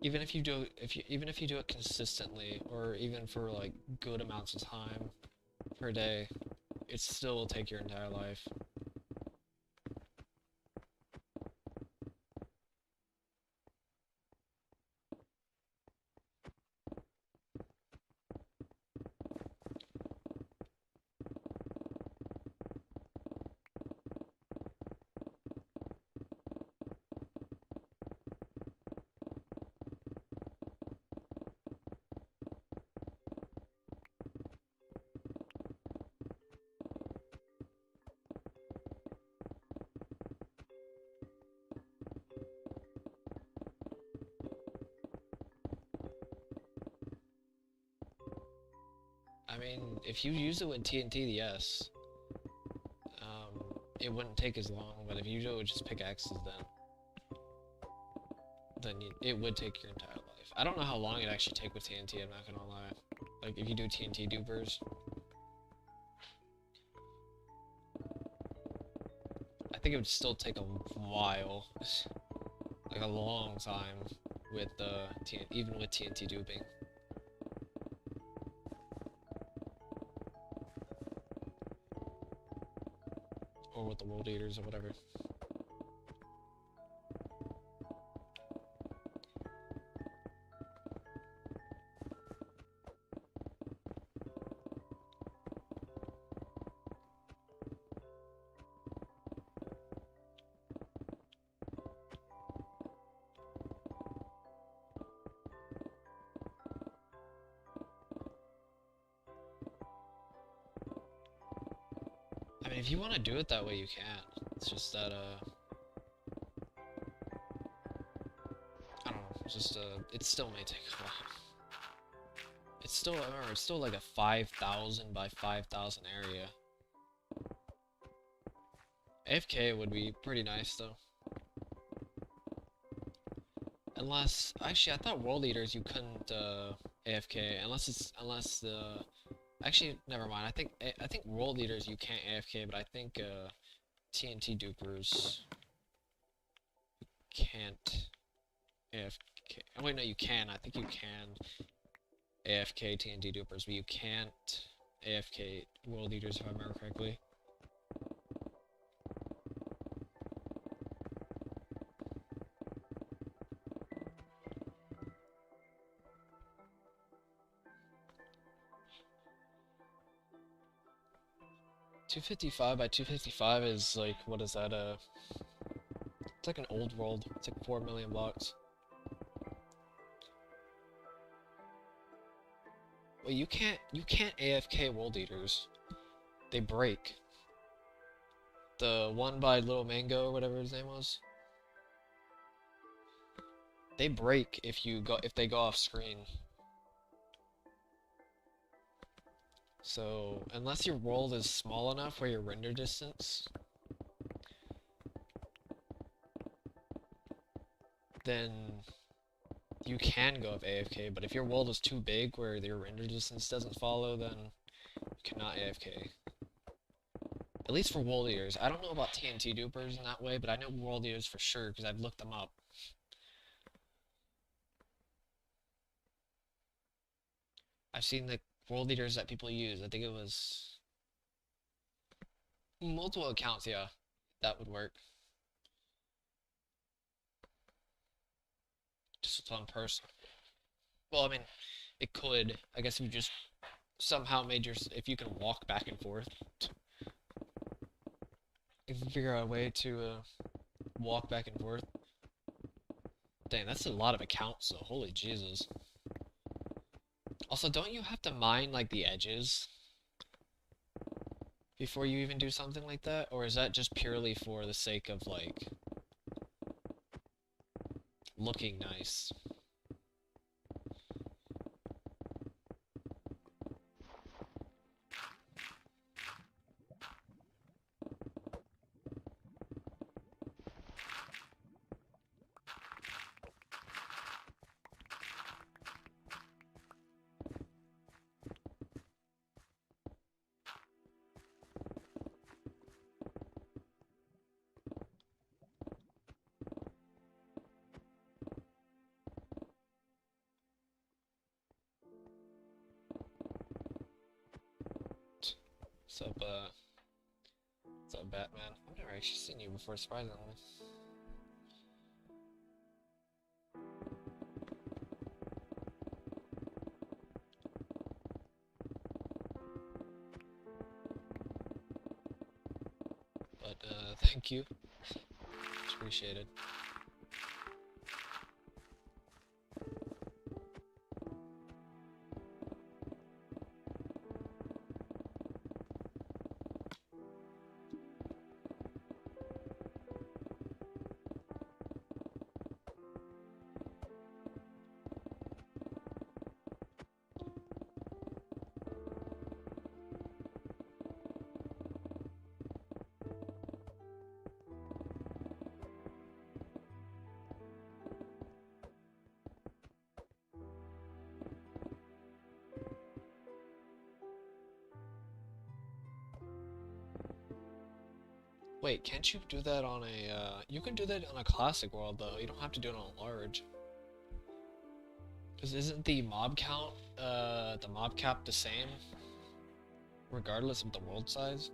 Even if you do it consistently, or even for like good amounts of time per day, it still will take your entire life. I mean, if you use it with TNT, yes. It wouldn't take as long, but if you do it with just pickaxes, then it would take your entire life. I don't know how long it actually take with TNT, I'm not gonna lie. Like, if you do TNT dupers, I think it would still take a while. Like, a long time with even with TNT duping. Or with the world eaters or whatever. I mean, if you want to do it that way, you can. It's just that, I don't know, it's just, it still may take a while. It's still, I remember, it's still like a 5,000 by 5,000 area. AFK would be pretty nice though. Unless, actually, I thought World Eaters you couldn't AFK unless the. Actually, never mind. I think World Eaters you can't AFK, but I think TNT dupers can't AFK. Oh wait, no, you can. I think you can AFK TNT dupers, but you can't AFK World Eaters if I remember correctly. $255 by $255 is like, what is that? It's like an old world. It's like 4 million blocks. Well, you can't AFK World Eaters. They break. The one by Little Mango or whatever his name was. They break if they go off screen. So, unless your world is small enough where your render distance, then you can go of AFK, but if your world is too big where your render distance doesn't follow, then you cannot AFK. At least for World Eaters. I don't know about TNT dupers in that way, but I know World Eaters for sure because I've looked them up. I've seen the World Eaters that people use. I think it was multiple accounts, yeah. That would work. Just one person. Well, I mean, it could. I guess if you just somehow made if you can walk back and forth. If you figure out a way to walk back and forth. Dang, that's a lot of accounts though. Holy Jesus. Also, don't you have to mine, like, the edges before you even do something like that? Or is that just purely for the sake of, like, looking nice? What's up, Batman? I've never actually seen you before, surprisingly. But, thank you. It's appreciated. Wait, can't you do that on a, you can do that on a classic world, though. You don't have to do it on a large. Because isn't the mob count, the mob cap the same? Regardless of the world size?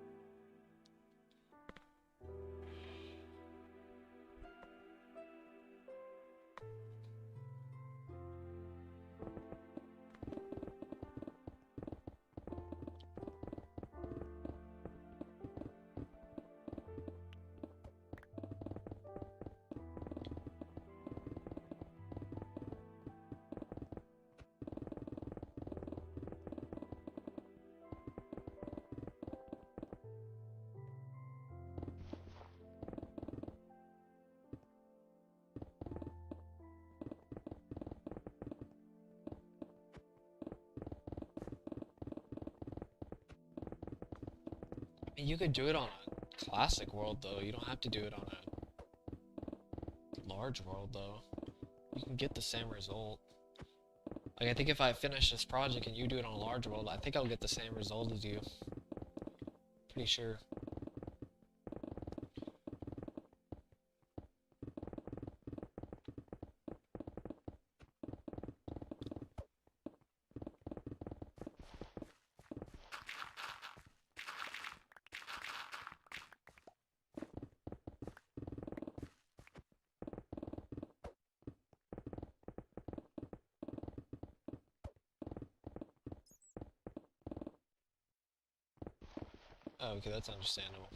You could do it on a classic world though. You don't have to do it on a large world though. You can get the same result. Like I think if I finish this project and you do it on a large world, I think I'll get the same result as you. Pretty sure. Oh, okay, that's understandable.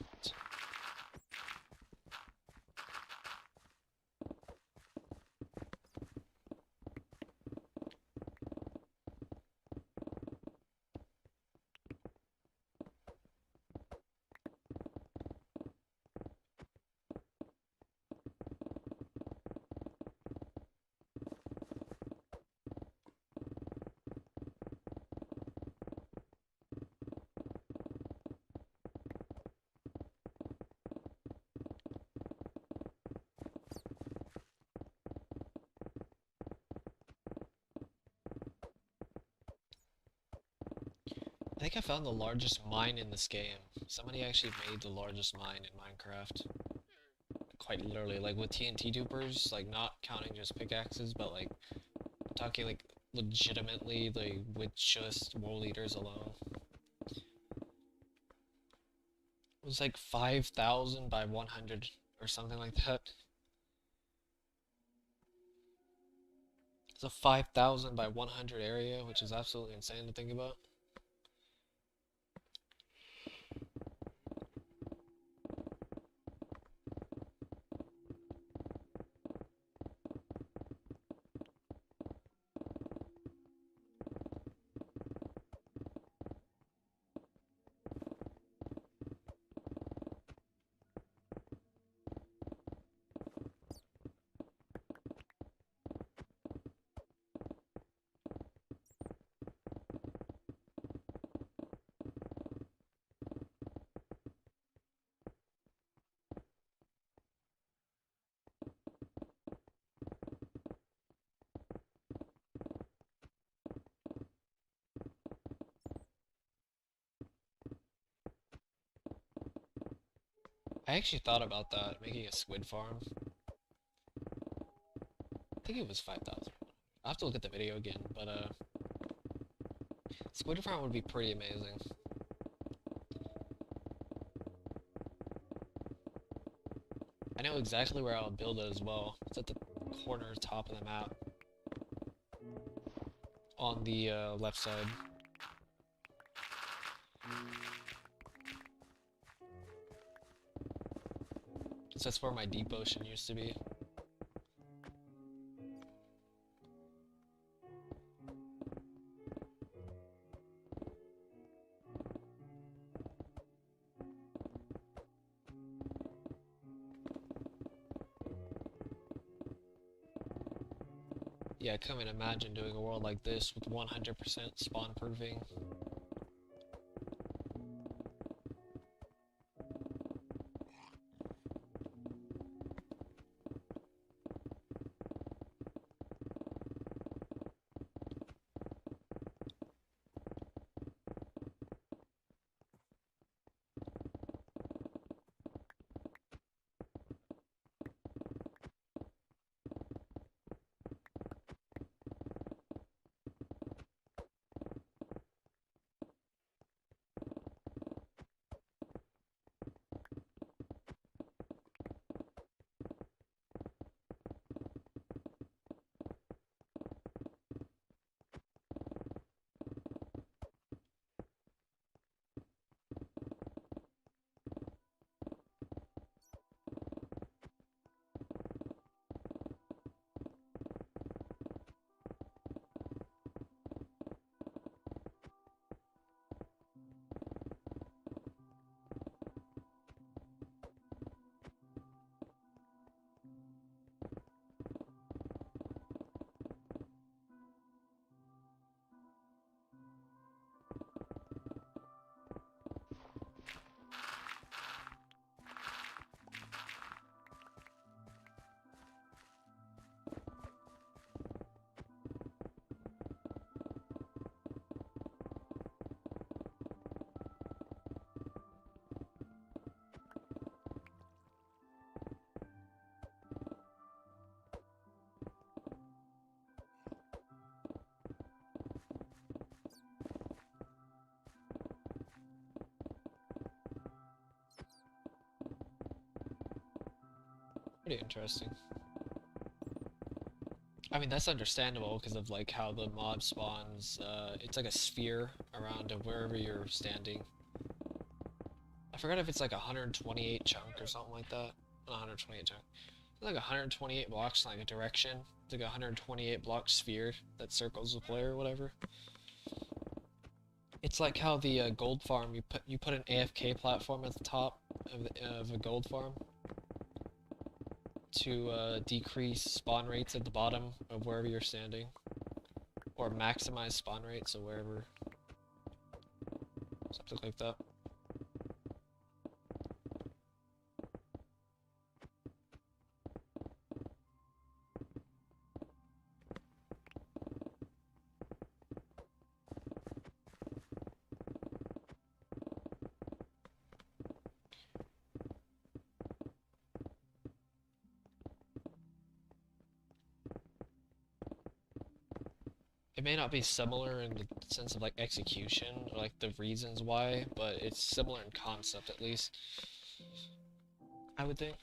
I think I found the largest mine in this game. Somebody actually made the largest mine in Minecraft. Quite literally, like with TNT dupers, like not counting just pickaxes, but like talking like legitimately, like with just world eaters alone. It was like 5,000 by 100 or something like that. It's a 5,000 by 100 area, which is absolutely insane to think about. I actually thought about that, making a squid farm. I think it was 5,000. I'll have to look at the video again, but squid farm would be pretty amazing. I know exactly where I'll build it as well. It's at the corner top of the map. On the left side. So that's where my deep ocean used to be. Yeah, I couldn't imagine doing a world like this with 100% spawn proofing. Pretty interesting. I mean, that's understandable because of like how the mob spawns. It's like a sphere around wherever you're standing. I forgot if it's like 128 chunk or something like that. Not 128 chunk. It's like 128 blocks in like a direction. It's like a 128 block sphere that circles the player or whatever. It's like how the gold farm, you put an AFK platform at the top of a gold farm to decrease spawn rates at the bottom of wherever you're standing, or maximize spawn rates of wherever, something like that. It may not be similar in the sense of like execution or like the reasons why, but it's similar in concept at least, I would think.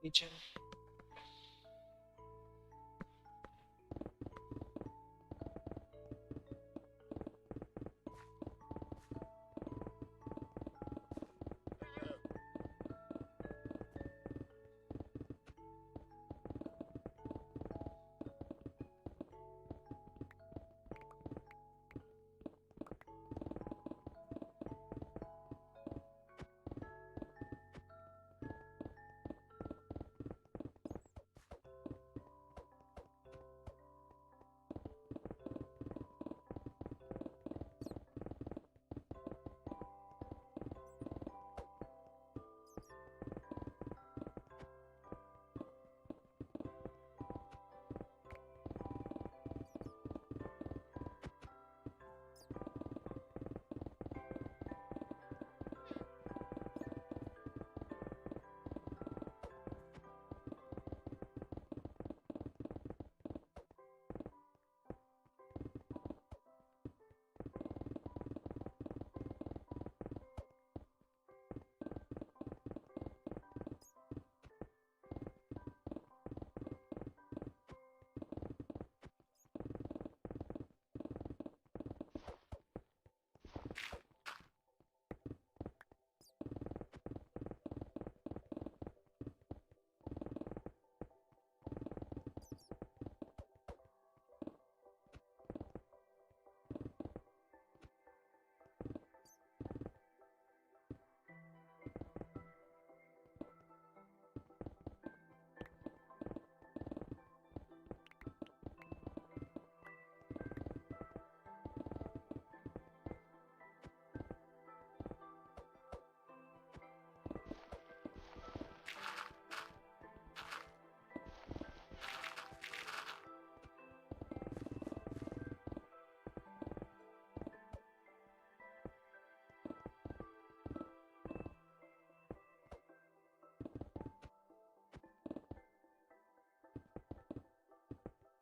Legion.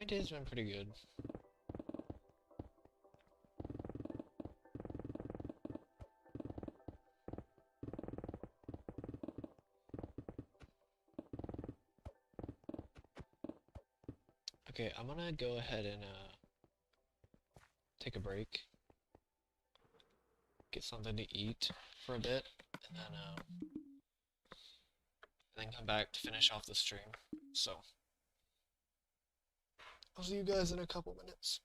My day's been pretty good. Okay, I'm gonna go ahead and take a break, get something to eat for a bit, and then come back to finish off the stream. So I'll see you guys in a couple minutes.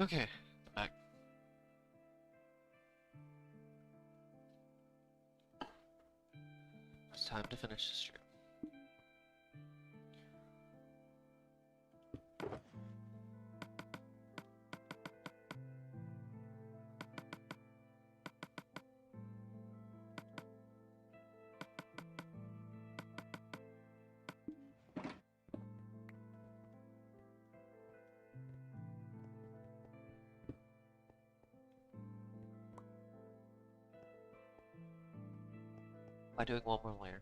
Okay, back. It's time to finish the stream. By doing one more layer.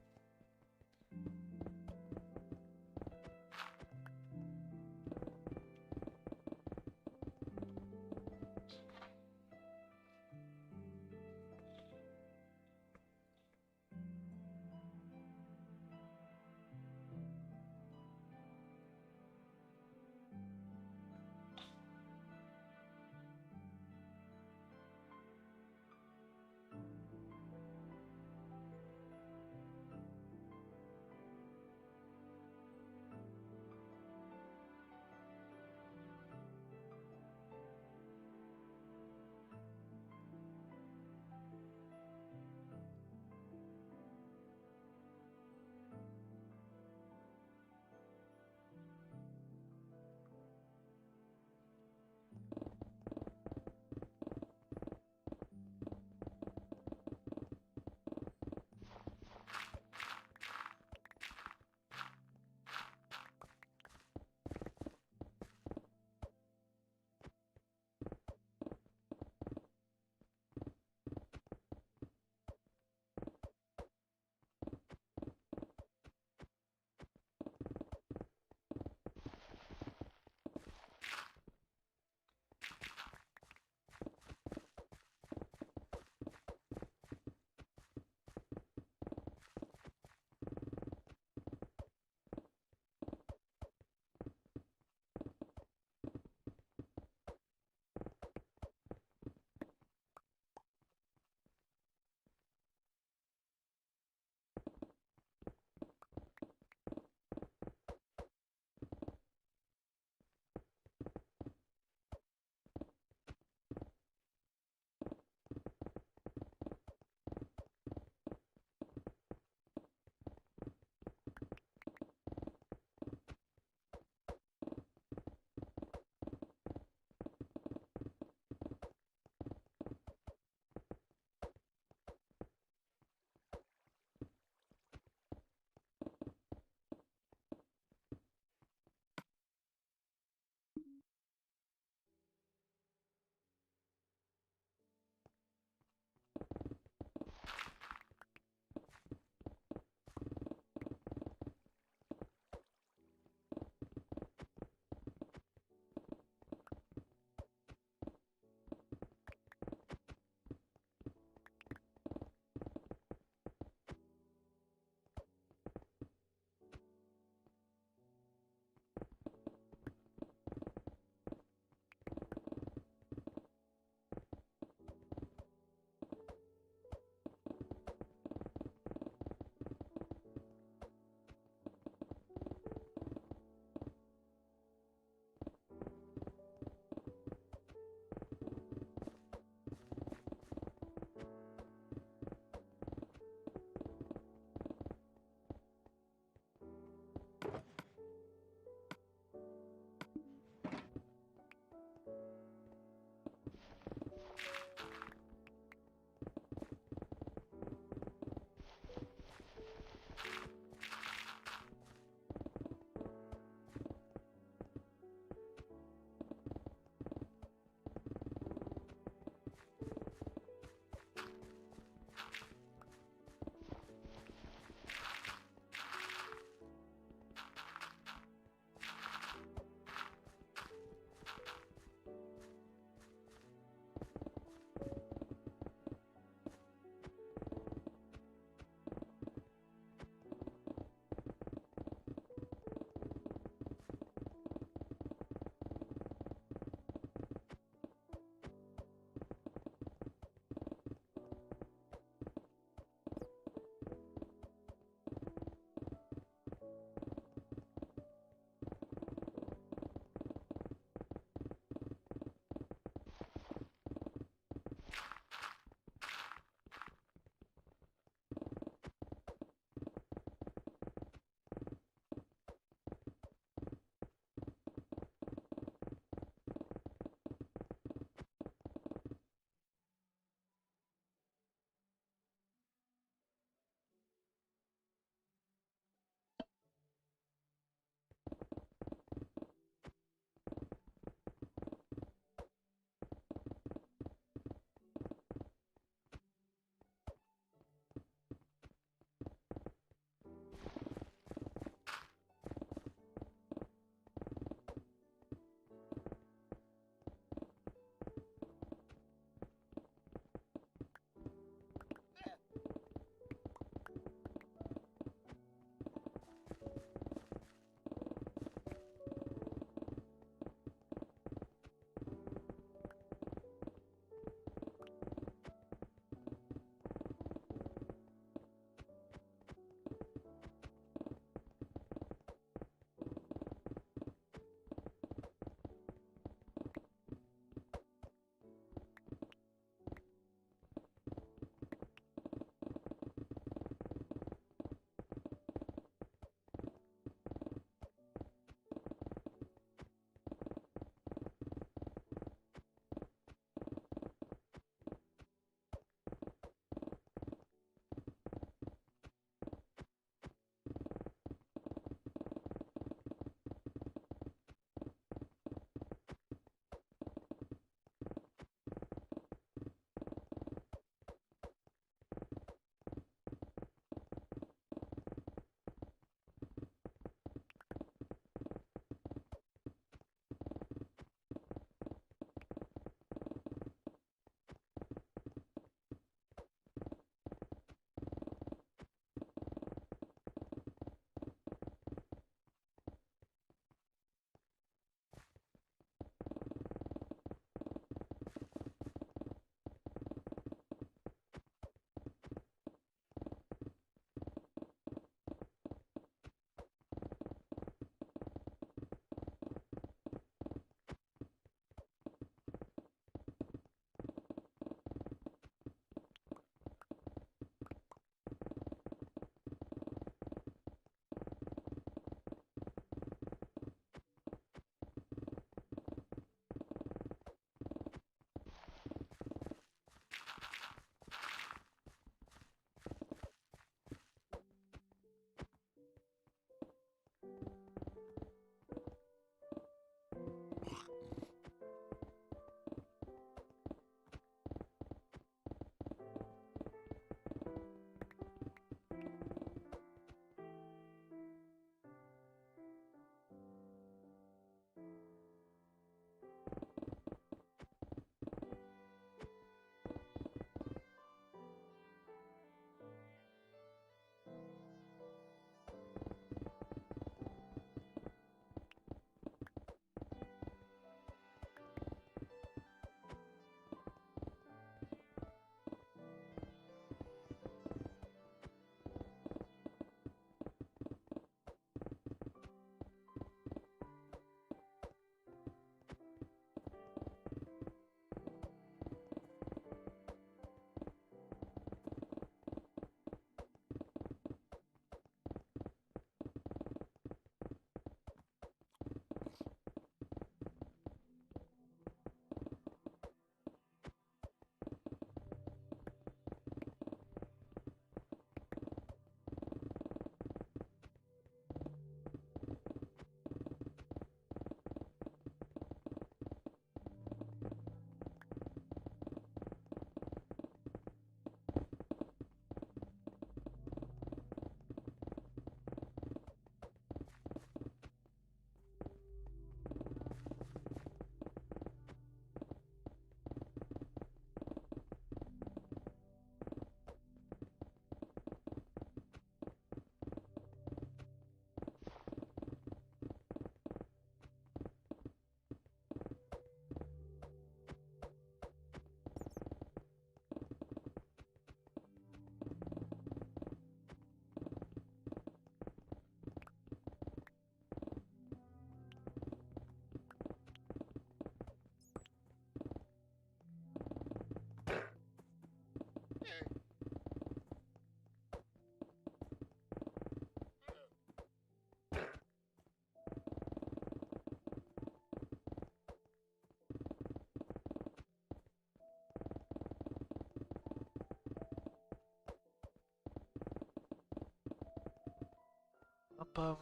It's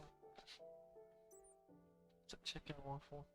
a chicken waffle.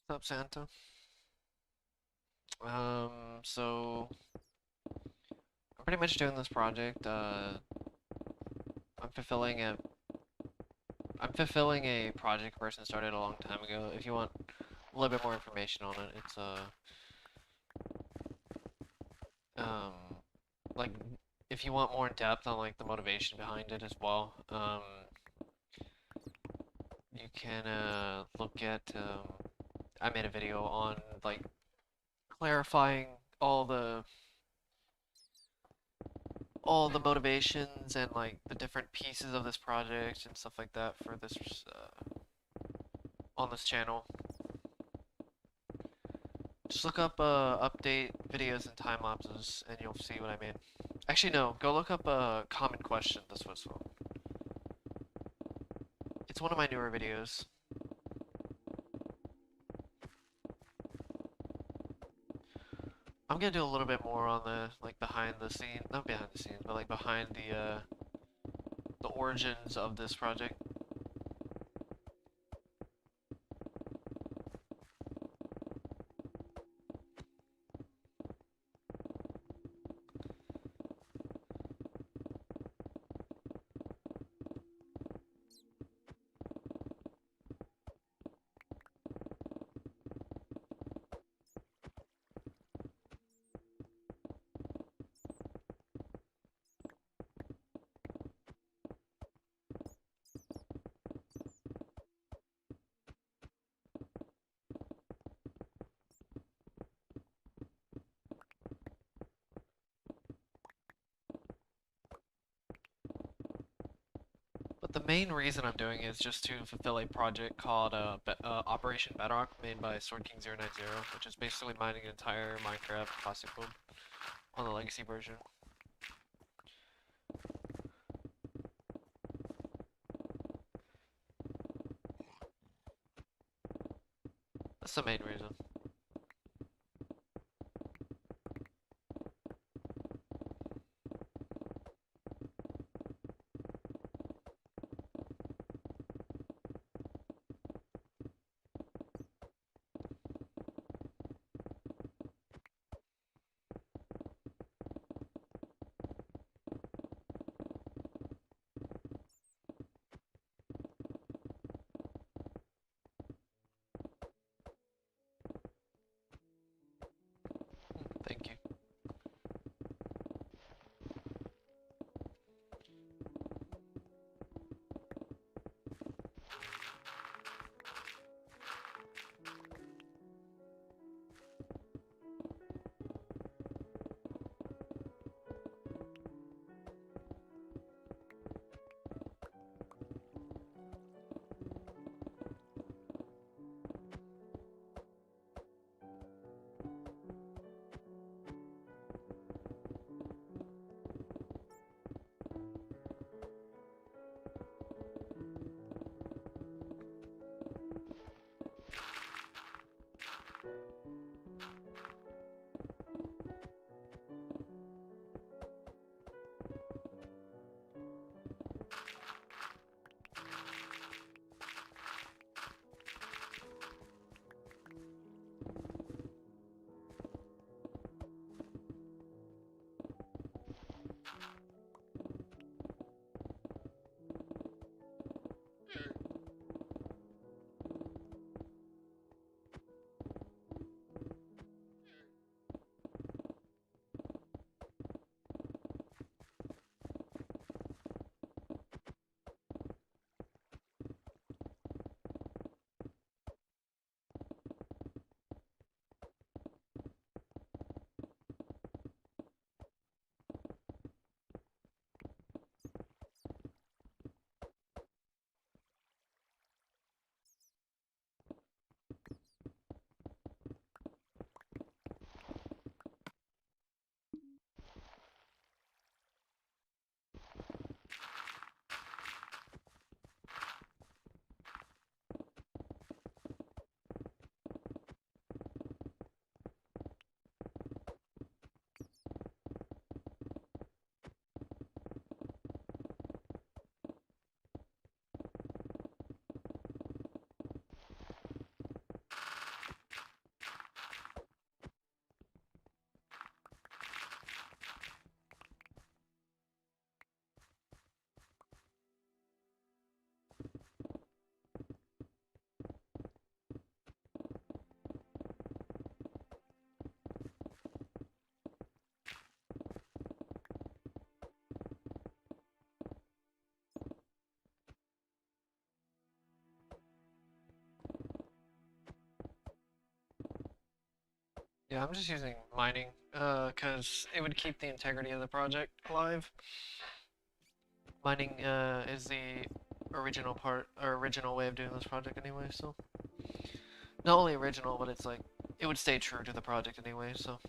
What's up, Santa? So I'm pretty much doing this project. I'm fulfilling a project a person started a long time ago. If you want a little bit more information on it, it's um like if you want more in depth on like the motivation behind it as well, you can look at I made a video on like clarifying all the motivations and like the different pieces of this project and stuff like that for this on this channel. Just look up update videos and time lapses and you'll see what I mean. Actually no, go look up common question this was one. It's one of my newer videos. I'm gonna do a little bit more on the like behind the scenes, not behind the scenes, but like behind the origins of this project. The main reason I'm doing it is just to fulfill a project called Operation Bedrock, made by SwordKing090, which is basically mining an entire Minecraft classic build on the legacy version. That's the main reason. Thank you. Yeah, I'm just using mining, because it would keep the integrity of the project alive. Mining, is the original part, or original way of doing this project anyway, so. Not only original, but it's like, it would stay true to the project anyway, so.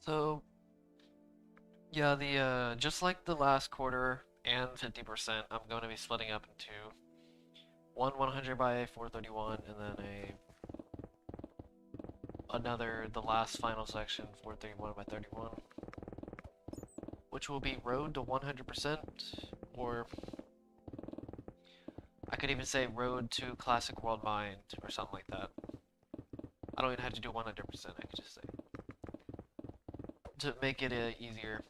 So, yeah, just like the last quarter and 50%, I'm going to be splitting up into one 100 by 431 and then the last final section, 431 by 31, which will be road to 100%, or I could even say road to classic world mind, or something like that. I don't even have to do 100%, I could just say. To make it easier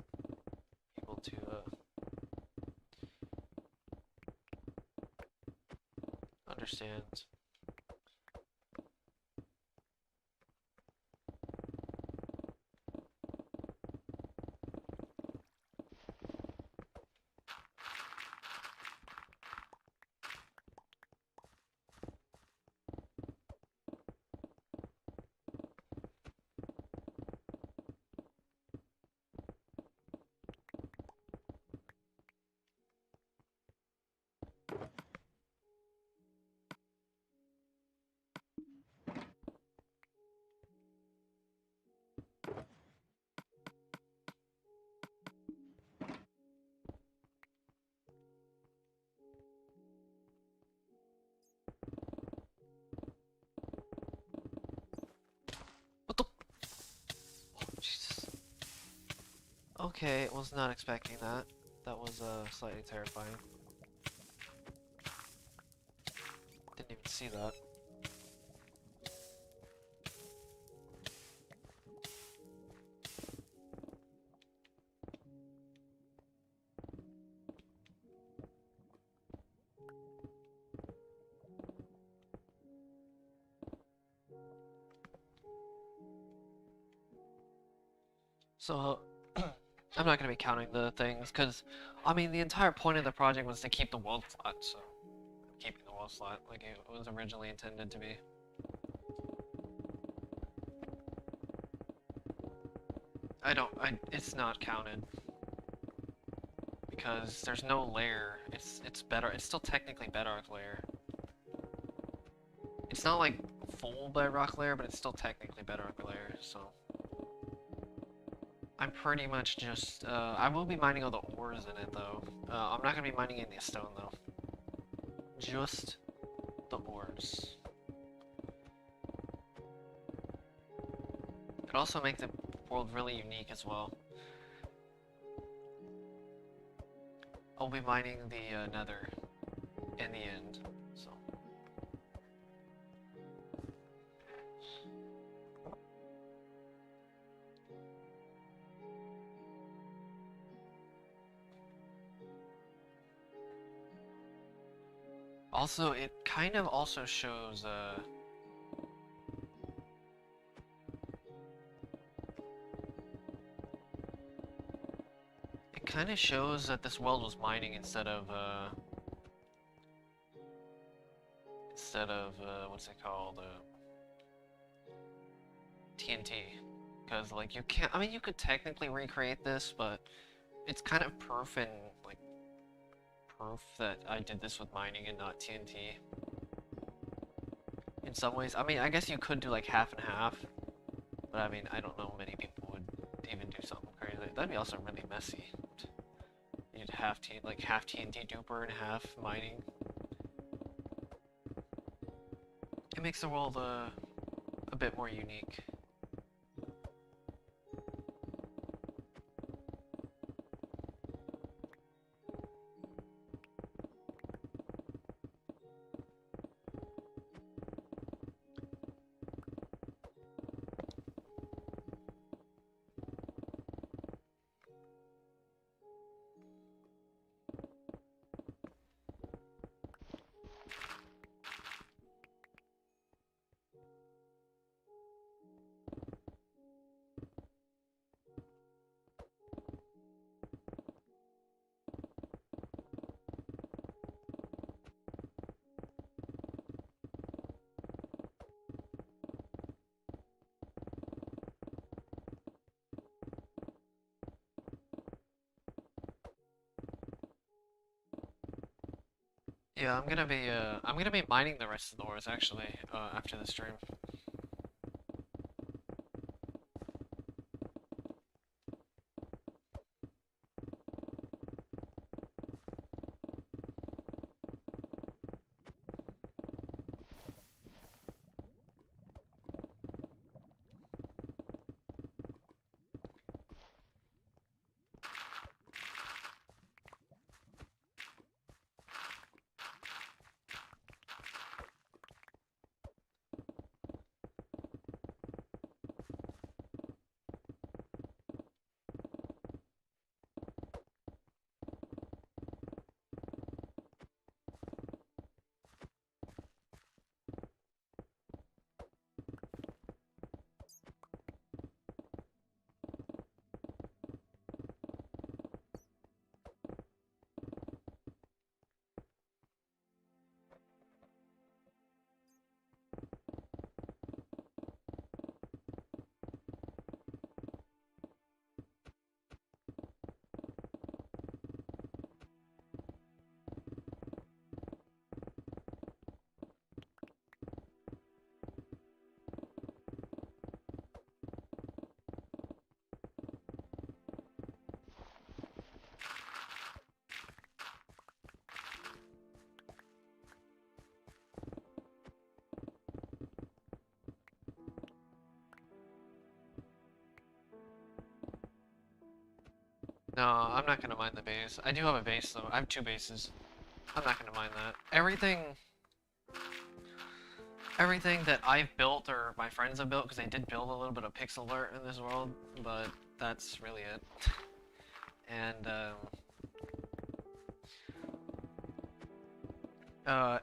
people to understand. What the? Oh, Jesus. Okay, was not expecting that. That was slightly terrifying. Didn't even see that. So, I'm not going to be counting the things, because, I mean, the entire point of the project was to keep the world flat, so I'm keeping the world flat like it was originally intended to be. It's not counted, because there's no layer. It's better, it's still technically Bedrock layer. It's not like full Bedrock layer, but it's still technically Bedrock layer, so. I'm pretty much just, I will be mining all the ores in it, though. I'm not gonna be mining any stone, though. Just the ores. It also makes the world really unique as well. I'll be mining the nether. in the end. So. Also, it kind of also shows, it kind of shows that this world was mining instead of, what's it called, TNT. Because, like, you can't, I mean, you could technically recreate this, but it's kind of proof and, like, proof that I did this with mining and not TNT. In some ways, I mean, I guess you could do like half and half, but I mean, I don't know many people would even do something crazy. That'd be also really messy. You'd have half TNT duper and half mining. It makes the world a bit more unique. Yeah, I'm gonna be mining the rest of the ores actually, after the stream. No, I'm not gonna mine the base. I do have a base though. I have 2 bases. I'm not gonna mine that. Everything that I've built or my friends have built, because they did build a little bit of pixel art in this world, but that's really it. And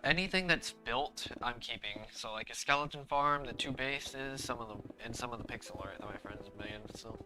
anything that's built, I'm keeping. So like a skeleton farm, the 2 bases, some of the pixel art that my friends have made. So.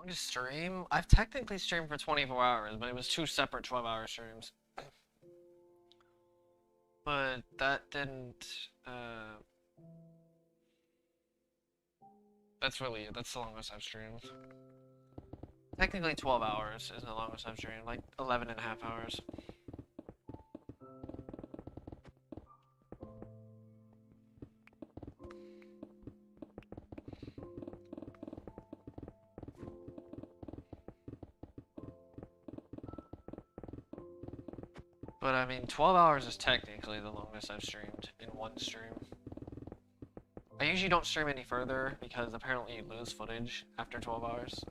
Longest stream? I've technically streamed for 24 hours, but it was 2 separate 12-hour streams. But that didn't, that's the longest I've streamed. Technically 12 hours is the longest I've streamed, like 11 and a half hours. But I mean, 12 hours is technically the longest I've streamed in one stream. I usually don't stream any further because apparently you lose footage after 12 hours.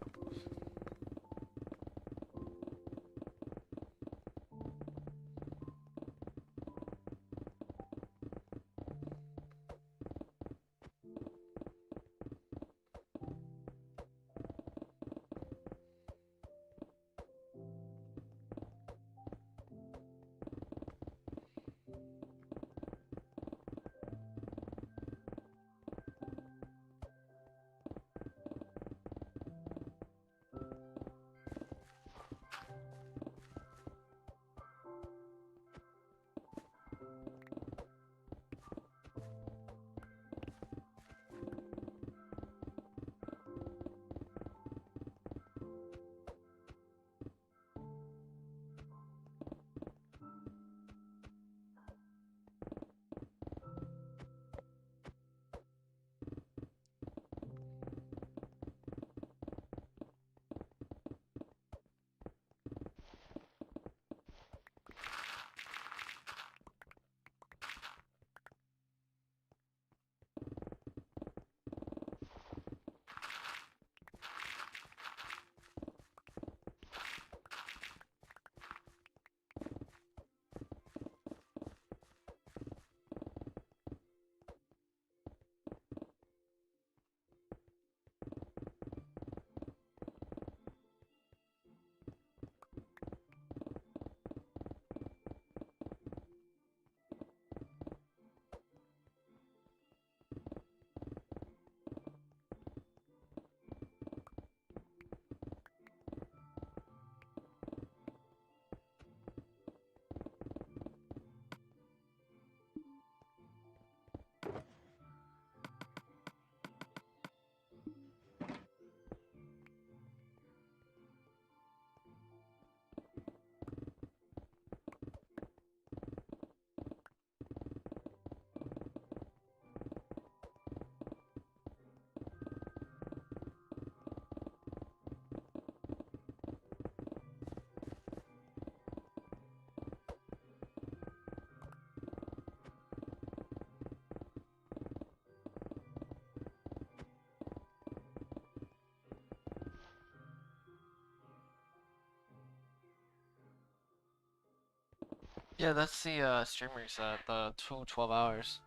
Yeah, that's the stream reset, the 12 hours.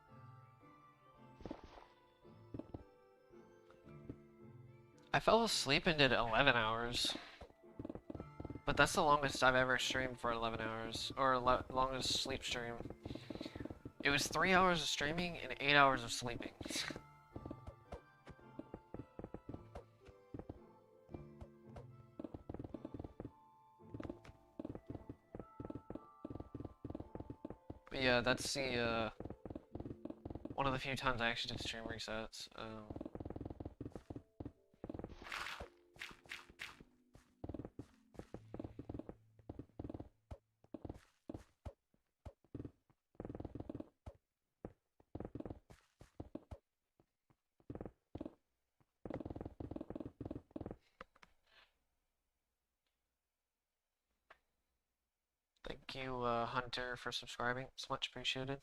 I fell asleep and did 11 hours. But that's the longest I've ever streamed for 11 hours, or longest sleep stream. It was 3 hours of streaming and 8 hours of sleeping. But yeah, that's the, one of the few times I actually did stream resets. Thank you, Hunter, for subscribing. It's much appreciated.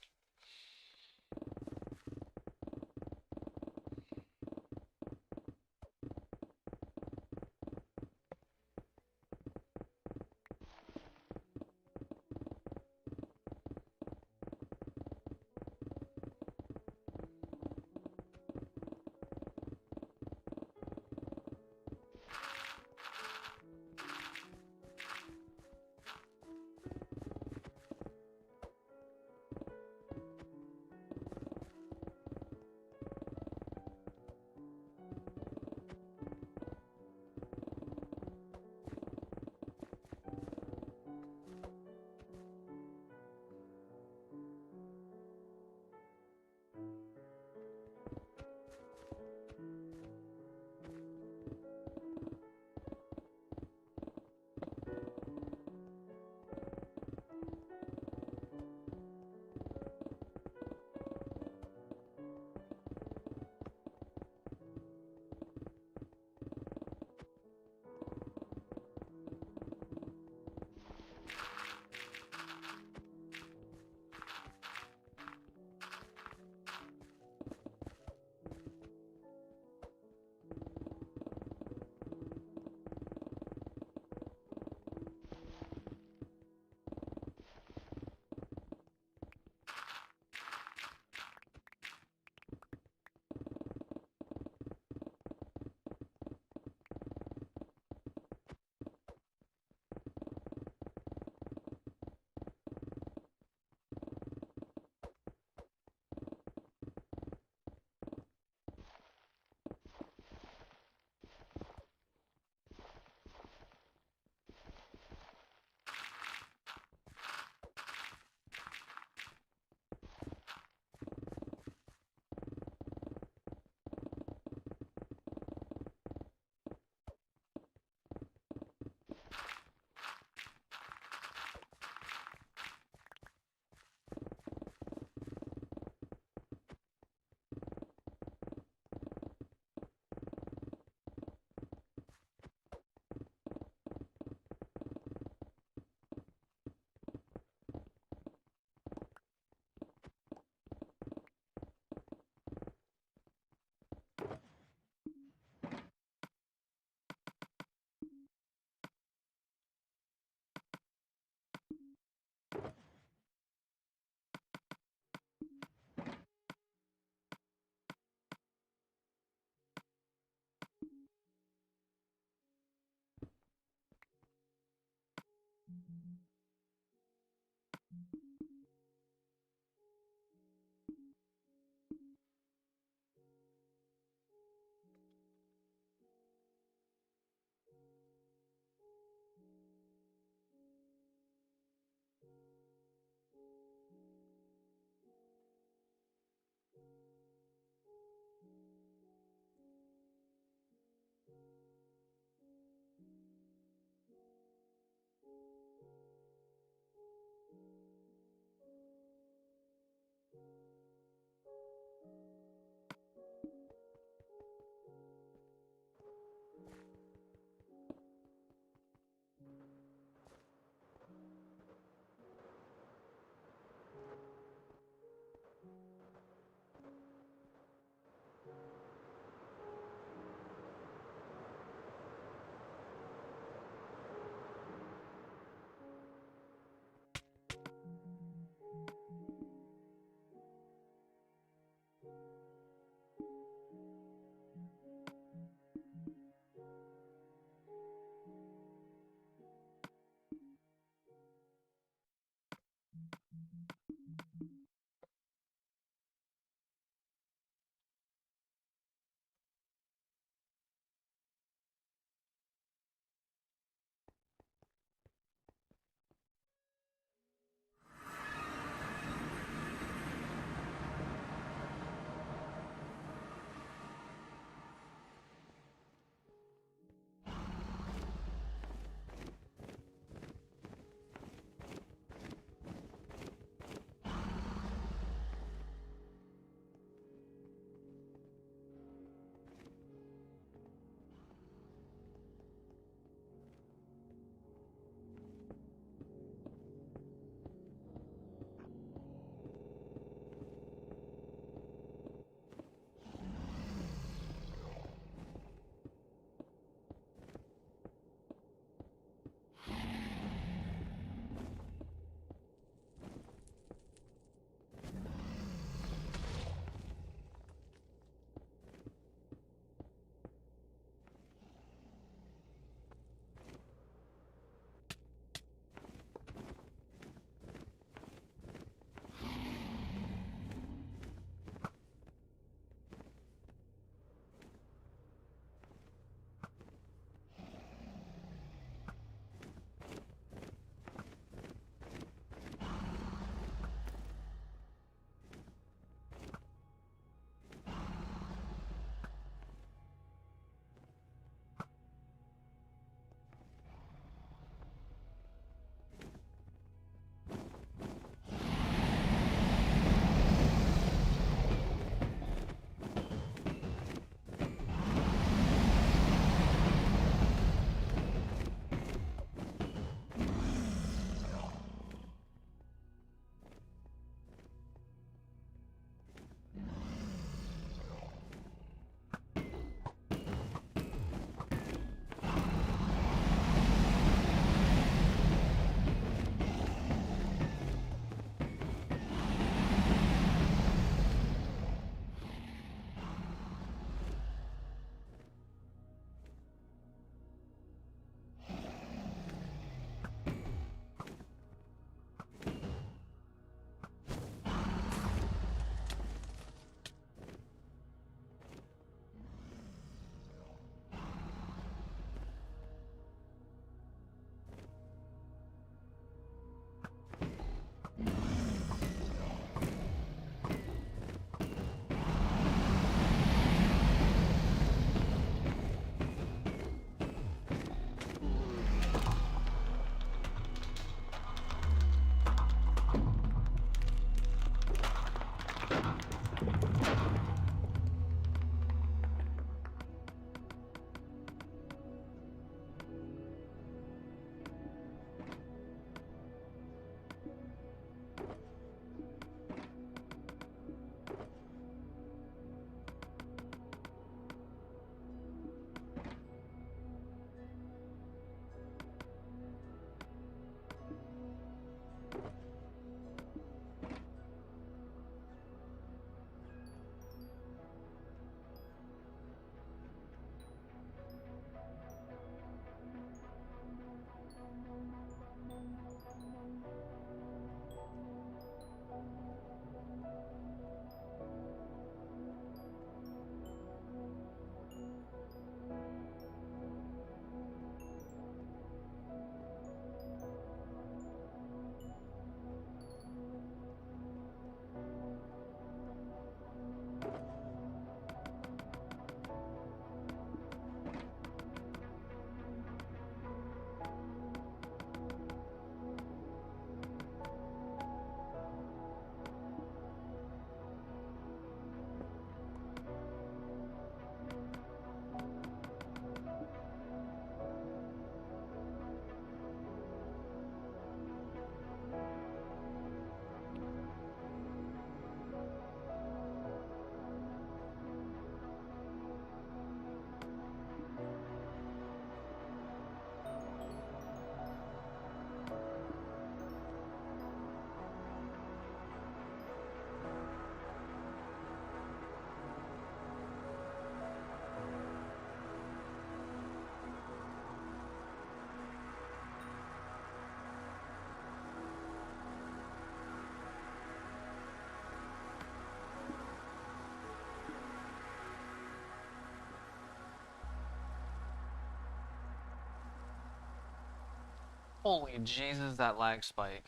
Holy Jesus, that lag spike.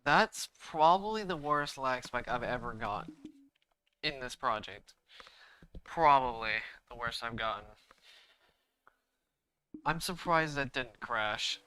That's probably the worst lag spike I've ever gotten in this project. Probably the worst I've gotten. I'm surprised that didn't crash.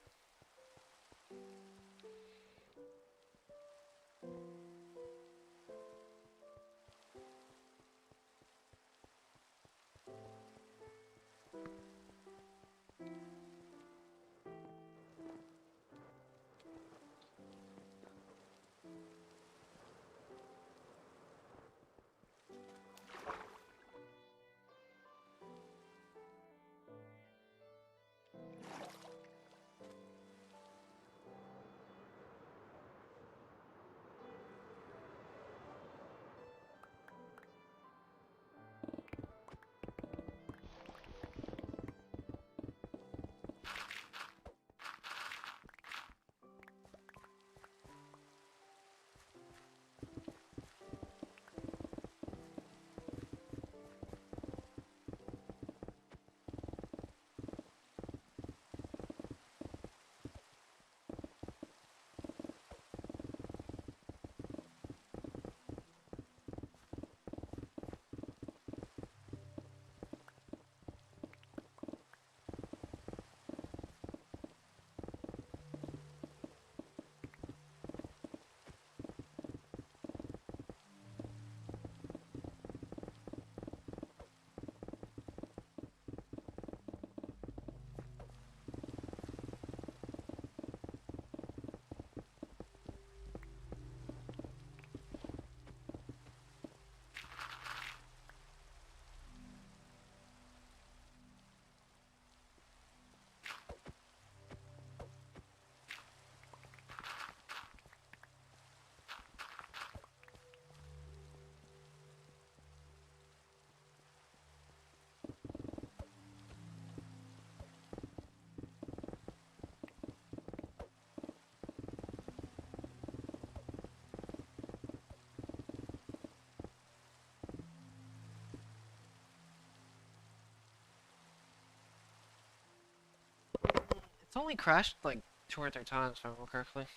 It's only crashed like 2 or 3 times, if I remember correctly.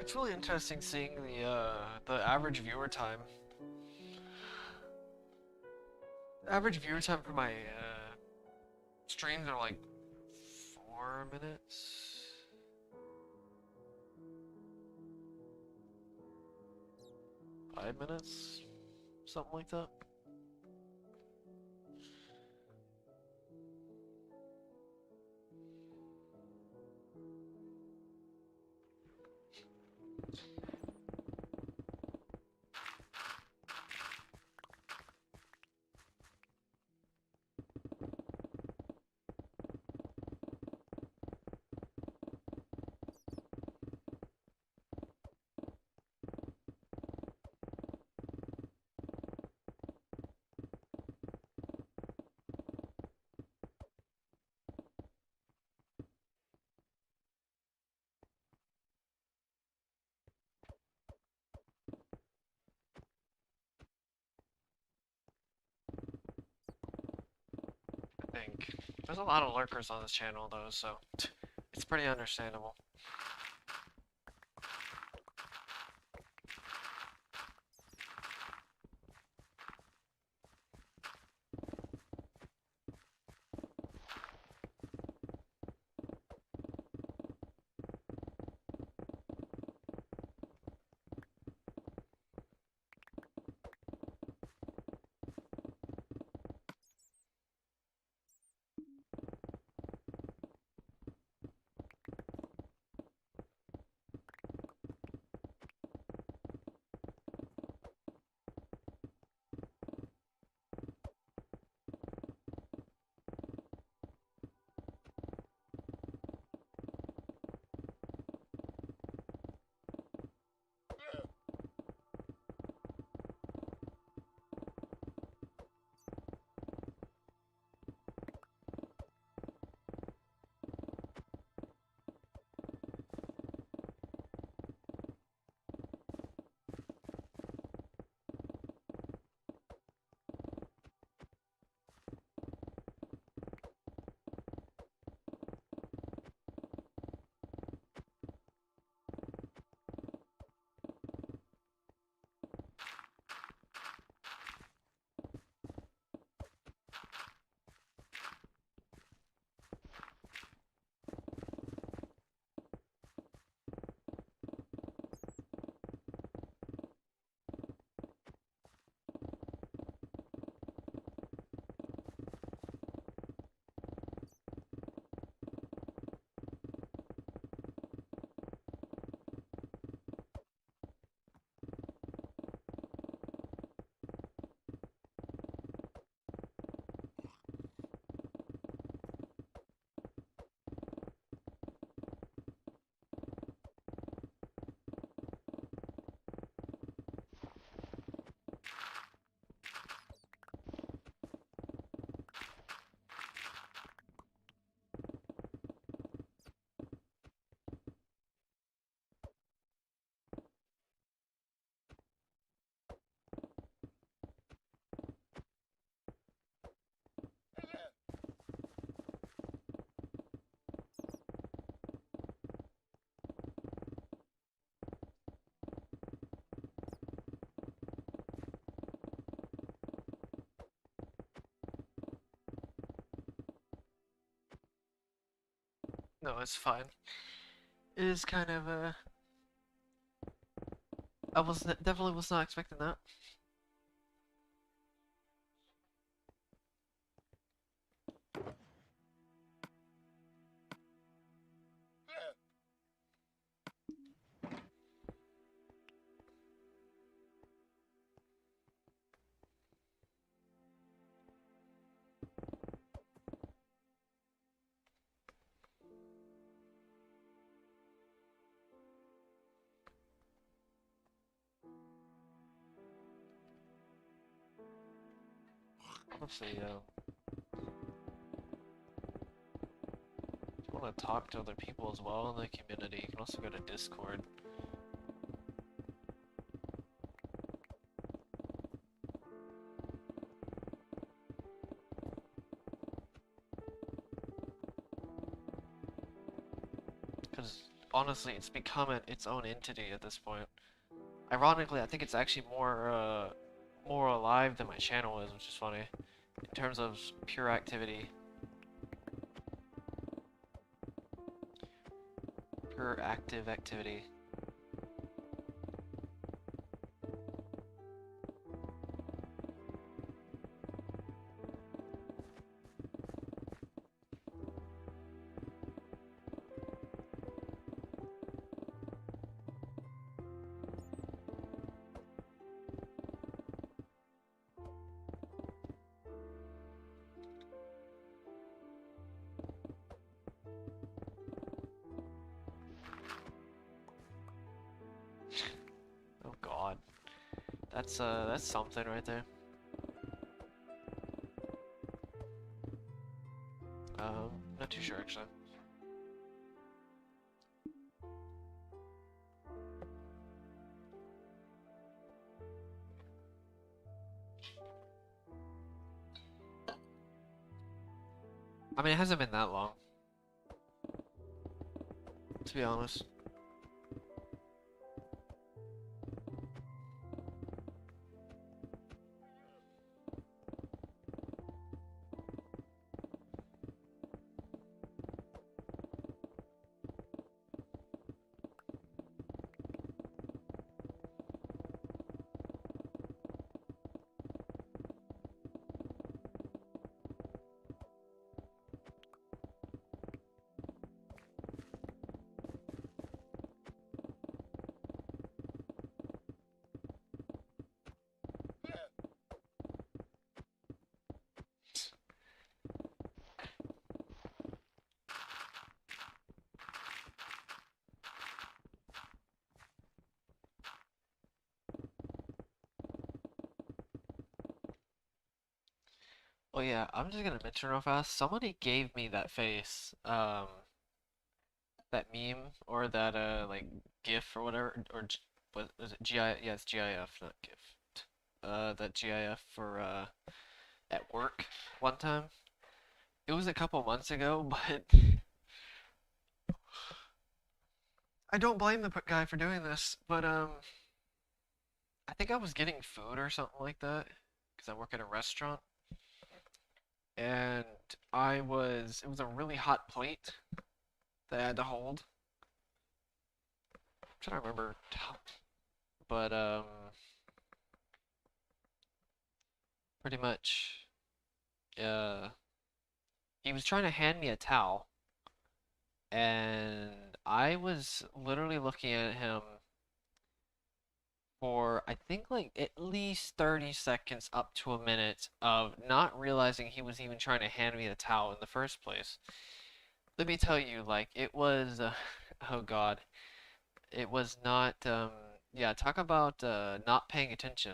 It's really interesting seeing the average viewer time. Average viewer time for my streams are like 4 minutes. 5 minutes, something like that. I think there's a lot of lurkers on this channel though, so it's pretty understandable. No, it's fine. It is kind of I definitely was not expecting that. Let's see, if you want to talk to other people as well in the community, you can also go to Discord. Because honestly, it's become its own entity at this point. Ironically, I think it's actually more alive than my channel is, which is funny, in terms of pure activity. Pure active activity. Oh god. That's something right there. Not too sure actually. I mean, it hasn't been that long, to be honest. Oh yeah, I'm just gonna mention real fast. Somebody gave me that face, that meme or that like GIF or whatever, or what is it? GI? Yeah, it's GIF, not GIF. That GIF for at work one time. It was a couple months ago, but I don't blame the guy for doing this. But I think I was getting food or something like that because I work at a restaurant, and it was a really hot plate that I had to hold. I'm trying to remember, but pretty much, he was trying to hand me a towel, and I was literally looking at him for I think like at least 30 seconds up to a minute of not realizing he was even trying to hand me the towel in the first place. Let me tell you, like, it was, oh God, it was not, yeah, talk about not paying attention.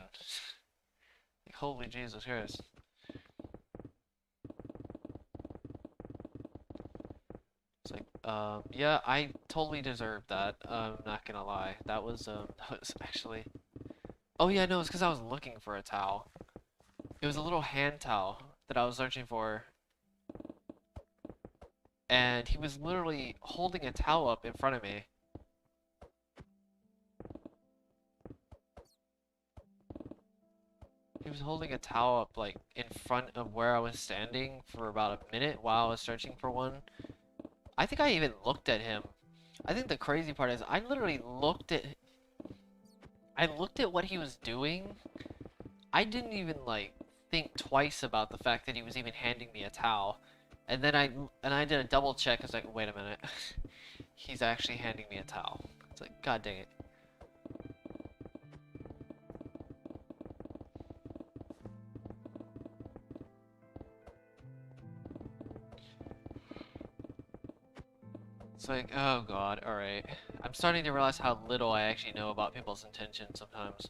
Like, holy Jesus Christ. It's like, yeah, I totally deserved that. I'm not gonna lie. That was actually, oh yeah, no, it's because I was looking for a towel. It was a little hand towel that I was searching for, and he was literally holding a towel up in front of me. He was holding a towel up like in front of where I was standing for about a minute while I was searching for one. I think I even looked at him. I think the crazy part is I literally looked at what he was doing. I didn't even like think twice about the fact that he was even handing me a towel. And then I did a double check. I was like, wait a minute. He's actually handing me a towel. It's like, god dang it. It's like, oh god, alright. I'm starting to realize how little I actually know about people's intentions sometimes.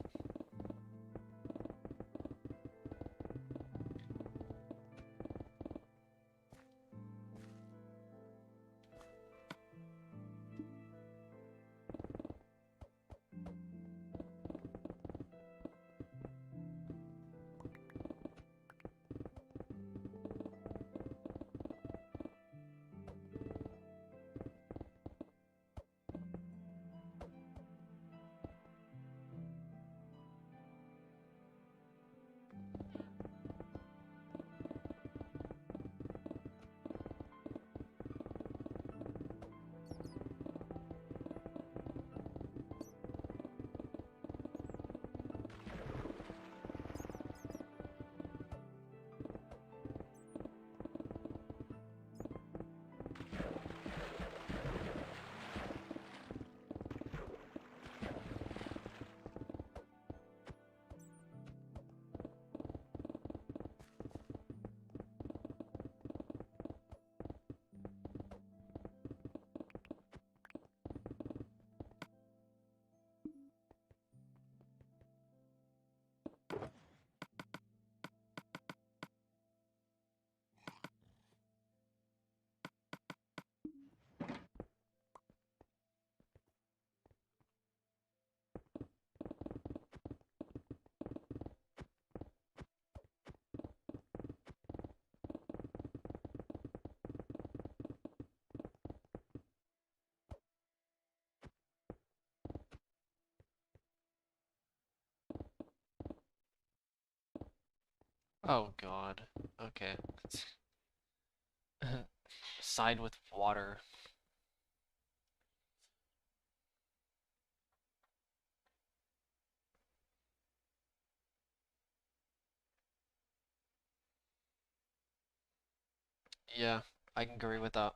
Oh god. Okay. Side with water. Yeah, I can agree with that.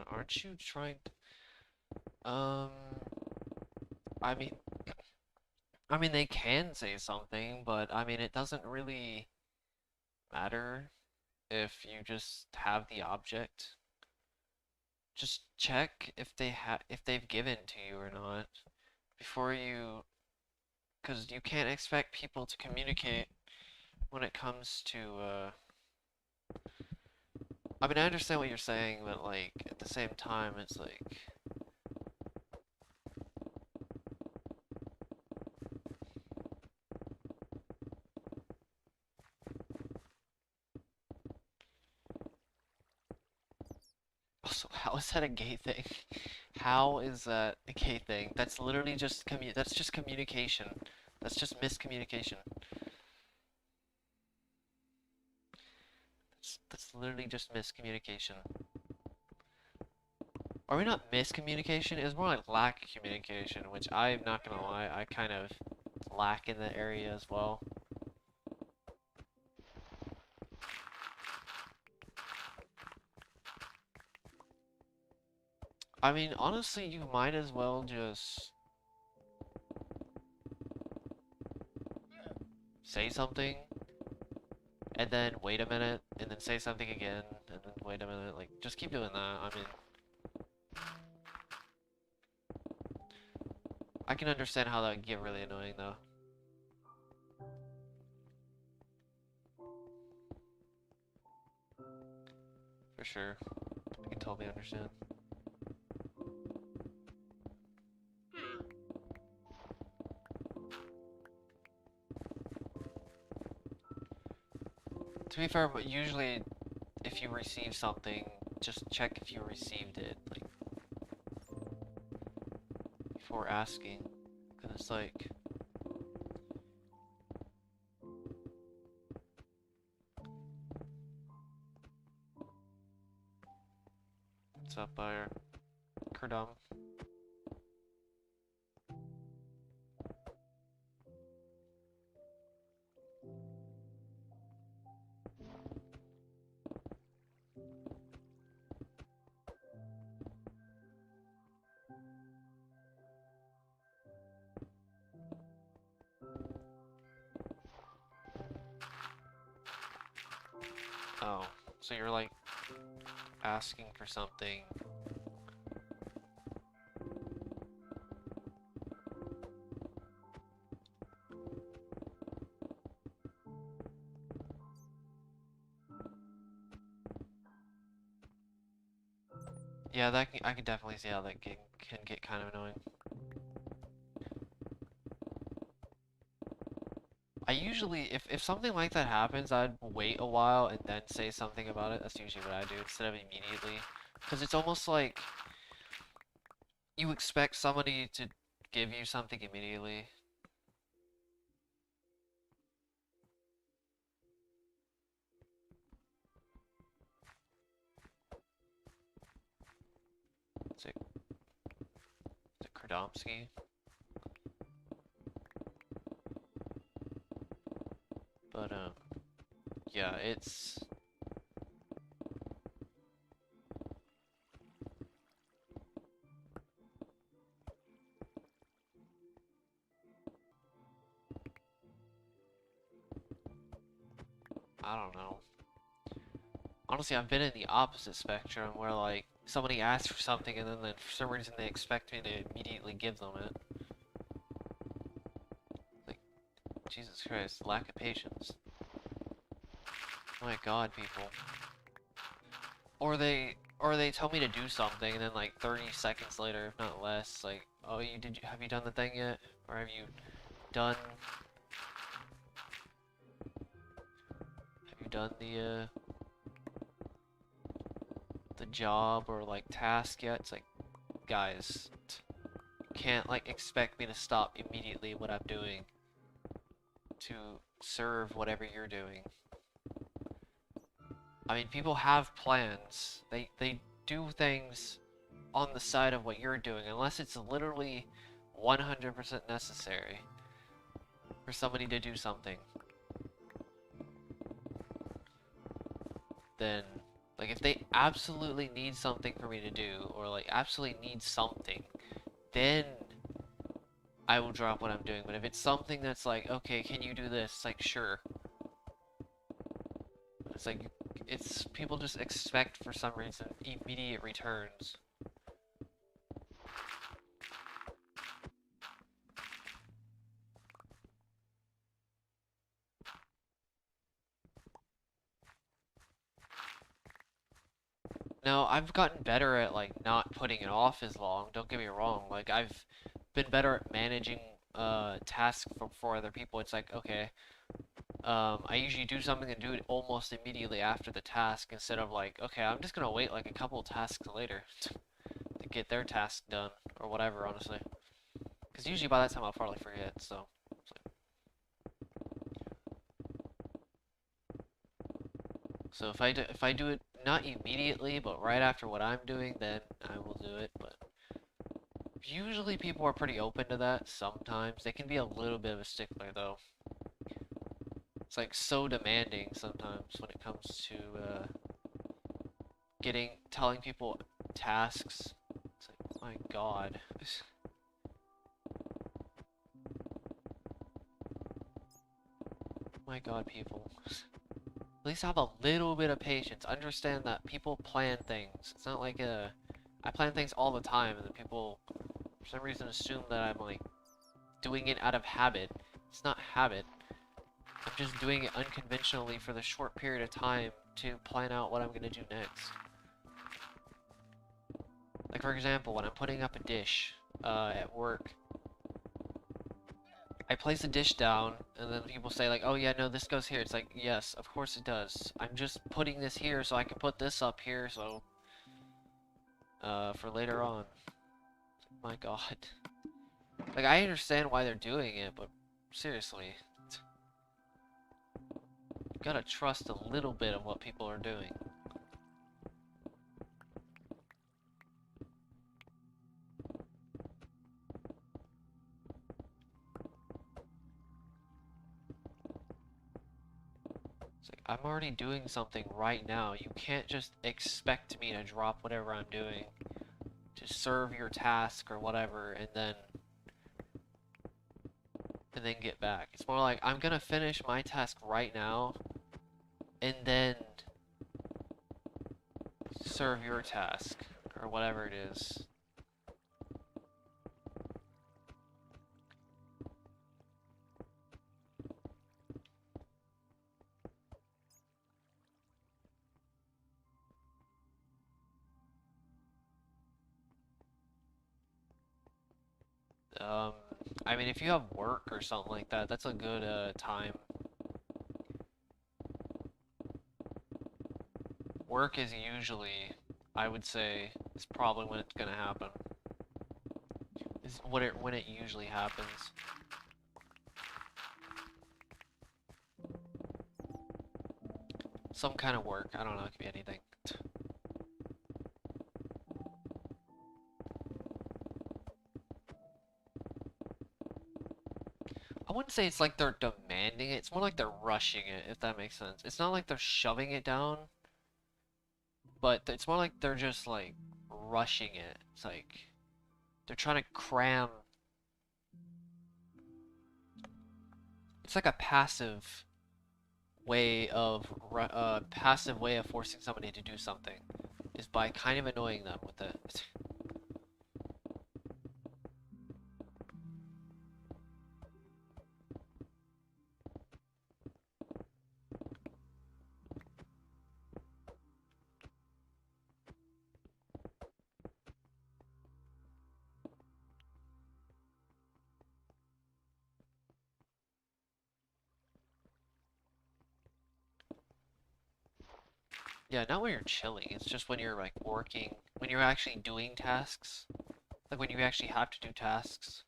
Aren't you trying to, I mean, they can say something, but I mean, it doesn't really matter if you just have the object. Just check if they've given to you or not before you, because you can't expect people to communicate when it comes to, I mean, I understand what you're saying, but like, at the same time, it's like, also, how is that a gay thing? How is that a gay thing? That's literally just that's just communication. That's just miscommunication. That's literally just miscommunication. Or maybe not miscommunication, it's more like lack of communication, which I'm not gonna lie, I kind of lack in that area as well. I mean, honestly, you might as well just say something, and then wait a minute, and then say something again. and then wait a minute, like, just keep doing that. I mean, I can understand how that would get really annoying, though. For sure. I can totally understand. To be fair, but usually if you receive something, just check if you received it, like, before asking, because it's like, what's up, buyer? Kerdum. Oh, so you're like asking for something. Yeah, that I can definitely see how that can get kind of annoying. I usually, if something like that happens, I'd wait a while and then say something about it. That's usually what I do instead of immediately. Because it's almost like you expect somebody to give you something immediately. Is it Kradomski? But, yeah, it's... I don't know. Honestly, I've been in the opposite spectrum where, like, somebody asks for something and then for some reason they expect me to immediately give them it. Like, Jesus Christ, lack of patience. My God, people. Or they tell me to do something and then like 30 seconds later, if not less, like, oh, have you done the thing yet? Or have you done the job or like task yet? It's like, guys, you can't like expect me to stop immediately what I'm doing to serve whatever you're doing. I mean, people have plans. They do things on the side of what you're doing, unless it's literally 100% necessary for somebody to do something. Then, like, if they absolutely need something for me to do, or like absolutely need something, then I will drop what I'm doing. But if it's something that's like, okay, can you do this? It's like, sure. It's like, it's people just expect for some reason immediate returns. No, I've gotten better at like not putting it off as long. Don't get me wrong. Like I've been better at managing tasks for other people. It's like, okay, I usually do something and do it almost immediately after the task instead of like, okay, I'm just gonna wait like a couple tasks later to get their task done or whatever, honestly. Because usually by that time I'll probably forget, so. So if I do it not immediately, but right after what I'm doing, then I will do it, but usually people are pretty open to that. Sometimes they can be a little bit of a stickler though. It's like so demanding sometimes when it comes to telling people tasks. It's like, my God. My God, people. least have a little bit of patience. Understand that people plan things. It's not like I plan things all the time, and then people, for some reason, assume that I'm like doing it out of habit. It's not habit. I'm just doing it unconventionally for the short period of time to plan out what I'm gonna do next. Like, for example, when I'm putting up a dish at work, I place a dish down, and then people say like, oh yeah, no, this goes here. It's like, yes, of course it does. I'm just putting this here so I can put this up here, so for later on. My god. Like, I understand why they're doing it, but seriously, you gotta trust a little bit of what people are doing. I'm already doing something right now. You can't just expect me to drop whatever I'm doing to serve your task or whatever and then get back. It's more like I'm gonna finish my task right now and then serve your task or whatever it is. I mean, if you have work or something like that, that's a good time. Work is usually, I would say, is probably when it's gonna happen. Is when it usually happens. Some kind of work. I don't know. It could be anything. I wouldn't say it's like they're demanding it. It's more like they're rushing it, if that makes sense. It's not like they're shoving it down, but it's more like they're just like rushing it. It's like they're trying to cram. It's like a passive way of forcing somebody to do something is by kind of annoying them with it. Yeah, not when you're chilling. It's just when you're like working, when you're actually doing tasks. Like when you actually have to do tasks.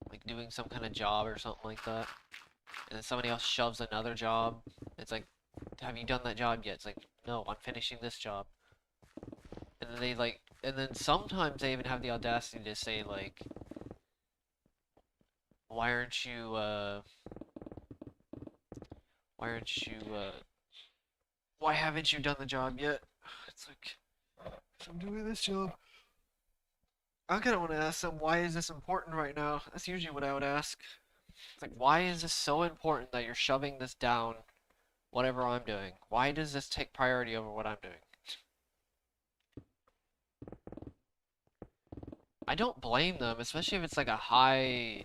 Like doing some kind of job or something like that. And then somebody else shoves another job. It's like, have you done that job yet? It's like, no, I'm finishing this job. And then they like, and then sometimes they even have the audacity to say like, why aren't you, why haven't you done the job yet? It's like, I'm doing this job. I kind of want to ask them, why is this important right now? That's usually what I would ask. It's like, why is this so important that you're shoving this down whatever I'm doing? Why does this take priority over what I'm doing? I don't blame them, especially if it's like a high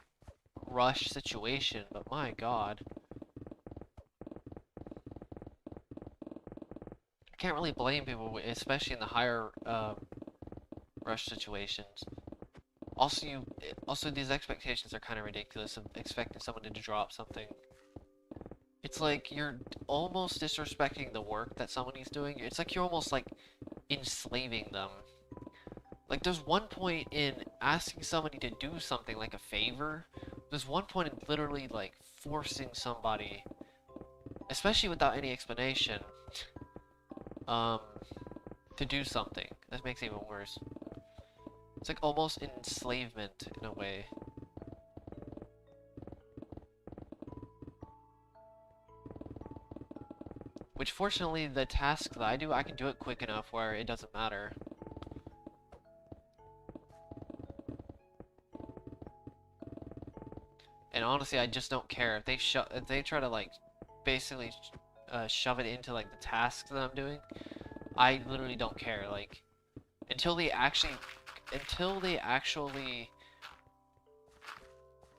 rush situation, but my god. I can't really blame people, especially in the higher rush situations. Also these expectations are kind of ridiculous of expecting someone to drop something. It's like you're almost disrespecting the work that somebody's doing. It's like you're almost like enslaving them. Like there's one point in asking somebody to do something like a favor. There's one point in literally like forcing somebody, especially without any explanation, to do something. That makes it even worse. It's like almost enslavement in a way. Which fortunately the task that I do, I can do it quick enough where it doesn't matter. And honestly, I just don't care if they try to like basically shove it into like the tasks that I'm doing, I literally don't care. Like until they actually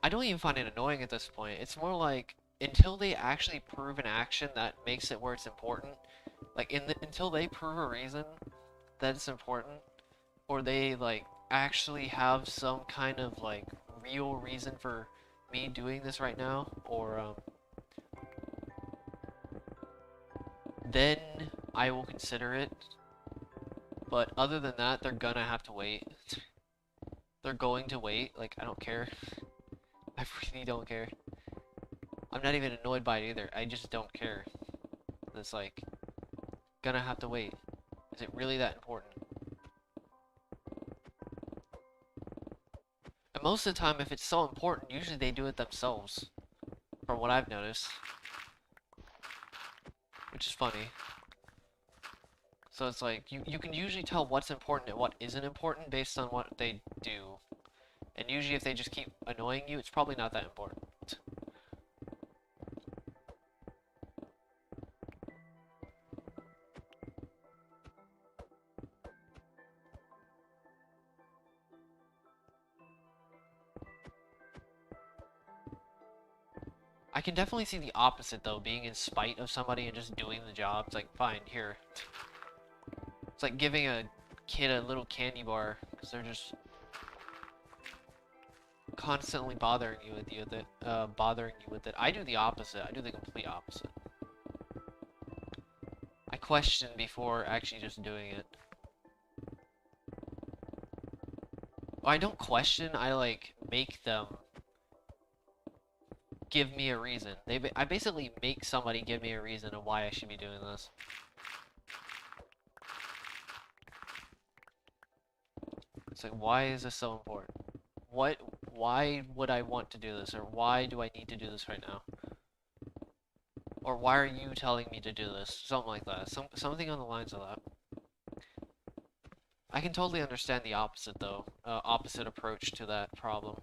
I don't even find it annoying at this point. It's more like until they actually prove an action that makes it where it's important. Like until they prove a reason that it's important, or they like actually have some kind of like real reason for me doing this right now, or then I will consider it. But other than that, they're gonna have to wait. They're going to wait. Like, I don't care. I really don't care. I'm not even annoyed by it either. I just don't care. It's like, gonna have to wait. Is it really that important? And most of the time, if it's so important, usually they do it themselves. From what I've noticed. Which is funny. So it's like, you can usually tell what's important and what isn't important based on what they do. And usually if they just keep annoying you, it's probably not that important. I can definitely see the opposite though, being in spite of somebody and just doing the job. It's like, fine, here. It's like giving a kid a little candy bar because they're just constantly bothering you with it. I do the opposite. I do the complete opposite. I question before actually just doing it. Well, I don't question. I like make them give me a reason. I basically make somebody give me a reason of why I should be doing this. It's like, why is this so important? Why would I want to do this? Or why do I need to do this right now? Or why are you telling me to do this? Something like that. Something on the lines of that. I can totally understand the opposite though. Opposite approach to that problem.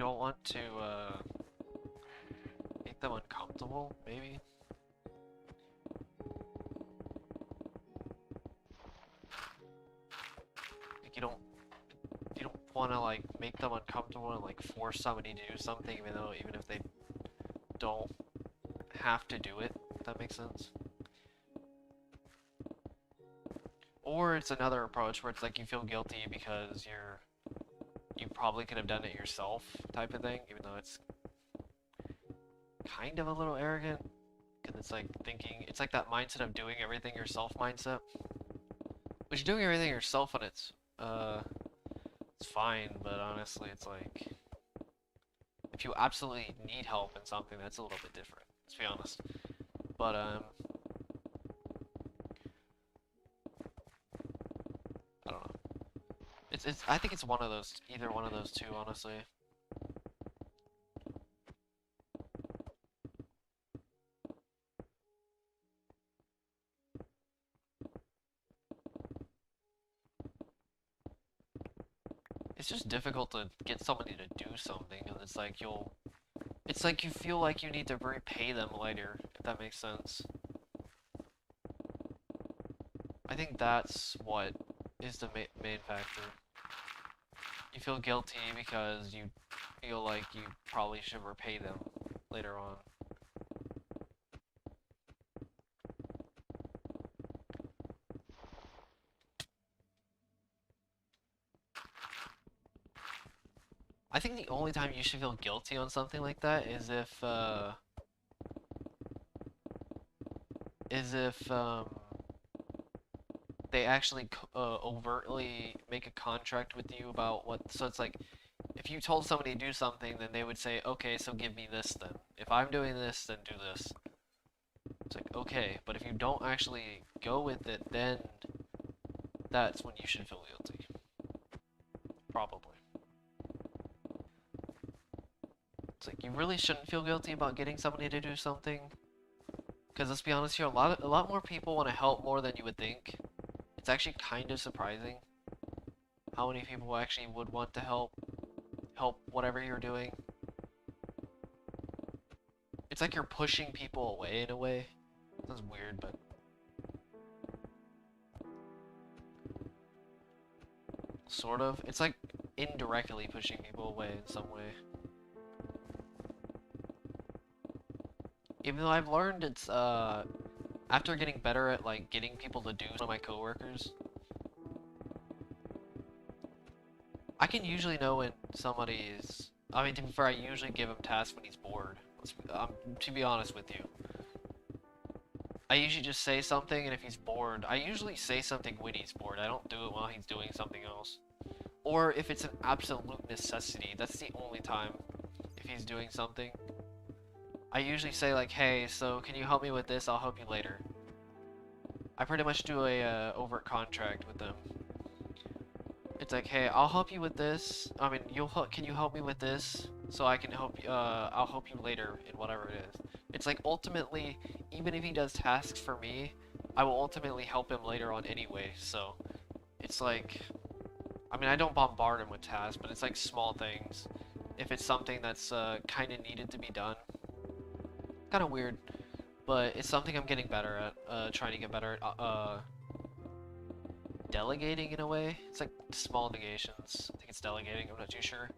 don't want to make them uncomfortable, maybe. Like you don't want to like make them uncomfortable and like force somebody to do something, even if they don't have to do it. If that makes sense. Or it's another approach where it's like you feel guilty because you probably could have done it yourself type of thing, even though it's kind of a little arrogant, because it's like thinking, it's like that mindset of doing everything yourself mindset. Which doing everything yourself on it's fine, but honestly it's like, if you absolutely need help in something, that's a little bit different, let's be honest. But I don't know. I think it's one of those, either one of those two, honestly. It's just difficult to get somebody to do something, and it's like you feel like you need to repay them later, if that makes sense. I think that's what is the main factor. You feel guilty because you feel like you probably should repay them later on. I think the only time you should feel guilty on something like that is if they actually overtly make a contract with you about what. So it's like, if you told somebody to do something, then they would say, okay, so give me this then. If I'm doing this, then do this. It's like, okay, but if you don't actually go with it, then that's when you should feel guilty. Probably. It's like, you really shouldn't feel guilty about getting somebody to do something. Because let's be honest here, a lot more people want to help more than you would think. It's actually kind of surprising how many people actually would want to help whatever you're doing. It's like you're pushing people away in a way. That's weird, but sort of. It's like indirectly pushing people away in some way. Even though I've learned it's after getting better at like getting people to do one of my coworkers, I can usually know when somebody is. I mean, to be fair, I usually give him tasks when he's bored. To be honest with you, I usually just say something, and if he's bored, I usually say something when he's bored. I don't do it while he's doing something else. Or if it's an absolute necessity, that's the only time. If he's doing something, I usually say like, hey, so can you help me with this? I'll help you later. I pretty much do a overt contract with them. It's like, hey, I'll help you with this. I mean, can you help me with this? So I can help you, I'll help you later in whatever it is. It's like, ultimately, even if he does tasks for me, I will ultimately help him later on anyway, so it's like, I mean, I don't bombard him with tasks, but it's like small things. If it's something that's kind of needed to be done. Kind of weird, but it's something I'm getting better at, trying to get better at, delegating in a way. It's like small negations. I think it's delegating, I'm not too sure.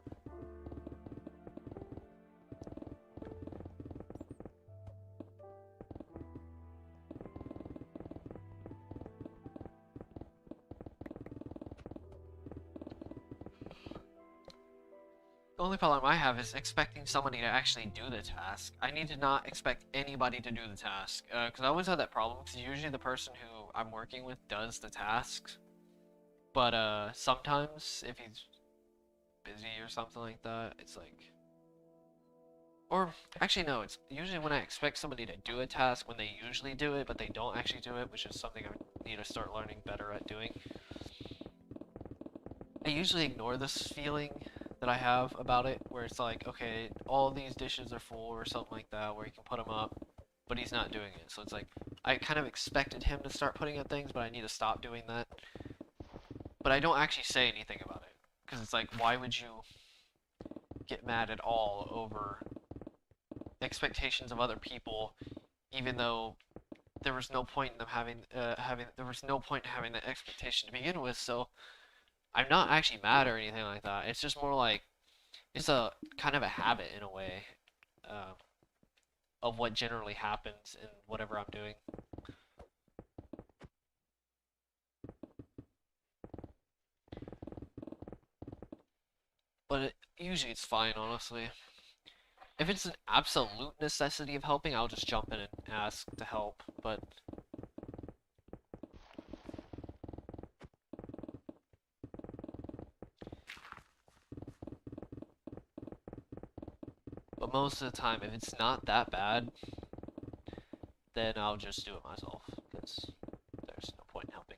The only problem I have is expecting somebody to actually do the task. I need to not expect anybody to do the task, because I always have that problem, because usually the person who I'm working with does the tasks, but sometimes if he's busy or something like that, it's like, or actually no, it's usually when I expect somebody to do a task when they usually do it, but they don't actually do it, which is something I need to start learning better at doing. I usually ignore this feeling that I have about it, where it's like, okay, all these dishes are full or something like that, where you can put them up, but he's not doing it. So it's like, I kind of expected him to start putting up things, but I need to stop doing that. But I don't actually say anything about it, because it's like, why would you? get mad at all over expectations of other people, even though there was no point in them there was no point in having that expectation to begin with. So I'm not actually mad or anything like that. It's just more like it's a kind of a habit in a way uh, of what generally happens in whatever I'm doing. But usually it's fine, honestly. If it's an absolute necessity of helping, I'll just jump in and ask to help, but most of the time, if it's not that bad, then I'll just do it myself, because there's no point in helping.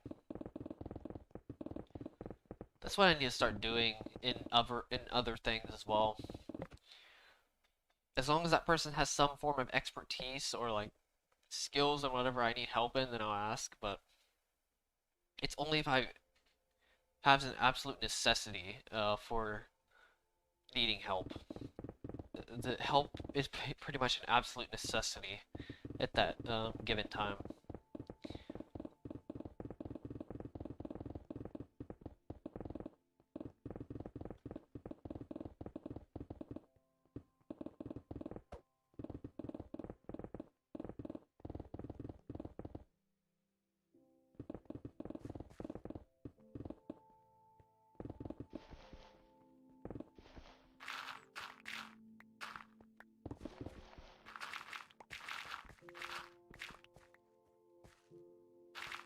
That's what I need to start doing in other things as well. As long as that person has some form of expertise or like skills and whatever I need help in, then I'll ask, but it's only if I have an absolute necessity for needing help. The help is pretty much an absolute necessity at that given time.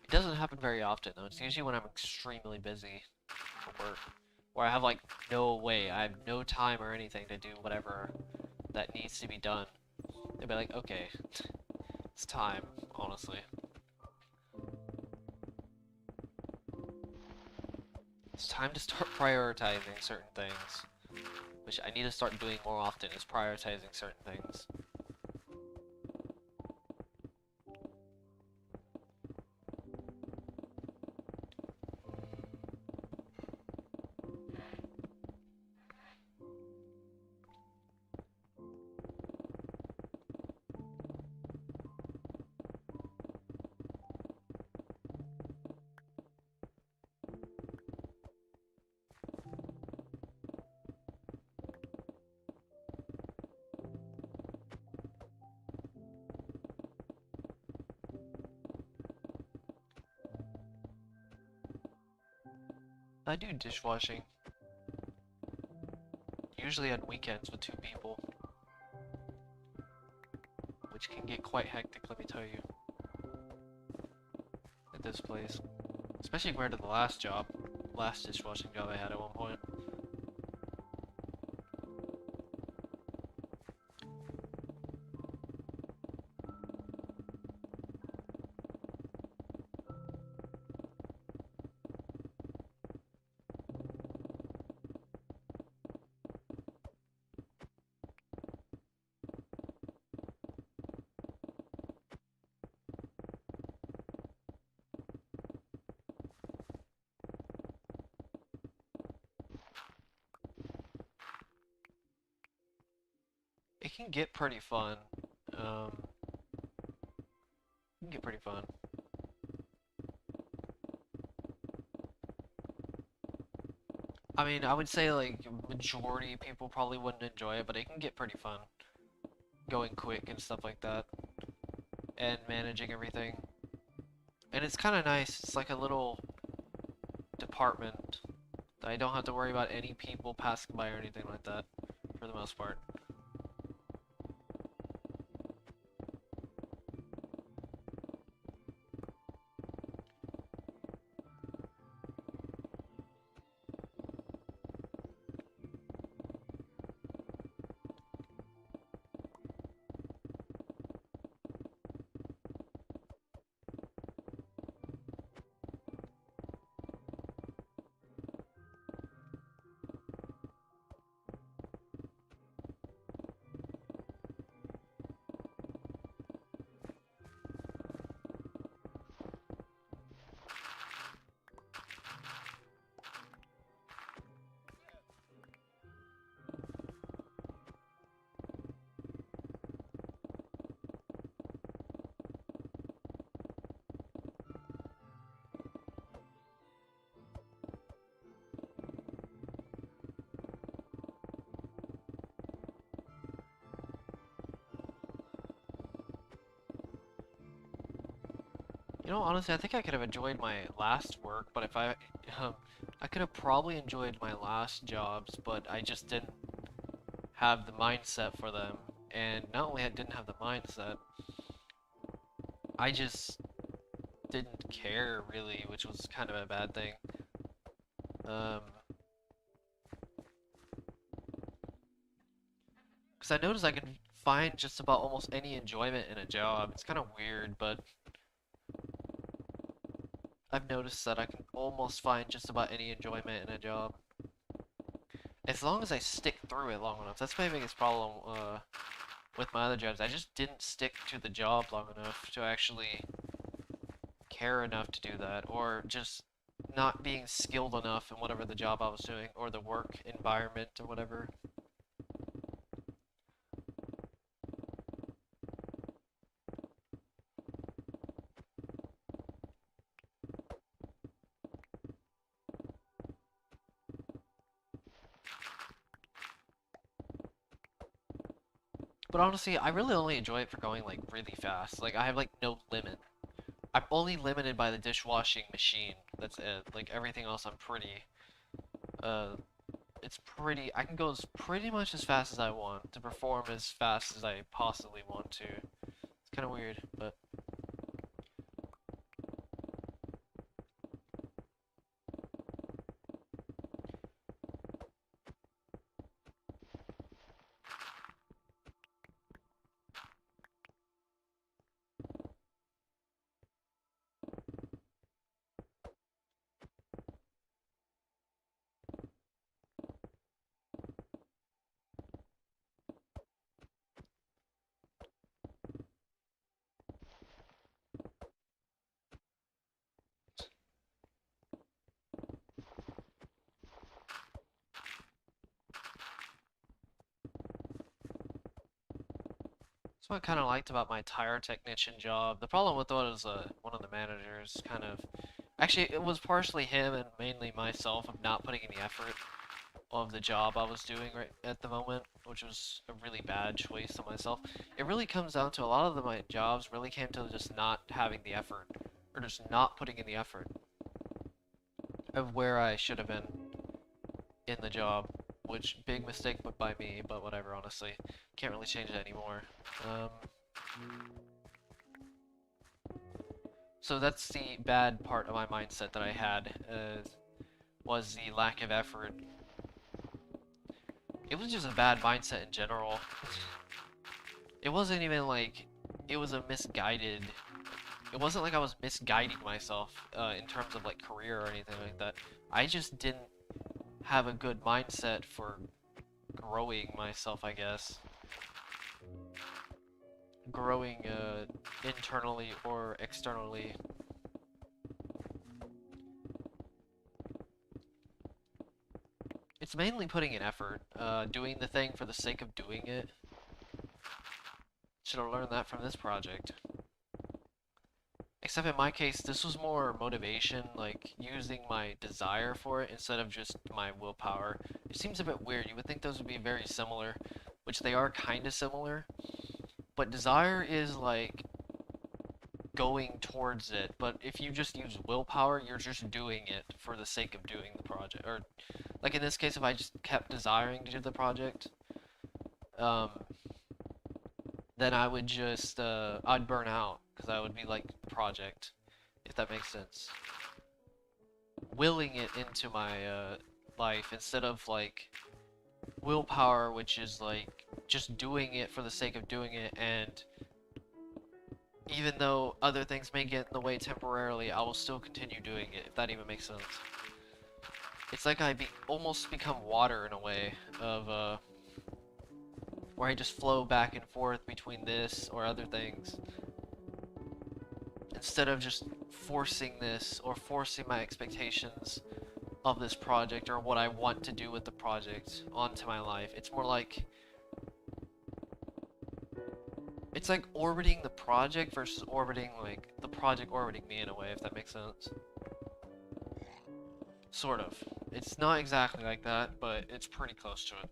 It doesn't happen very often though. It's usually when I'm extremely busy for work, where I have like no way, I have no time or anything to do whatever that needs to be done. They'd be like, okay, it's time, honestly. It's time to start prioritizing certain things, which I need to start doing more often, is prioritizing certain things. I do dishwashing. Usually on weekends with 2 people. Which can get quite hectic, let me tell you. At this place. Especially compared to the last dishwashing job I had at one point. It can get pretty fun. It can get pretty fun. I mean, I would say like majority of people probably wouldn't enjoy it, but it can get pretty fun. Going quick and stuff like that. And managing everything. And it's kind of nice. It's like a little department that I don't have to worry about any people passing by or anything like that, for the most part. You know, honestly, I think I could have enjoyed my last work, but if I could have probably enjoyed my last jobs, but I just didn't have the mindset for them. And not only I didn't have the mindset, I just didn't care really, which was kind of a bad thing. Because I noticed I can find just about almost any enjoyment in a job. It's kind of weird, but I've noticed that I can almost find just about any enjoyment in a job. As long as I stick through it long enough. That's my biggest problem with my other jobs. I just didn't stick to the job long enough to actually care enough to do that, or just not being skilled enough in whatever the job I was doing, or the work environment, or whatever. But honestly, I really only enjoy it for going like really fast. Like I have like no limit. I'm only limited by the dishwashing machine. That's it. Like everything else, I'm pretty. Uh, it's pretty. I can go as pretty much as fast as I want to perform as fast as I possibly want to. It's kind of weird, but. That's what I kind of liked about my tire technician job. The problem with it was one of the managers kind of. Actually, it was partially him and mainly myself of not putting any effort of the job I was doing right at the moment, which was a really bad choice on myself. It really comes down to a lot of my jobs really came to just not having the effort, or just not putting in the effort of where I should have been in the job, which big mistake but by me, but whatever, honestly. Can't really change it anymore. Um, so that's the bad part of my mindset that I had, was the lack of effort. It was just a bad mindset in general. It wasn't even like, it was a misguided, it wasn't like I was misguiding myself in terms of like career or anything like that. I just didn't have a good mindset for growing myself, I guess. Growing internally or externally. It's mainly putting in effort, doing the thing for the sake of doing it. Should have learned that from this project. Except in my case, this was more motivation, like using my desire for it instead of just my willpower. It seems a bit weird. You would think those would be very similar, which they are kind of similar. But desire is like going towards it, but if you just use willpower, you're just doing it for the sake of doing the project. Or, like in this case, if I just kept desiring to do the project, um, then I would just, I'd burn out, because I would be like the project, if that makes sense. Willing it into my, life, instead of like, willpower, which is like, just doing it for the sake of doing it, and even though other things may get in the way temporarily, I will still continue doing it, if that even makes sense. It's like I almost become water in a way, of, where I just flow back and forth between this or other things. Instead of just forcing this, or forcing my expectations of this project, or what I want to do with the project onto my life. It's more like, it's like orbiting the project versus orbiting, like, the project orbiting me in a way, if that makes sense. Sort of. It's not exactly like that, but it's pretty close to it.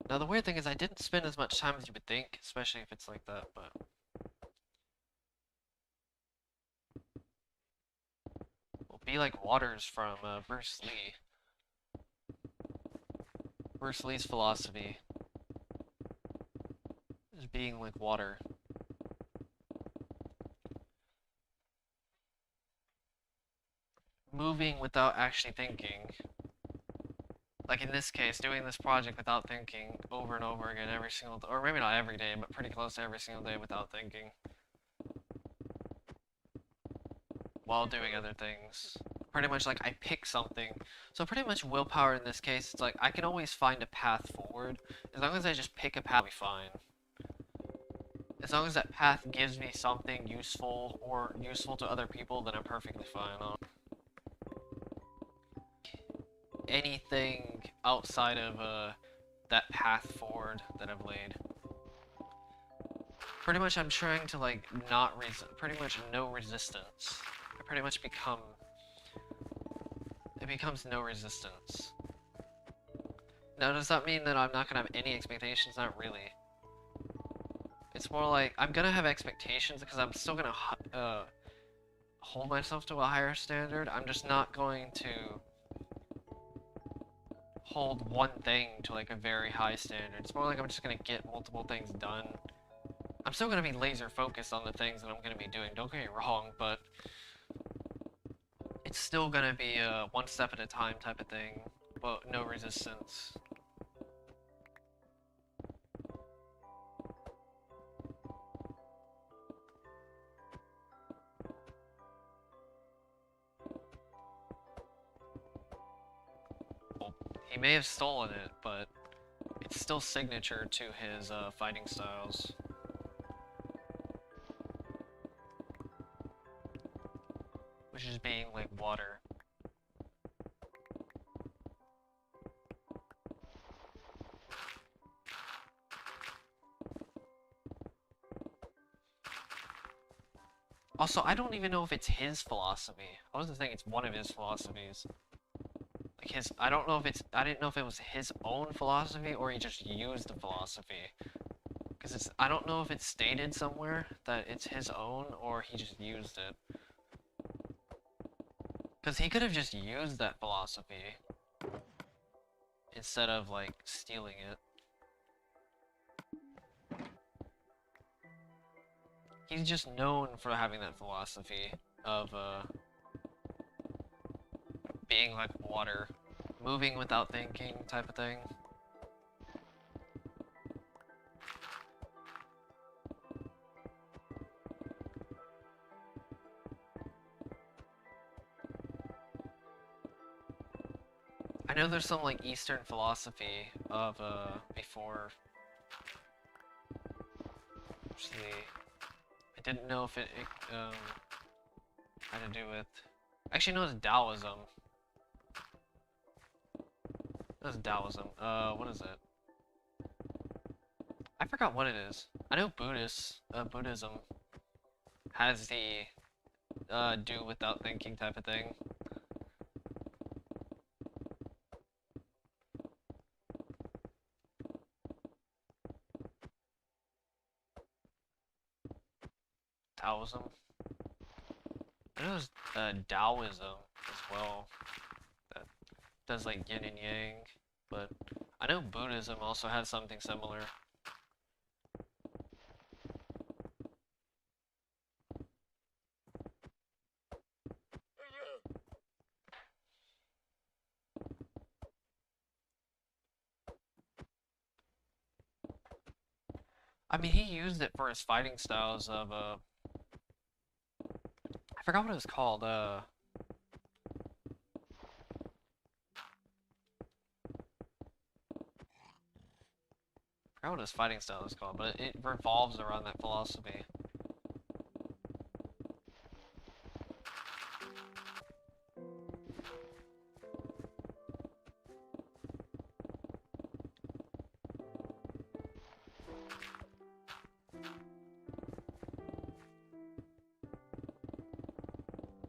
Now the weird thing is I didn't spend as much time as you would think, especially if it's like that, but... Well, be like Waters from Bruce Lee. Bruce Lee's philosophy is being like water. Moving without actually thinking. Like in this case, doing this project without thinking over and over again every single day, or maybe not every day, but pretty close to every single day without thinking. While doing other things. Pretty much like I pick something. So pretty much willpower in this case, it's like I can always find a path forward. As long as I just pick a path, I'll be fine. As long as that path gives me something useful or useful to other people, then I'm perfectly fine on anything outside of that path forward that I've laid. Pretty much I'm trying to like not pretty much no resistance. I pretty much become, it becomes no resistance. Now does that mean that I'm not gonna have any expectations? Not really. It's more like I'm gonna have expectations because I'm still gonna hold myself to a higher standard. I'm just not going to hold one thing to like a very high standard. It's more like I'm just gonna get multiple things done. I'm still gonna be laser focused on the things that I'm gonna be doing, don't get me wrong, but it's still gonna be a one step at a time type of thing, but no resistance. Well, he may have stolen it, but it's still signature to his fighting styles. Which is being like water. Also, I don't even know if it's his philosophy. I wasn't saying it's one of his philosophies. Like his, I don't know if it's, I didn't know if it was his own philosophy or he just used the philosophy. Because it's, I don't know if it's stated somewhere that it's his own or he just used it. Because he could have just used that philosophy instead of, like, stealing it. He's just known for having that philosophy of, being like water. Moving without thinking type of thing. I know there's some like Eastern philosophy of before. Actually, I didn't know if it had to do with. Actually, no, it's Taoism. That's Taoism. What is it? I forgot what it is. I know Buddhism has the do without thinking type of thing. Taoism. I know there's Taoism as well. That does like yin and yang, but I know Buddhism also has something similar. I mean, he used it for his fighting styles of, I forgot what it was called, I forgot what his fighting style is called, but it revolves around that philosophy.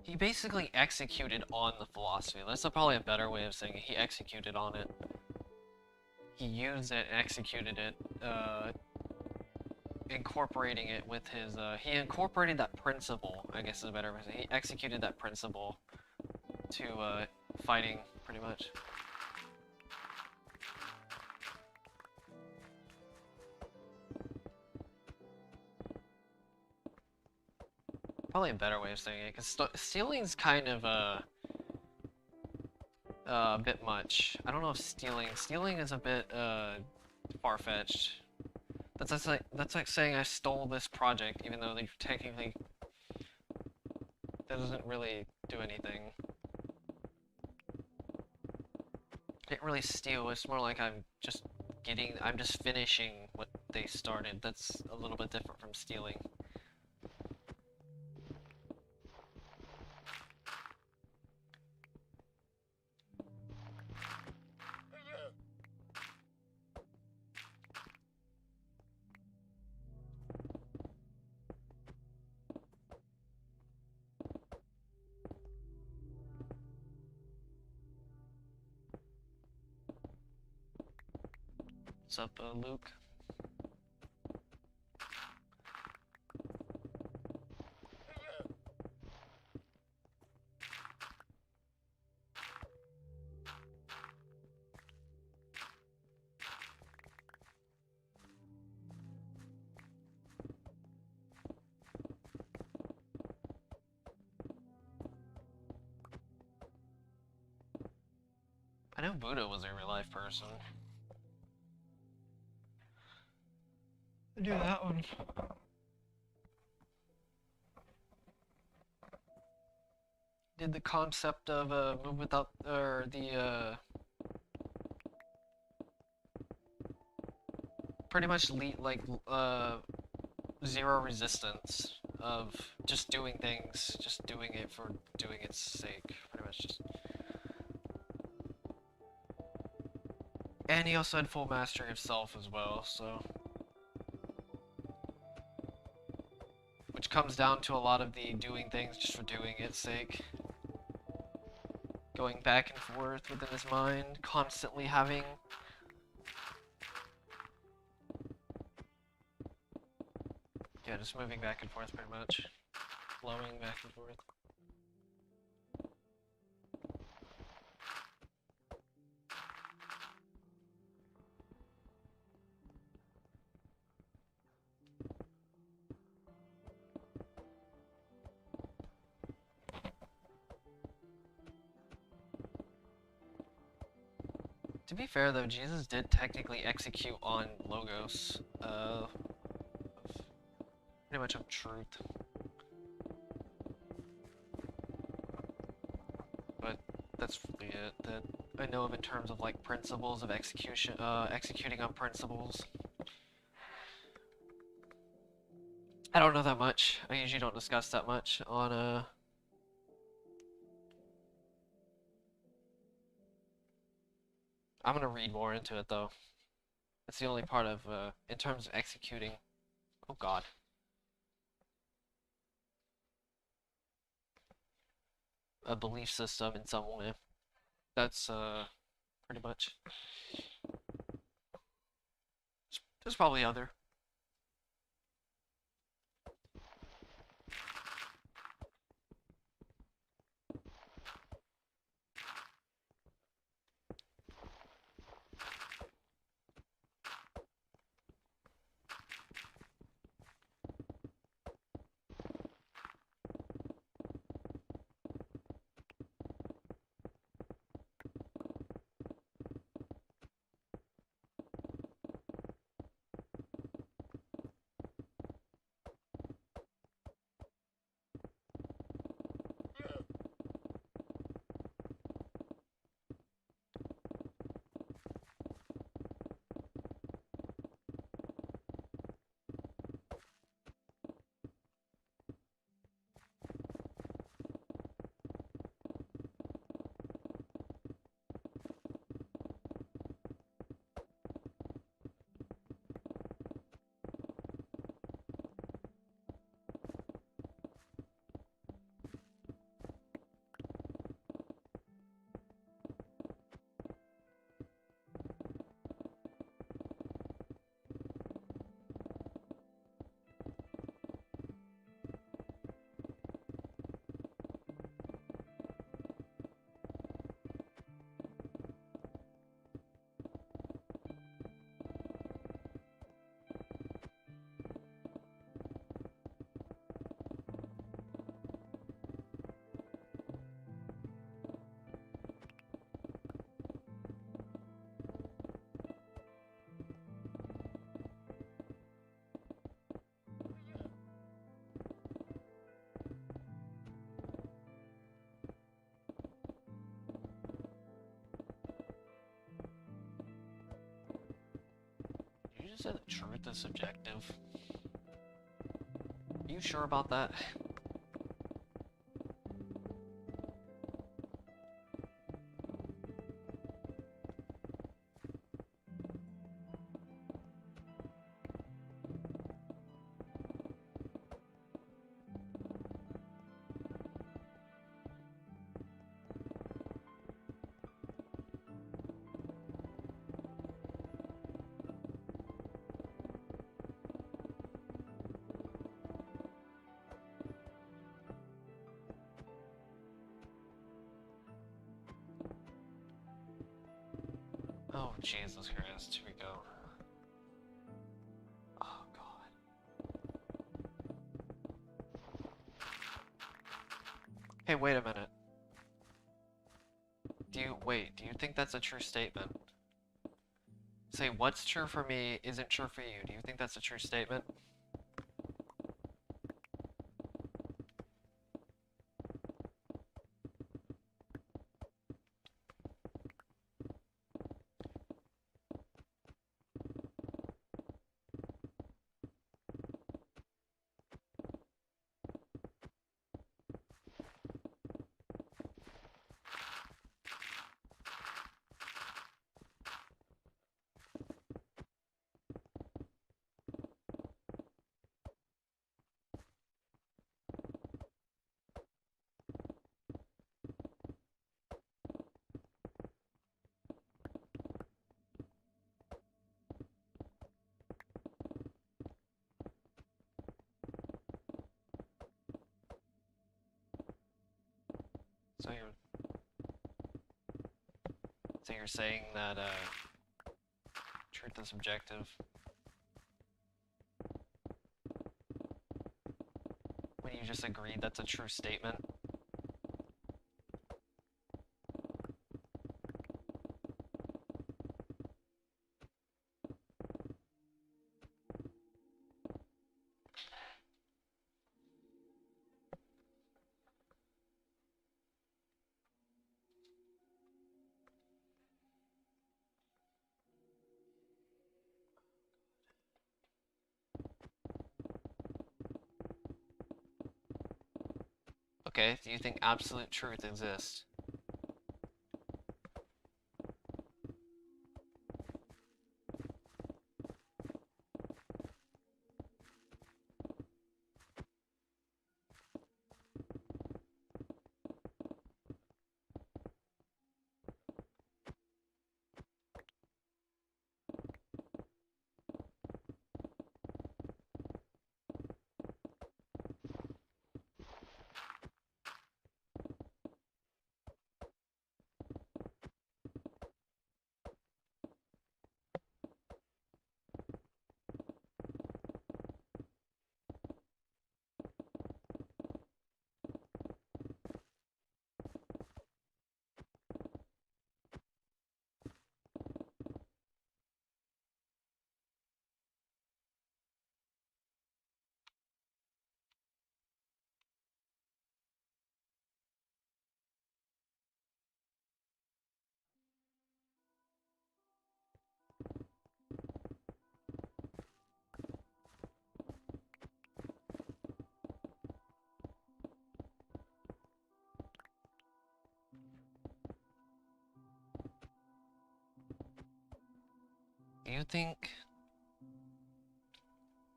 He basically executed on the philosophy. That's probably a better way of saying it. He executed on it. he used it, executed it, incorporating it with his, he incorporated that principle, I guess is a better way to say. He executed that principle to, fighting, pretty much. Probably a better way of saying it, because stealing's kind of, a bit much. I don't know if stealing is a bit, far-fetched. That's like saying I stole this project, even though they technically, that doesn't really do anything. I didn't really steal, it's more like I'm just finishing what they started. That's a little bit different from stealing. What's up, Luke? I know Buddha was a real-life person. Do that one. Did the concept of move without, or the pretty much zero resistance of just doing things, just doing it for doing its sake, pretty much just. And he also had full mastery of self as well, so. Which comes down to a lot of the doing things just for doing its sake. Going back and forth within his mind, constantly having... Yeah, just moving back and forth pretty much. Flowing back and forth. To be fair though, Jesus did technically execute on Logos, pretty much of truth. But that's really it that I know of in terms of like principles of execution, executing on principles. I don't know that much. I usually don't discuss that much on, I'm gonna read more into it though. That's the only part of, in terms of executing. Oh god. A belief system in some way. That's, pretty much. There's probably other. just say that truth is subjective? Are you sure about that? Oh, Jesus Christ, here we go. Oh, God. Hey, wait a minute. Do you think that's a true statement? Say, what's true for me isn't true for you. Do you think that's a true statement? So you're saying that truth is subjective when you just agreed that's a true statement? Okay, do you think absolute truth exists?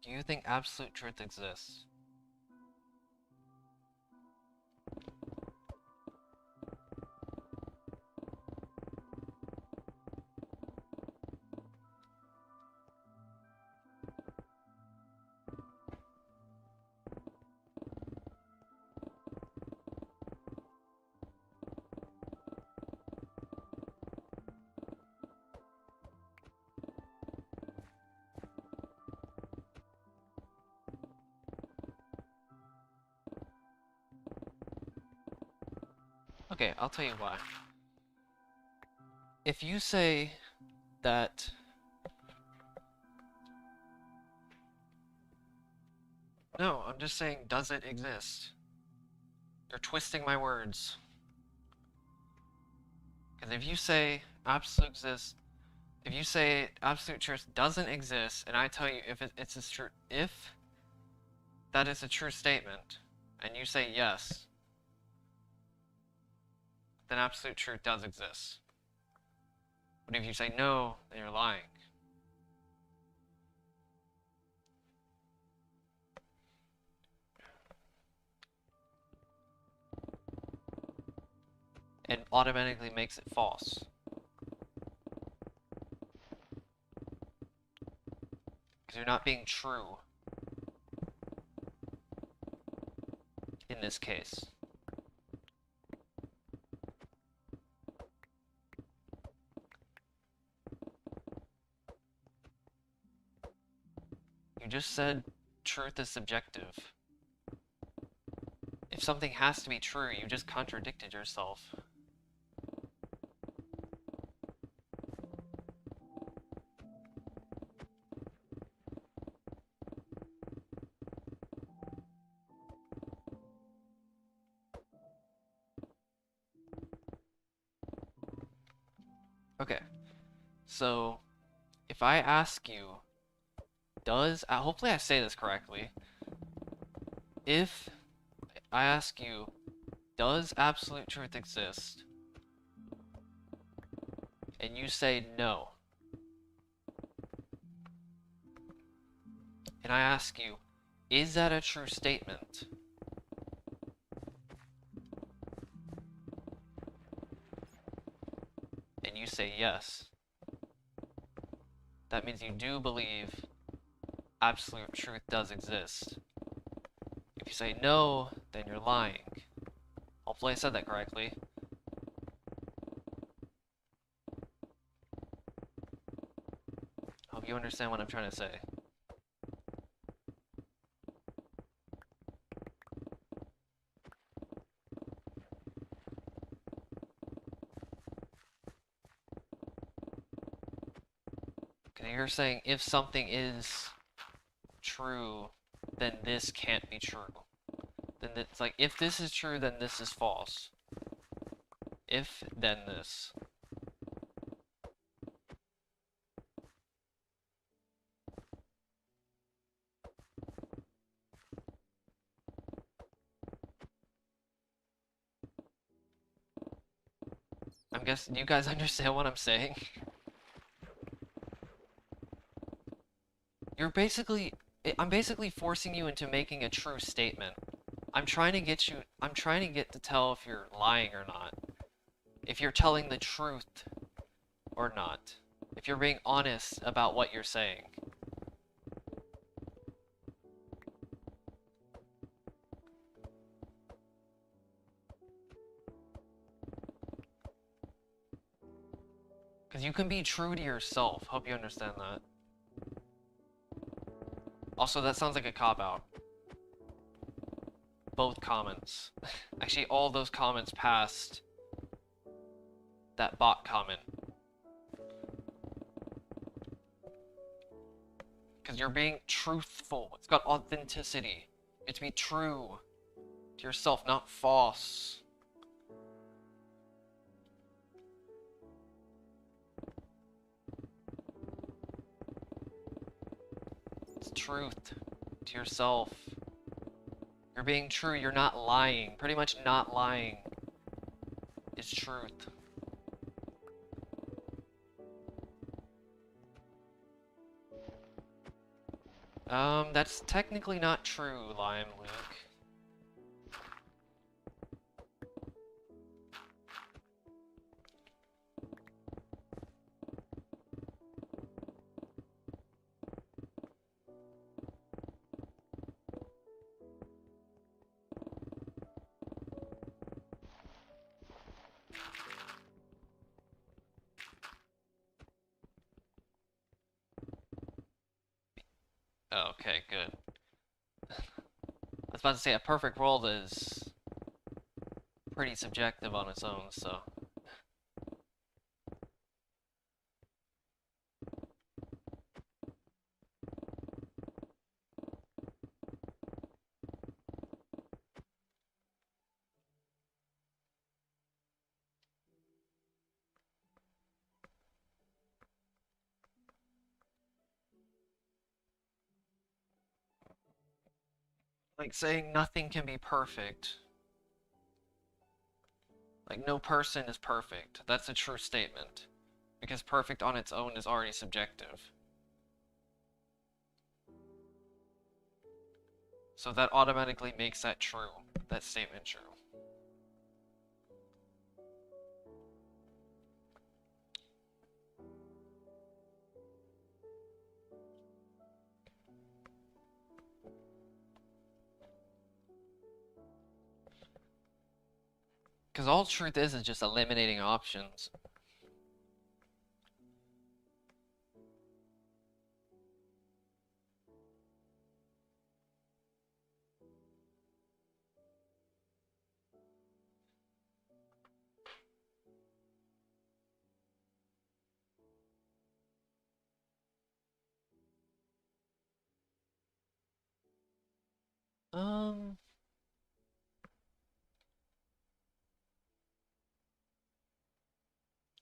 Do you think absolute truth exists? Okay, I'll tell you why. If you say that no, I'm just saying, does it exist? You're twisting my words. Because if you say absolute exists, If you say absolute truth doesn't exist, and I tell you if it's a true, if that is a true statement, and you say yes, then absolute truth does exist. But if you say no, then you're lying. It automatically makes it false. Because you're not being true in this case. You just said truth is subjective. If something has to be true, you just contradicted yourself. Okay, so if I ask you, hopefully I say this correctly, if I ask you, does absolute truth exist? And you say no. And I ask you, is that a true statement? And you say yes. That means you do believe absolute truth does exist. If you say no, then you're lying. Hopefully I said that correctly. Hope you understand what I'm trying to say. Because you're saying if something is true, then this can't be true. Then it's like, if this is true, then this is false. If, then this. I'm guessing you guys understand what I'm saying? I'm basically forcing you into making a true statement. I'm trying to get to tell if you're lying or not. If you're telling the truth or not. If you're being honest about what you're saying. Because you can be true to yourself. Hope you understand that. Also, that sounds like a cop-out. Both comments. Actually, all those comments passed that bot comment. Because you're being truthful. It's got authenticity. It's be true to yourself, not false. It's truth to yourself. You're being true, you're not lying. Pretty much not lying is truth. That's technically not true, Lime Luke. Okay, good. I was about to say, a perfect world is pretty subjective on its own, so... Like saying nothing can be perfect. Like no person is perfect. That's a true statement. Because perfect on its own is already subjective. So that automatically makes that true. That statement true. Because all truth is just eliminating options.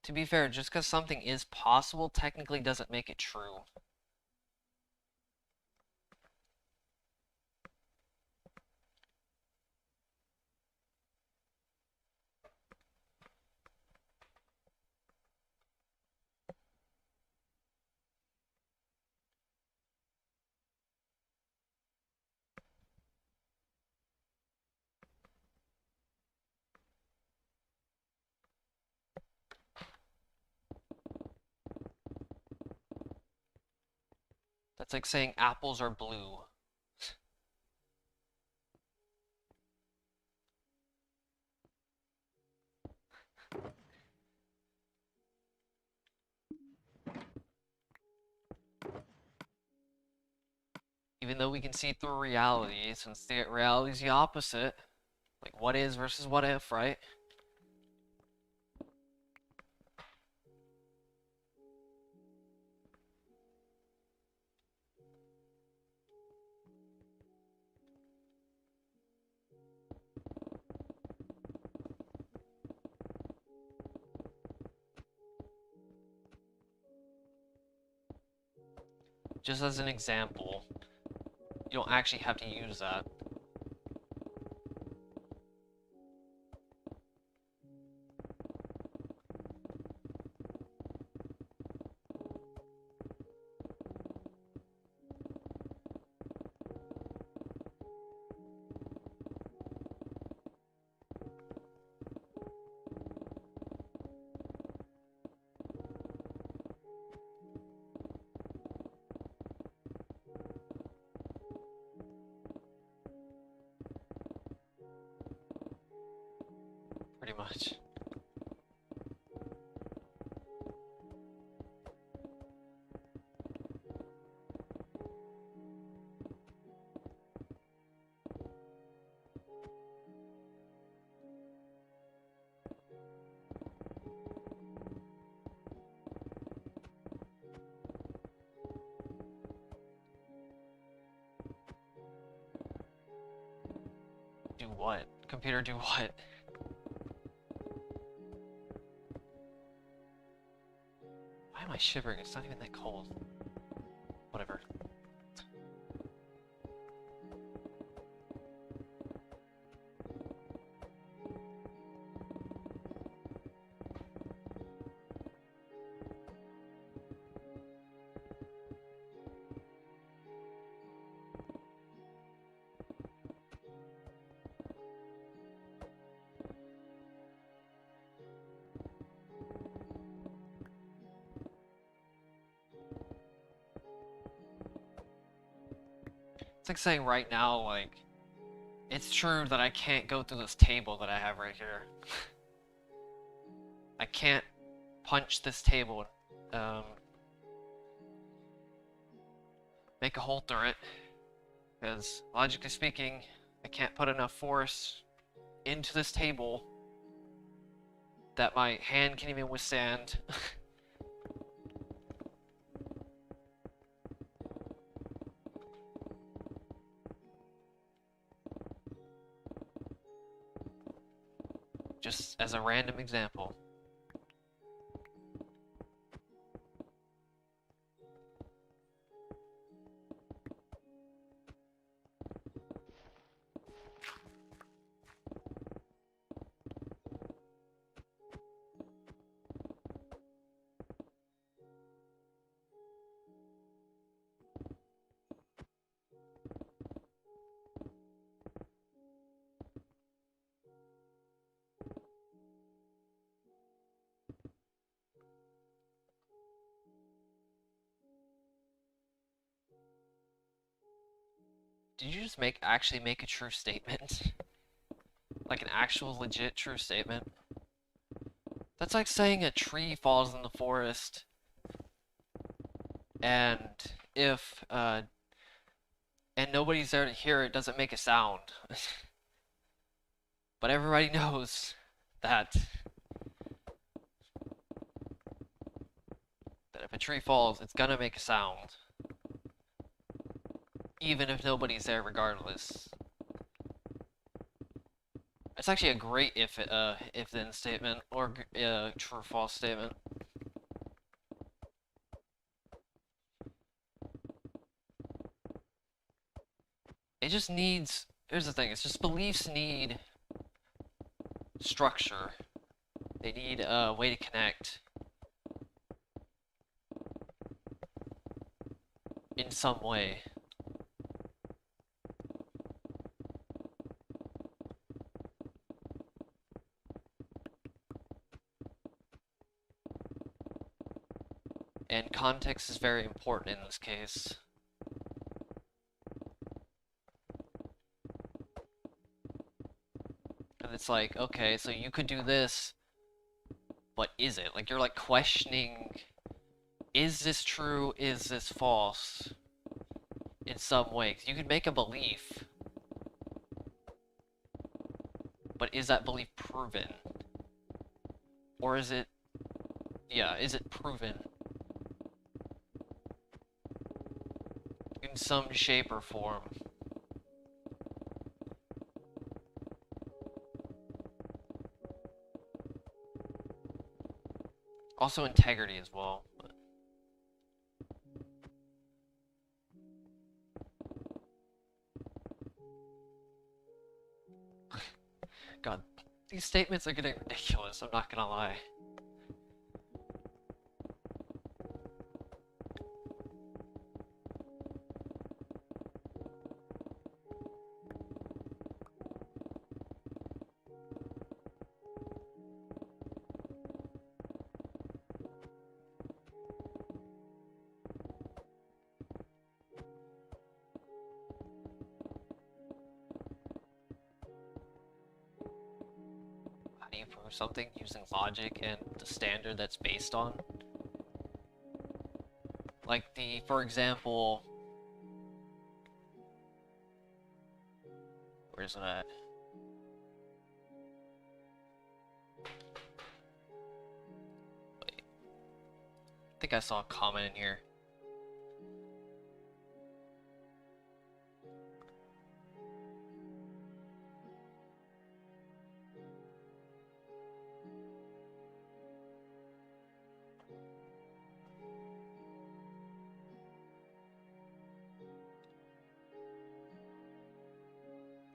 To be fair, just because something is possible technically doesn't make it true. That's like saying apples are blue. Even though we can see through reality, since the reality is the opposite. Like what is versus what if, right? Just as an example, you don't actually have to use that. Pretty much. Do what? Computer do what? Why am I shivering? It's not even that cold. Whatever. It's like saying right now, like, it's true that I can't go through this table that I have right here. I can't punch this table, make a hole through it, because logically speaking, I can't put enough force into this table that my hand can even withstand. Just as a random example. Did you just actually make a true statement? Like an actual legit true statement? That's like saying a tree falls in the forest, and if and nobody's there to hear it, doesn't make a sound. But everybody knows that if a tree falls, it's gonna make a sound, even if nobody's there, regardless. It's actually a great if-then statement, or true-false statement. It just needs, here's the thing, it's just beliefs need structure. They need a way to connect in some way. And context is very important in this case. And it's like, okay, so you could do this, but is it? Like, you're like questioning, is this true? Is this false? In some way. 'Cause you could make a belief, but is that belief proven? Or is it, yeah, is it proven? In some shape or form. Also integrity as well. God, these statements are getting ridiculous, I'm not gonna lie. How do you prove something using logic and the standard that's based on? Like for example, where's it at? Wait. I think I saw a comment in here.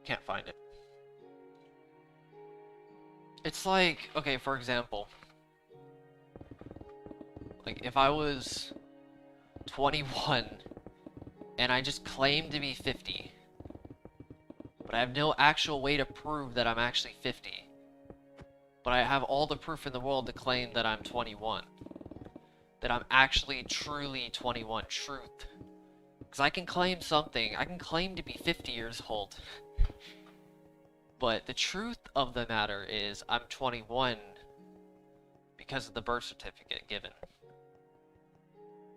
Can't find it. It's like, okay, for example, like if I was 21 and I just claim to be 50, but I have no actual way to prove that I'm actually 50, but I have all the proof in the world to claim that I'm 21, that I'm actually truly 21, truth. Because I can claim something, I can claim to be 50 years old, but the truth of the matter is I'm 21 because of the birth certificate given.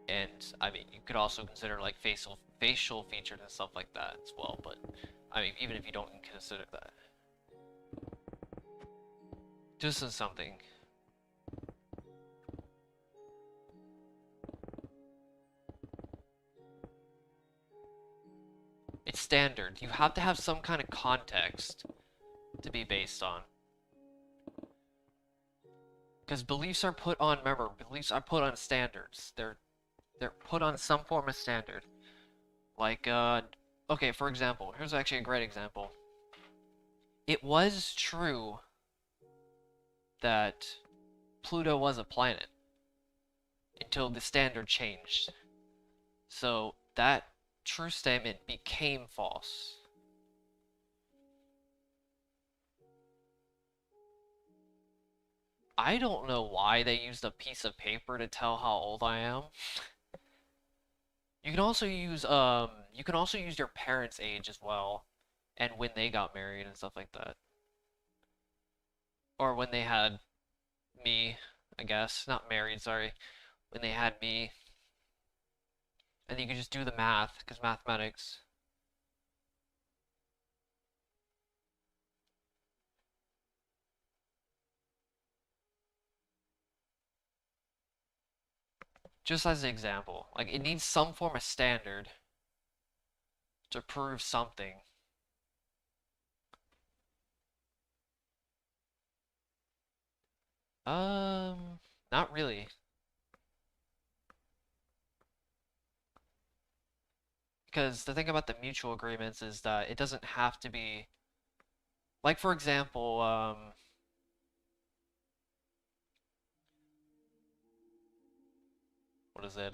And I mean, you could also consider like facial features and stuff like that as well, but I mean, even if you don't consider that, just as something. It's standard. You have to have some kind of context to be based on. Because beliefs are put on, remember, beliefs are put on standards. They're put on some form of standard. Like, okay, for example, here's actually a great example. It was true that Pluto was a planet until the standard changed. So that true statement became false. I don't know why they used a piece of paper to tell how old I am. You can also use you can also use your parents' age as well, and when they got married and stuff like that, or when they had me, I guess, not married, sorry, when they had me, and you can just do the math because mathematics. Just as an example, like it needs some form of standard to prove something. Um, Not really. Because the thing about the mutual agreements is that it doesn't have to be, like for example, what is it?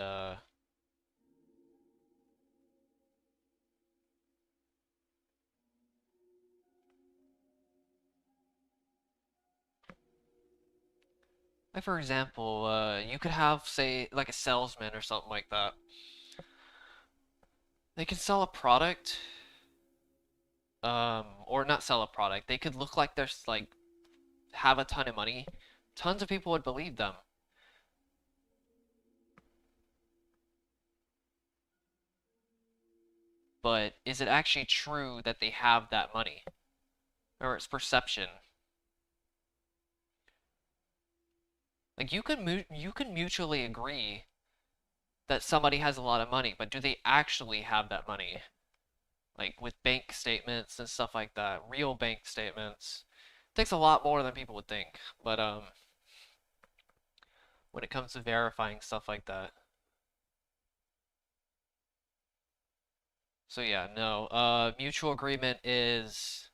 Like for example, you could have, say, like a salesman or something like that. They can sell a product, or not sell a product. They could look like they're like have a ton of money. Tons of people would believe them. But is it actually true that they have that money? Or it's perception? Like you can mutually agree that somebody has a lot of money, but do they actually have that money? Like with bank statements and stuff like that, real bank statements. It takes a lot more than people would think, but when it comes to verifying stuff like that. So yeah, no. Mutual agreement is,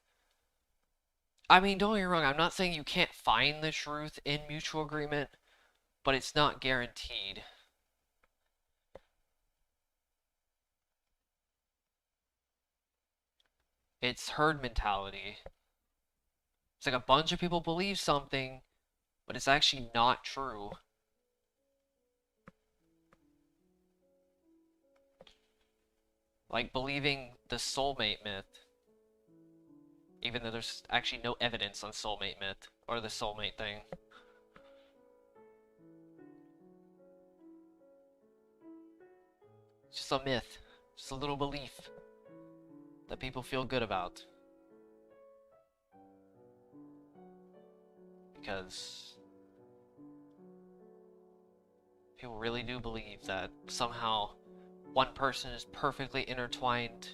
I mean, don't get me wrong, I'm not saying you can't find the truth in mutual agreement, but it's not guaranteed. It's herd mentality. It's like a bunch of people believe something, but it's actually not true. Like believing the soulmate myth, even though there's actually no evidence on soulmate myth or the soulmate thing. It's just a myth, just a little belief that people feel good about. Because people really do believe that somehow one person is perfectly intertwined.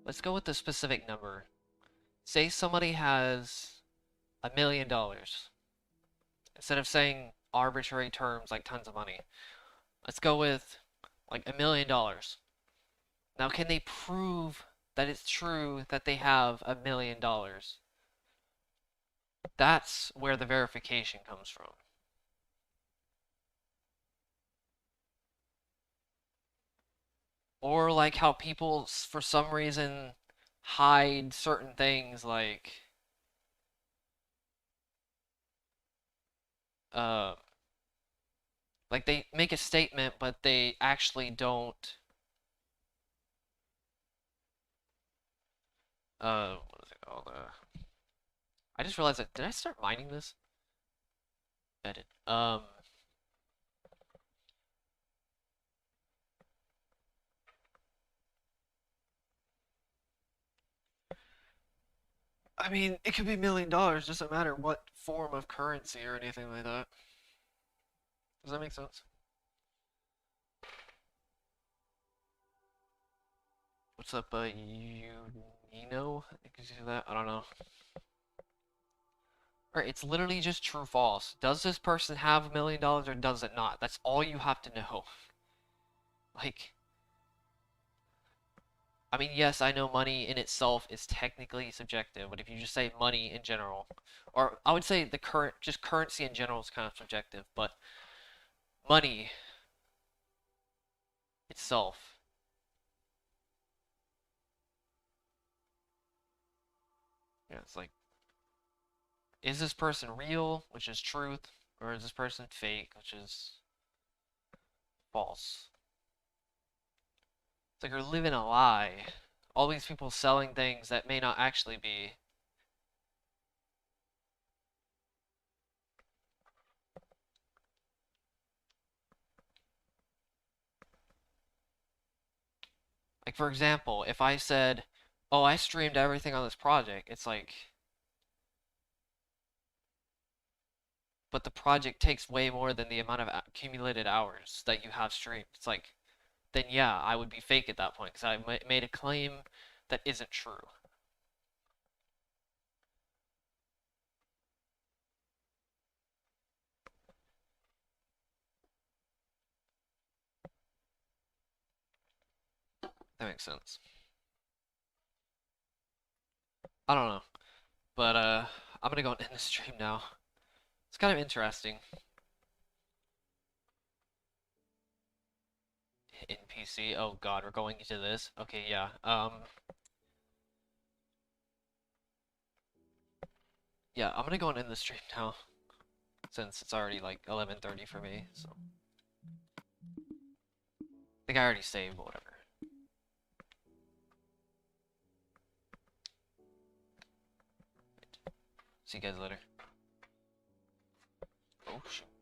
Let's go with the specific number. Say somebody has $1 million. Instead of saying arbitrary terms like tons of money, let's go with like $1 million. Now, can they prove that it's true that they have $1 million? That's where the verification comes from. Or like how people, for some reason, hide certain things uh, like they make a statement, but they actually don't, what is it called? I just realized that, did I start mining this? Edit. I mean, it could be $1 million, doesn't matter what form of currency or anything like that. Does that make sense? What's up, you know? I can see that. I don't know. Right, it's literally just true false. Does this person have $1 million or does it not? That's all you have to know. Like, I mean, yes, I know money in itself is technically subjective, but if you just say money in general, or I would say just currency in general is kind of subjective, but money itself, yeah, it's like, is this person real, which is truth, or is this person fake, which is false? It's like you're living a lie. All these people selling things that may not actually be. Like, for example, if I said, oh, I streamed everything on this project, it's like, but the project takes way more than the amount of accumulated hours that you have streamed. It's like, then yeah, I would be fake at that point because I made a claim that isn't true. That makes sense. I don't know, but I'm gonna go and end the stream now. It's kind of interesting. NPC. Oh God, we're going into this. Okay, yeah. Yeah, I'm gonna go and end the stream now since it's already like 11:30 for me. So I think I already saved, but whatever. See you guys later. Oh shoot.